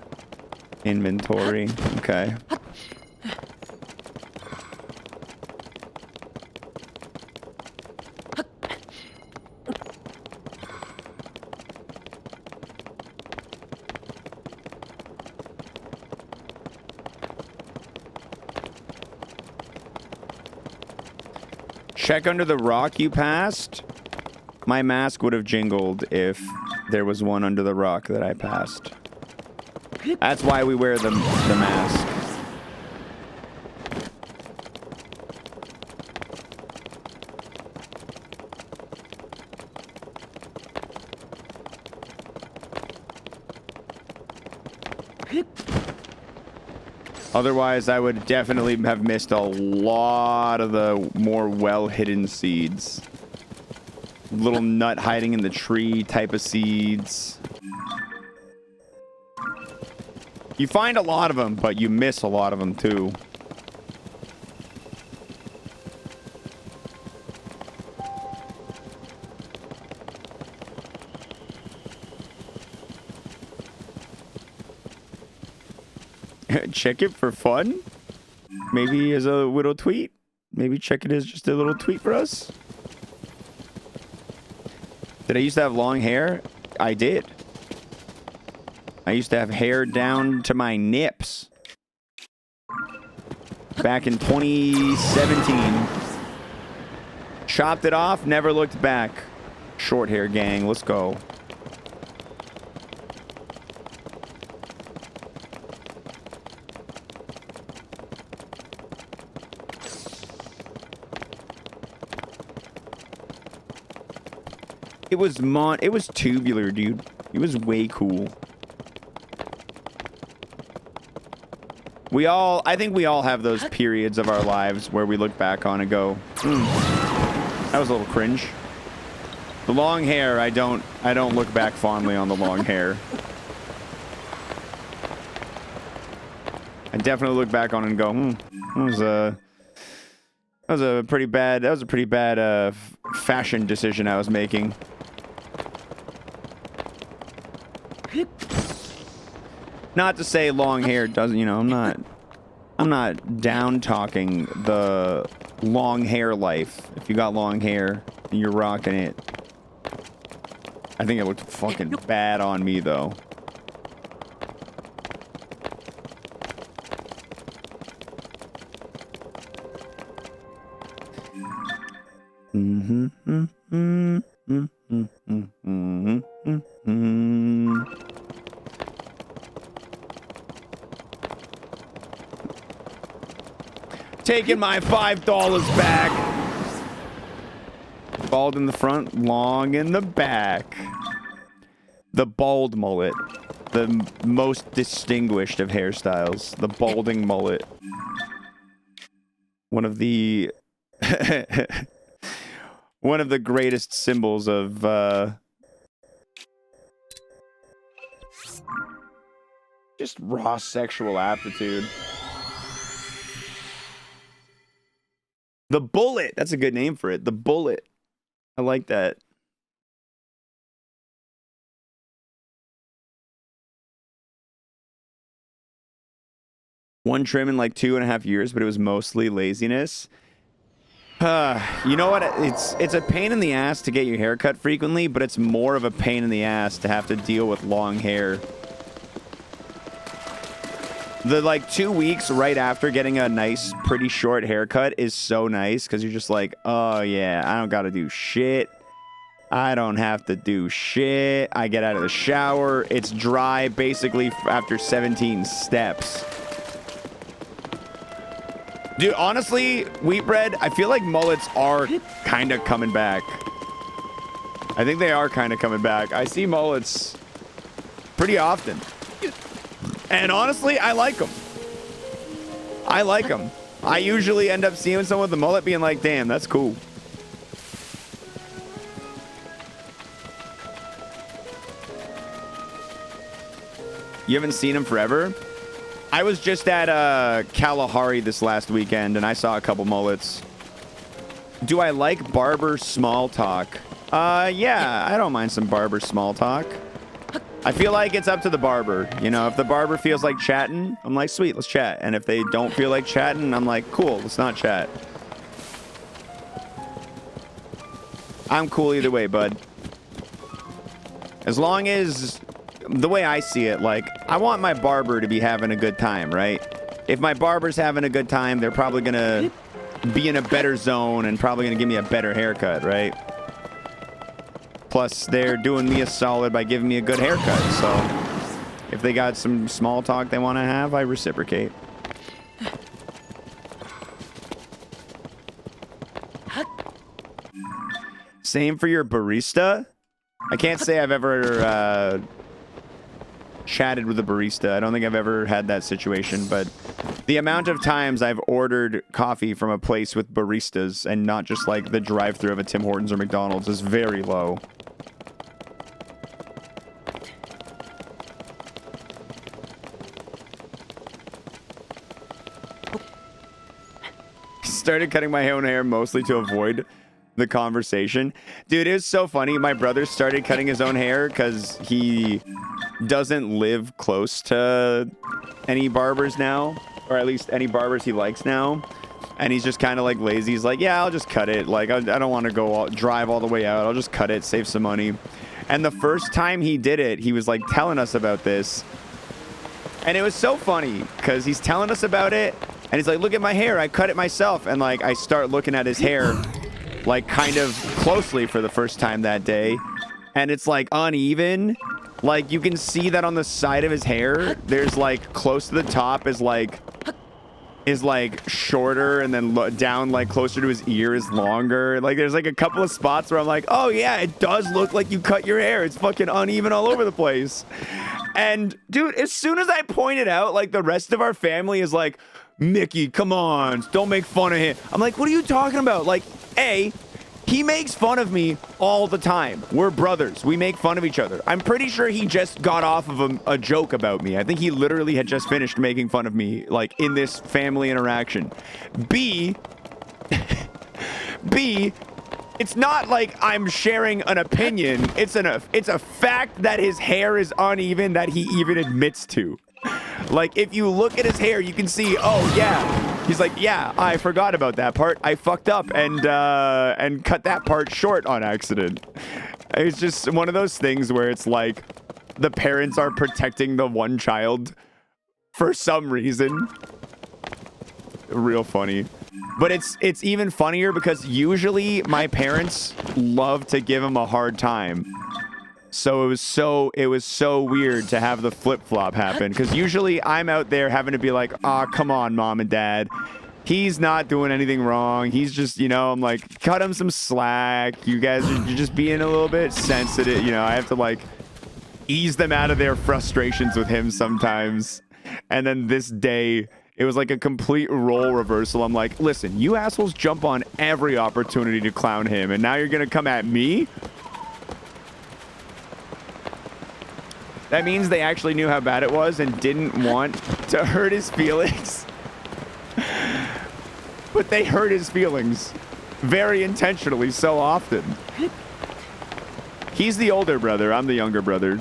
inventory. Okay. Check under the rock you passed. My mask would have jingled if there was one under the rock that I passed. That's why we wear the mask. Otherwise, I would definitely have missed a lot of the more well-hidden seeds. Little nut hiding in the tree type of seeds. You find a lot of them, but you miss a lot of them too. Check it for fun. Maybe as a little tweet. Maybe check it as just a little tweet for us. Did I used to have long hair? I did. I used to have hair down to my nips. Back in 2017. Chopped it off, never looked back. Short hair gang, let's go. It was tubular, dude. It was way cool. I think we all have those periods of our lives where we look back on and go, that was a little cringe. The long hair, I don't look back fondly on the long hair. I definitely look back on it and go, that was a pretty bad fashion decision I was making. Not to say long hair doesn't, you know, I'm not down talking the long hair life. If you got long hair and you're rocking it. I think it looked fucking bad on me though. Taking my $5 back. Bald in the front, long in the back. The bald mullet. The most distinguished of hairstyles. The balding mullet. One of the... one of the greatest symbols of... just raw sexual aptitude. The Bullet. That's a good name for it. The Bullet. I like that. One trim in like 2.5 years, but it was mostly laziness. You know what? It's a pain in the ass to get your hair cut frequently, but it's more of a pain in the ass to have to deal with long hair. The like 2 weeks right after getting a nice, pretty short haircut is so nice because you're just like, oh yeah, I don't got to do shit. I don't have to do shit. I get out of the shower. It's dry basically after 17 steps. Dude, honestly, wheat bread, I feel like mullets are kind of coming back. I think they are kind of coming back. I see mullets pretty often. And honestly, I like them. I like them. I usually end up seeing someone with a mullet being like, damn, that's cool. You haven't seen him forever? I was just at Kalahari this last weekend, and I saw a couple mullets. Do I like barber small talk? Yeah, I don't mind some barber small talk. I feel like it's up to the barber. You know, if the barber feels like chatting, I'm like, sweet, let's chat. And if they don't feel like chatting, I'm like, cool, let's not chat. I'm cool either way, bud. As long as, the way I see it, like, I want my barber to be having a good time, right? If my barber's having a good time, they're probably gonna be in a better zone and probably gonna give me a better haircut, right? Plus, they're doing me a solid by giving me a good haircut, so if they got some small talk they want to have, I reciprocate. Same for your barista? I can't say I've ever chatted with a barista. I don't think I've ever had that situation, but the amount of times I've ordered coffee from a place with baristas and not just like the drive-thru of a Tim Hortons or McDonald's is very low. Started cutting my own hair mostly to avoid the conversation. Dude, it was so funny. My brother started cutting his own hair because he doesn't live close to any barbers now, or at least any barbers he likes now. And he's just kind of like lazy. He's like, yeah, I'll just cut it. Like, I don't want to go drive all the way out. I'll just cut it, save some money. And the first time he did it, he was like telling us about this. And it was so funny because he's telling us about it. And he's like, look at my hair. I cut it myself. And like, I start looking at his hair like kind of closely for the first time that day. And it's like uneven. Like you can see that on the side of his hair, there's like close to the top is like shorter, and then down like closer to his ear is longer. Like there's like a couple of spots where I'm like, oh yeah, it does look like you cut your hair. It's fucking uneven all over the place. And dude, as soon as I point it out, like the rest of our family is like, Mickey, come on, don't make fun of him. I'm like, what are you talking about? Like, A, he makes fun of me all the time. We're brothers. We make fun of each other. I'm pretty sure he just got off of a joke about me. I think he literally had just finished making fun of me, like, in this family interaction. B, it's not like I'm sharing an opinion. It's a fact that his hair is uneven that he even admits to. Like, if you look at his hair, you can see, oh, yeah. He's like, yeah, I forgot about that part. I fucked up and cut that part short on accident. It's just one of those things where it's like the parents are protecting the one child for some reason. Real funny. But it's even funnier because usually my parents love to give him a hard time. So it was so weird to have the flip-flop happen, because usually I'm out there having to be like, oh, come on, mom and dad. He's not doing anything wrong. He's just, you know, I'm like, cut him some slack. You guys are just being a little bit sensitive. You know, I have to like ease them out of their frustrations with him sometimes. And then this day, it was like a complete role reversal. I'm like, listen, you assholes jump on every opportunity to clown him, and now you're going to come at me? That means they actually knew how bad it was and didn't want to hurt his feelings. But they hurt his feelings very intentionally so often. He's the older brother. I'm the younger brother.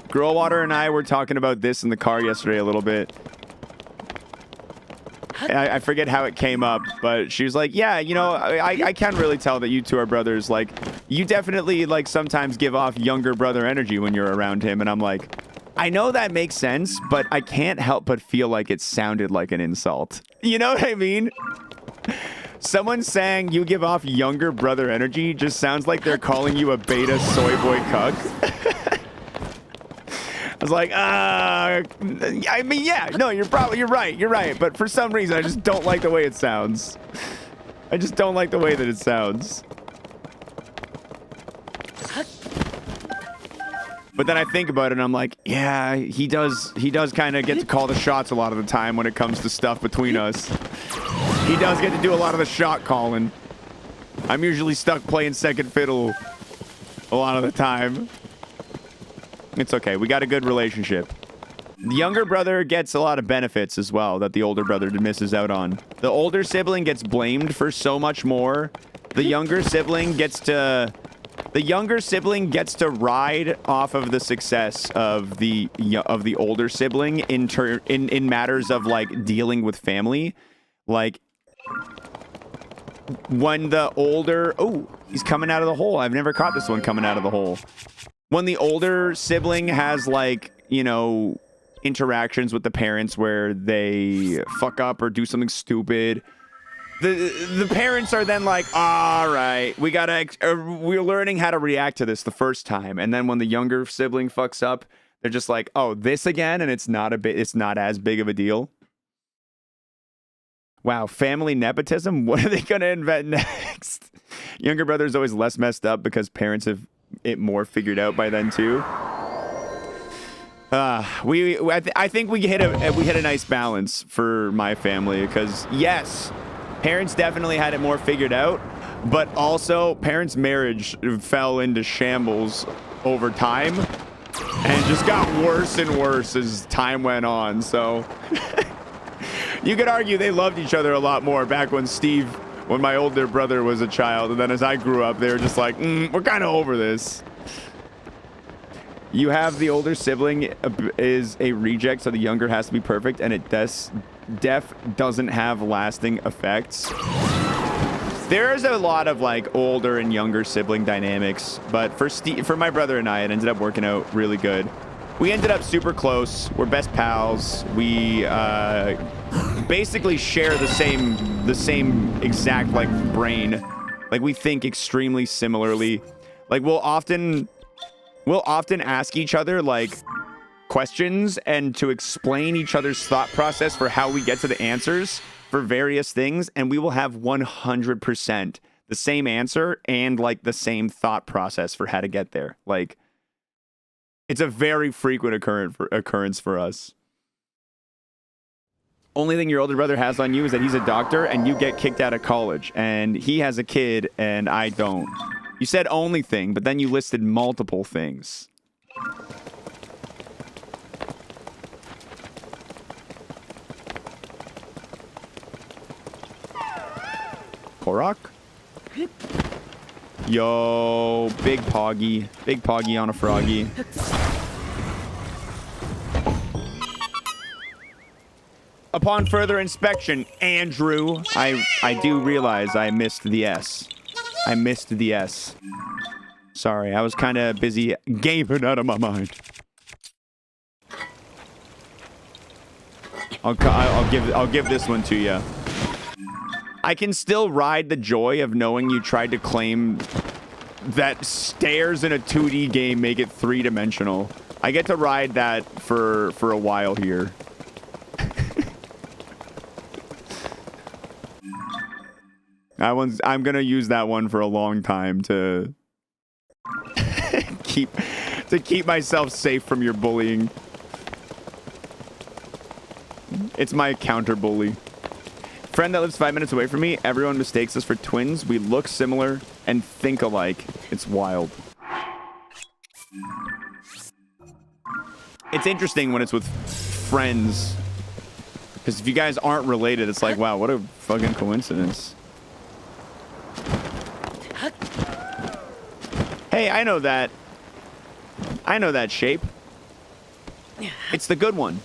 Girlwater and I were talking about this in the car yesterday a little bit. I forget how it came up, but she was like, yeah, you know, I can really tell that you two are brothers. Like, you definitely, like, sometimes give off younger brother energy when you're around him. And I'm like, I know that makes sense, but I can't help but feel like it sounded like an insult. You know what I mean? Someone saying you give off younger brother energy just sounds like they're calling you a beta soy boy cuck. I was like, I mean, yeah, no, you're right. But for some reason, I just don't like the way it sounds. I just don't like the way that it sounds. But then I think about it and I'm like, yeah, he does kind of get to call the shots a lot of the time when it comes to stuff between us. He does get to do a lot of the shot calling. I'm usually stuck playing second fiddle a lot of the time. It's okay. We got a good relationship. The younger brother gets a lot of benefits as well that the older brother misses out on. The older sibling gets blamed for so much more. The younger sibling gets to ride off of the success of the older sibling in matters of like dealing with family. Like when the older, oh, he's coming out of the hole. I've never caught this one coming out of the hole. When the older sibling has, like, you know, interactions with the parents where they fuck up or do something stupid. The parents are then like, all right, we're learning how to react to this the first time. And then when the younger sibling fucks up, they're just like, oh, this again? And it's not as big of a deal. Wow, family nepotism? What are they going to invent next? Younger brother is always less messed up because parents have it more figured out by then too. I think we hit a nice balance for my family because yes, parents definitely had it more figured out, but also parents' marriage fell into shambles over time and just got worse and worse as time went on. So you could argue they loved each other a lot more back when my older brother was a child, and then as I grew up, they were just like, we're kind of over this. You have the older sibling is a reject, so the younger has to be perfect, and it doesn't have lasting effects. There's a lot of like older and younger sibling dynamics, but for my brother and I, it ended up working out really good. We ended up super close. We're best pals. We basically share the same exact like brain. Like we think extremely similarly. Like we'll often ask each other like questions and to explain each other's thought process for how we get to the answers for various things, and we will have 100% the same answer and like the same thought process for how to get there. Like it's a very frequent occurrence for us. Only thing your older brother has on you is that he's a doctor and you get kicked out of college, and he has a kid and I don't. You said only thing, but then you listed multiple things. Korok? Yo, big poggy on a froggy. Upon further inspection, Andrew, I do realize I missed the S. I missed the S. Sorry, I was kind of busy gaming out of my mind. I'll give this one to you. I can still ride the joy of knowing you tried to claim that stairs in a 2D game make it 3-dimensional. I get to ride that for a while here. I'm gonna use that one for a long time to keep myself safe from your bullying. It's my counter bully. Friend that lives 5 minutes away from me. Everyone mistakes us for twins. We look similar and think alike. It's wild. It's interesting when it's with friends, because if you guys aren't related, it's like, wow, what a fucking coincidence. Hey, I know that. I know that shape. It's the good one.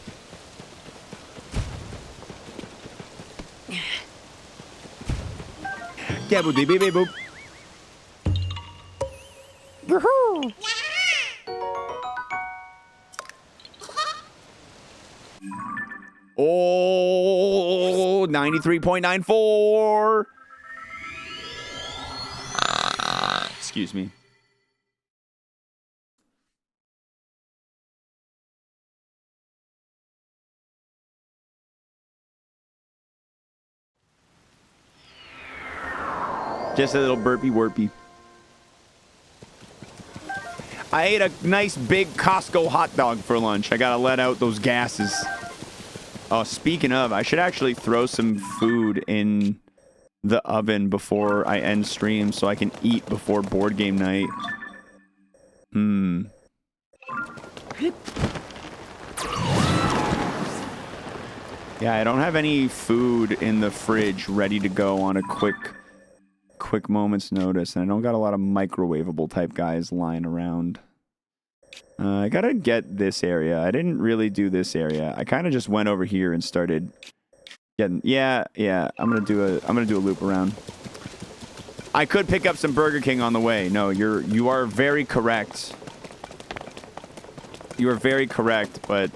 Gabble dee bee bee boop. Yoo-hoo. Oh, 93.94. Excuse me. Just a little burpy worpy. I ate a nice big Costco hot dog for lunch. I gotta let out those gases. Oh, speaking of, I should actually throw some food in the oven before I end stream so I can eat before board game night. Yeah, I don't have any food in the fridge ready to go on a quick moment's notice, and I don't got a lot of microwavable type guys lying around. I gotta get this area. I didn't really do this area. I kind of just went over here and started getting. Yeah. I'm gonna do a loop around. I could pick up some Burger King on the way. No, you are very correct. You are very correct, but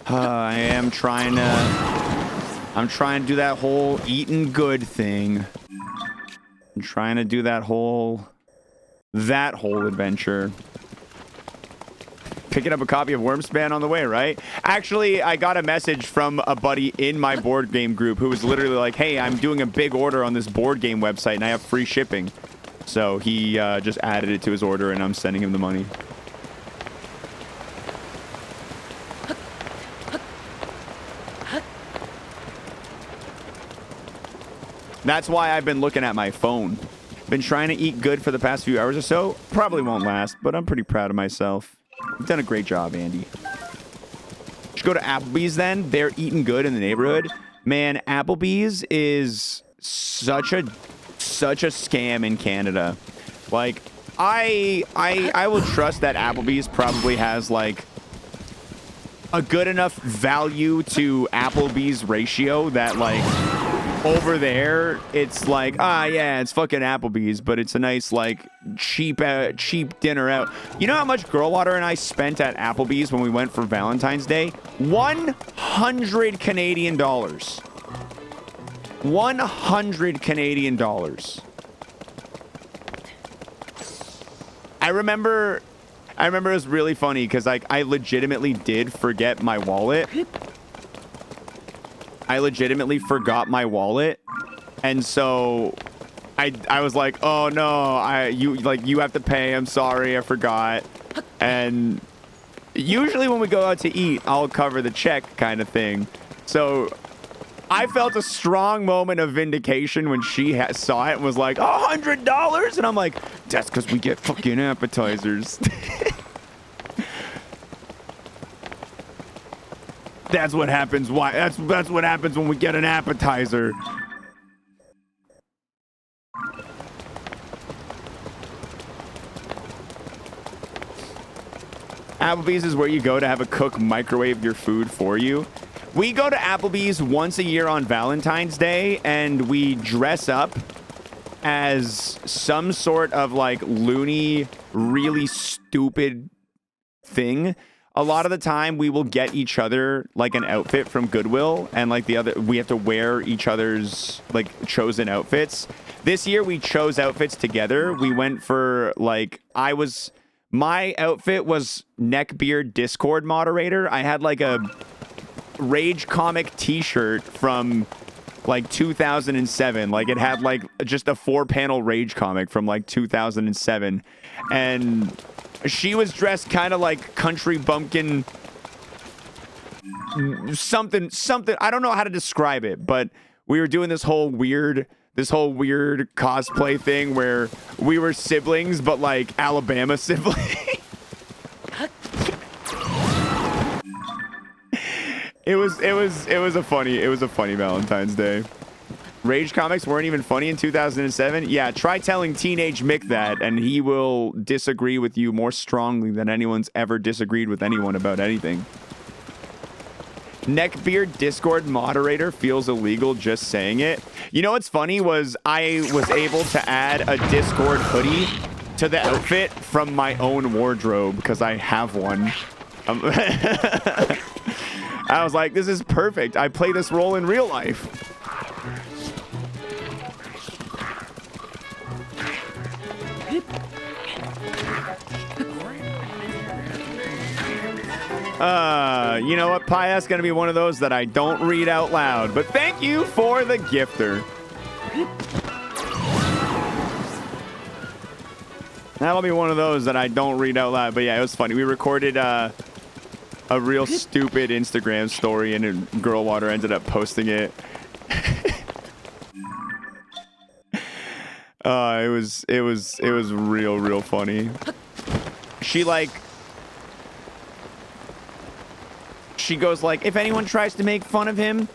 I'm trying to do that whole eating good thing. I'm trying to do that whole adventure. Picking up a copy of Wormspan on the way, right? Actually, I got a message from a buddy in my board game group who was literally like, hey, I'm doing a big order on this board game website and I have free shipping. So he just added it to his order and I'm sending him the money. That's why I've been looking at my phone. Been trying to eat good for the past few hours or so. Probably won't last, but I'm pretty proud of myself. You've done a great job, Andy. Should go to Applebee's then. They're eating good in the neighborhood. Man, Applebee's is such a scam in Canada. Like, I will trust that Applebee's probably has like a good enough value to Applebee's ratio that like over there it's like, yeah, it's fucking Applebee's, but it's a nice like cheap dinner out. You know how much Girl Water and I spent at Applebee's when we went for Valentine's Day? 100 Canadian dollars. 100 Canadian dollars. I remember it was really funny because like I legitimately did forget my wallet. I legitimately forgot my wallet, and so I was like, oh no, you have to pay. I'm sorry, I forgot. And usually when we go out to eat, I'll cover the check kind of thing. So I felt a strong moment of vindication when she saw it and was like, $100, and I'm like, that's because we get fucking appetizers. That's what happens. Why? That's what happens when we get an appetizer. Applebee's is where you go to have a cook microwave your food for you. We go to Applebee's once a year on Valentine's Day, and we dress up as some sort of like loony, really stupid thing. A lot of the time we will get each other like an outfit from Goodwill, and like we have to wear each other's like chosen outfits. This year we chose outfits together. We went for like, my outfit was neckbeard Discord moderator. I had like a Rage comic t-shirt from like 2007. Like it had like just a 4-panel Rage comic from like 2007. And she was dressed kind of like country bumpkin something. I don't know how to describe it, but we were doing this whole weird cosplay thing where we were siblings, but like Alabama siblings. It was a funny Valentine's Day. Rage comics weren't even funny in 2007. Yeah, try telling teenage Mick that, and he will disagree with you more strongly than anyone's ever disagreed with anyone about anything. Neckbeard Discord moderator feels illegal just saying it. You know what's funny was I was able to add a Discord hoodie to the outfit from my own wardrobe because I have one. I was like, this is perfect. I play this role in real life. You know what, Pi? That's going to be one of those that I don't read out loud. But thank you for the gifter. That'll be one of those that I don't read out loud. But yeah, it was funny. We recorded a real stupid Instagram story, and Girl Water ended up posting it. It was real funny. She goes like, if anyone tries to make fun of him,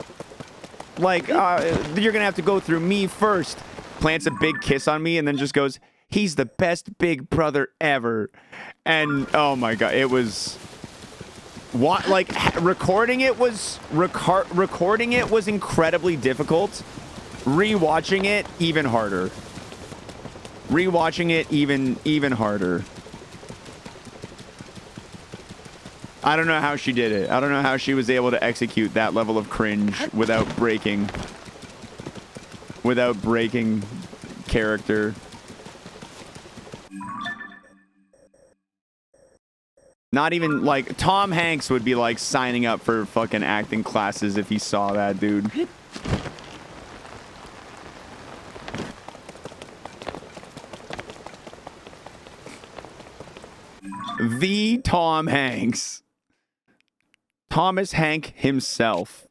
like, you're gonna have to go through me first. Plants a big kiss on me and then just goes, he's the best big brother ever. And oh my god, it was what, like, recording it was incredibly difficult. Rewatching it even harder. Rewatching it even harder. I don't know how she did it. I don't know how she was able to execute that level of cringe without breaking character. Not even like Tom Hanks would be like signing up for fucking acting classes if he saw that, dude. The Tom Hanks. Thomas Hank himself.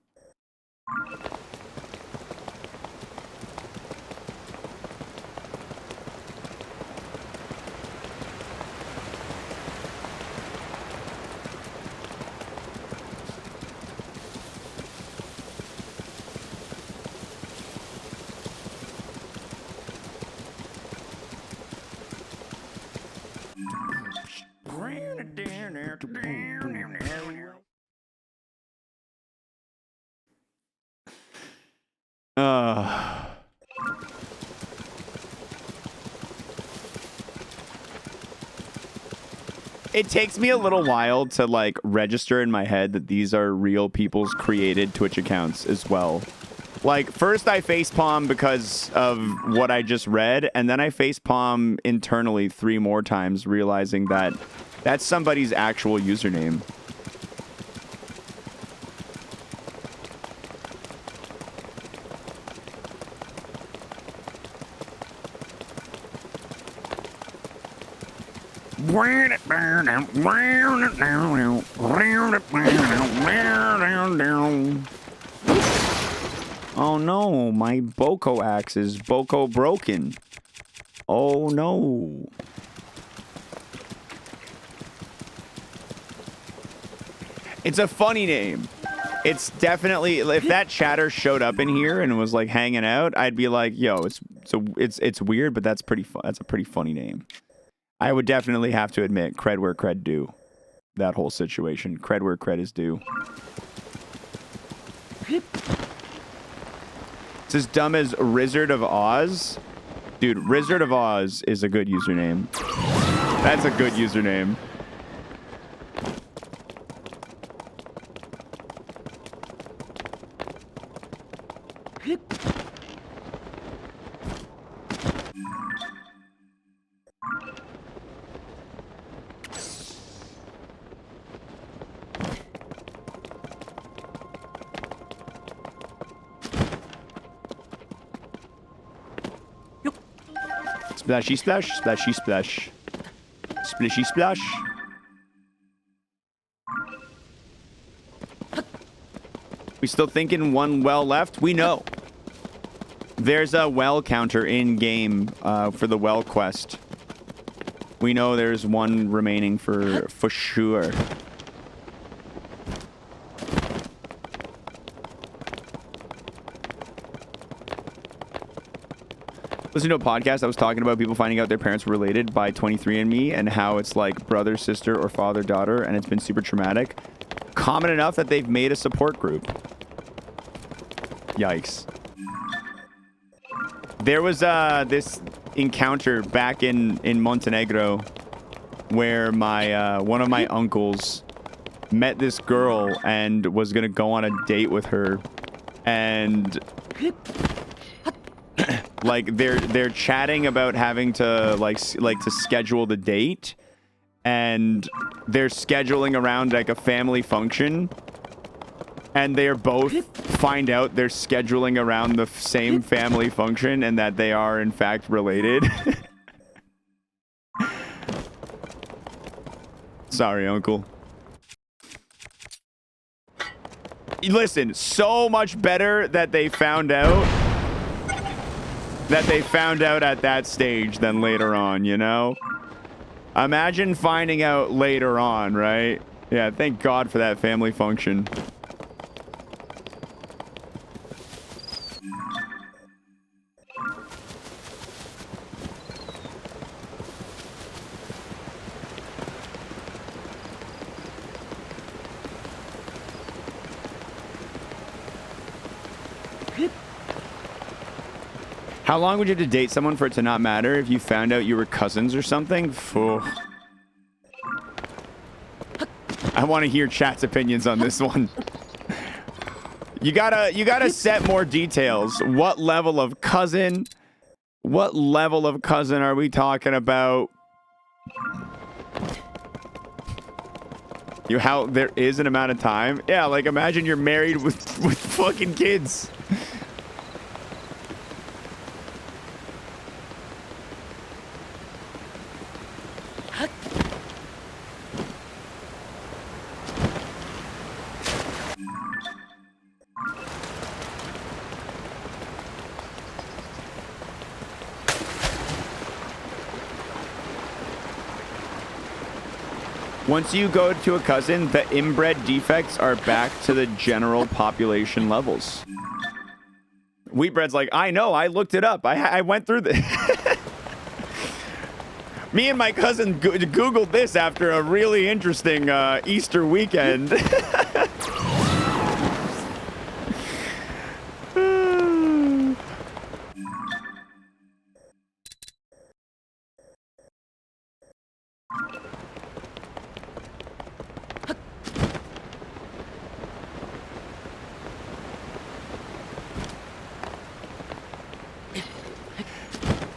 It takes me a little while to like register in my head that these are real people's created Twitch accounts as well. Like first I facepalm because of what I just read, and then I facepalm internally 3 more times, realizing that that's somebody's actual username. Oh no, my Boko axe is Boko broken. Oh no. It's a funny name. It's definitely, if that chatter showed up in here and was like hanging out, I'd be like, yo, it's weird, but that's pretty fun. That's a pretty funny name. I would definitely have to admit, cred where cred due. That whole situation. Cred where cred is due. It's as dumb as Rizzard of Oz. Dude, Rizzard of Oz is a good username. That's a good username. Splashy splash, splashy splash. Splishy splash. We still thinking 1 well left? We know. There's a well counter in game for the well quest. We know there's 1 remaining for sure. Listen to a podcast that was talking about people finding out their parents were related by 23andMe and how it's like brother, sister, or father, daughter, and it's been super traumatic. Common enough that they've made a support group. Yikes. There was this encounter back in Montenegro where my one of my uncles met this girl and was gonna go on a date with her, and like they're chatting about having to like to schedule the date, and they're scheduling around like a family function, and they're both find out they're scheduling around the same family function and that they are in fact related. Sorry, uncle. Listen, so much better that they found out at that stage than later on, you know? Imagine finding out later on, right? Yeah, thank God for that family function. How long would you have to date someone for it to not matter if you found out you were cousins or something? I want to hear chat's opinions on this one. You gotta set more details. What level of cousin? What level of cousin are we talking about? How there is an amount of time? Yeah, like imagine you're married with fucking kids. Once you go to a cousin, the inbred defects are back to the general population levels. Wheatbread's like, I know, I looked it up. I went through this. Me and my cousin Googled this after a really interesting Easter weekend.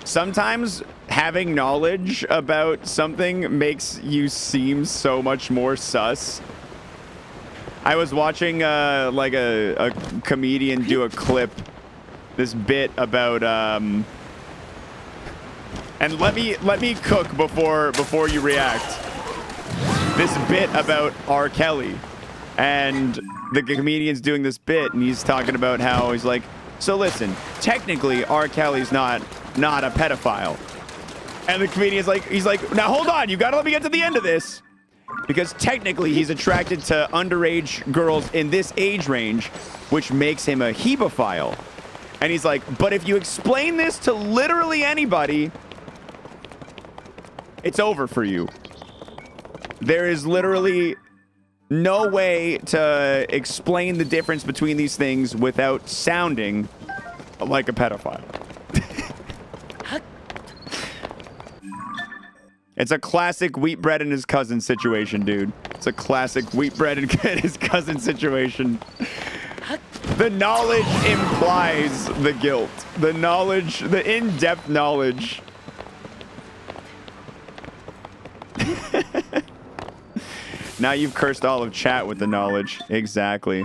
Sometimes having knowledge about something makes you seem so much more sus. I was watching like a comedian do a clip, this bit about and let me cook before you react. This bit about R. Kelly, and the comedian's doing this bit, and he's talking about how he's like, so listen, technically R. Kelly's not a pedophile. And the comedian's like, he's like, now hold on, you gotta let me get to the end of this. Because technically he's attracted to underage girls in this age range, which makes him a hebephile. And he's like, but if you explain this to literally anybody, it's over for you. There is literally no way to explain the difference between these things without sounding like a pedophile. It's a classic Wheatbread and his cousin situation, dude. It's a classic Wheatbread and his cousin situation. The knowledge implies the guilt. The knowledge, the in-depth knowledge. Now you've cursed all of chat with the knowledge. Exactly.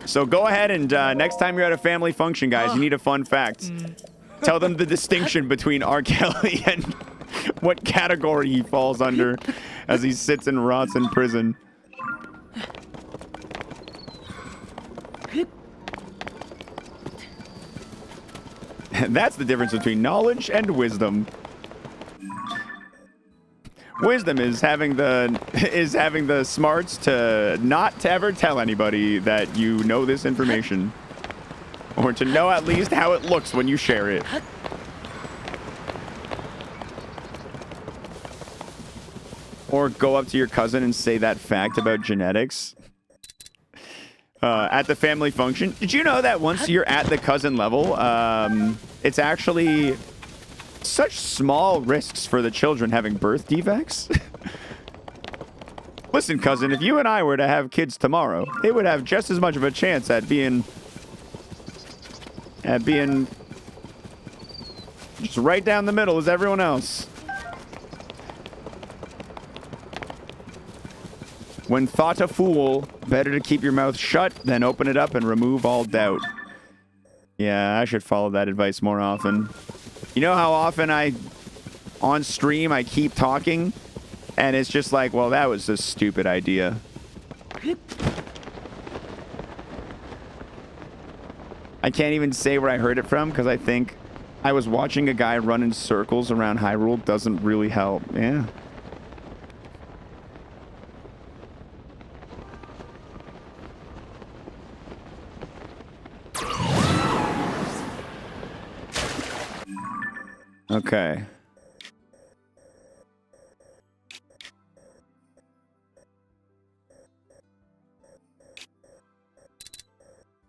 So go ahead and next time you're at a family function, guys, you need a fun fact. Tell them the distinction between R. Kelly and what category he falls under as he sits and rots in prison. That's the difference between knowledge and wisdom. Wisdom is having the smarts to not to ever tell anybody that you know this information, or to know at least how it looks when you share it. Or go up to your cousin and say that fact about genetics at the family function. Did you know that once you're at the cousin level, it's actually such small risks for the children having birth defects? Listen, cousin, if you and I were to have kids tomorrow, they would have just as much of a chance at being just right down the middle as everyone else. When thought a fool, better to keep your mouth shut than open it up and remove all doubt. Yeah, I should follow that advice more often. You know how often on stream, I keep talking, and it's just like, well, that was a stupid idea. I can't even say where I heard it from, because I think I was watching a guy run in circles around Hyrule. Doesn't really help. Yeah. Okay.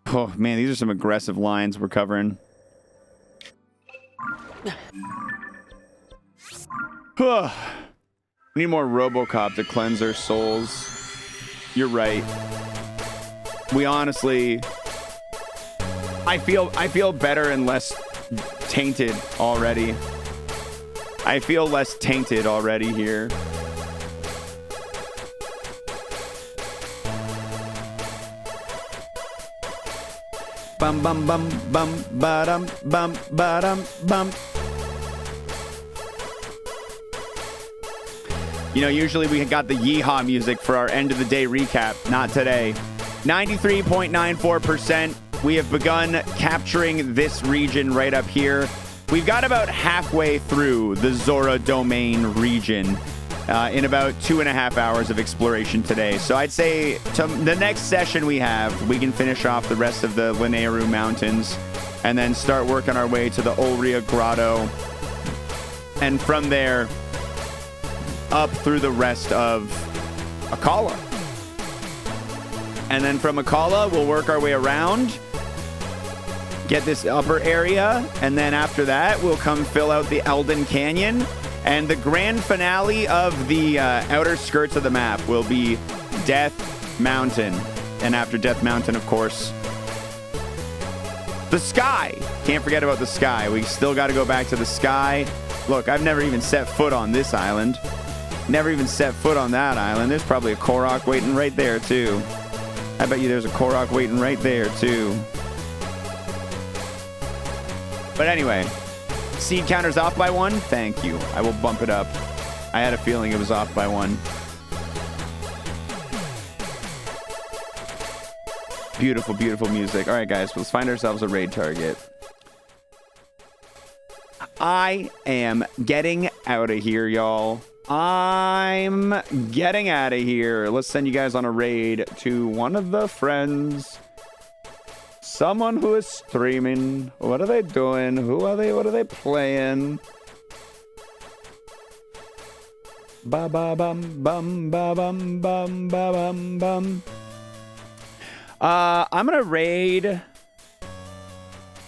Oh, man, these are some aggressive lines we're covering. We need more RoboCop to cleanse our souls. You're right. We honestly... I feel better and less tainted already. I feel less tainted already here. Bum bum bum bum ba-dum bum ba-dum bum. You know, usually we got the yeehaw music for our end of the day recap. Not today. 93.94%. We have begun capturing this region right up here. We've got about halfway through the Zora domain region in about 2.5 hours of exploration today. So I'd say to the next session we have, we can finish off the rest of the Linearu Mountains and then start working our way to the Ulria Grotto. And from there, up through the rest of Akala. And then from Akala, we'll work our way around, get this upper area, and then after that, we'll come fill out the Elden Canyon. And the grand finale of the outer skirts of the map will be Death Mountain. And after Death Mountain, of course, the sky. Can't forget about the sky. We still got to go back to the sky. Look, I've never even set foot on this island. Never even set foot on that island. There's probably a Korok waiting right there, too. I bet you there's a Korok waiting right there, too. But anyway, seed counter's off by 1. Thank you. I will bump it up. I had a feeling it was off by 1. Beautiful, beautiful music. All right, guys, let's find ourselves a raid target. I am getting out of here, y'all. I'm getting out of here. Let's send you guys on a raid to one of the friends. Someone who is streaming. What are they doing? Who are they? What are they playing? Ba ba bum bum ba bum bum ba bum bum. I'm gonna raid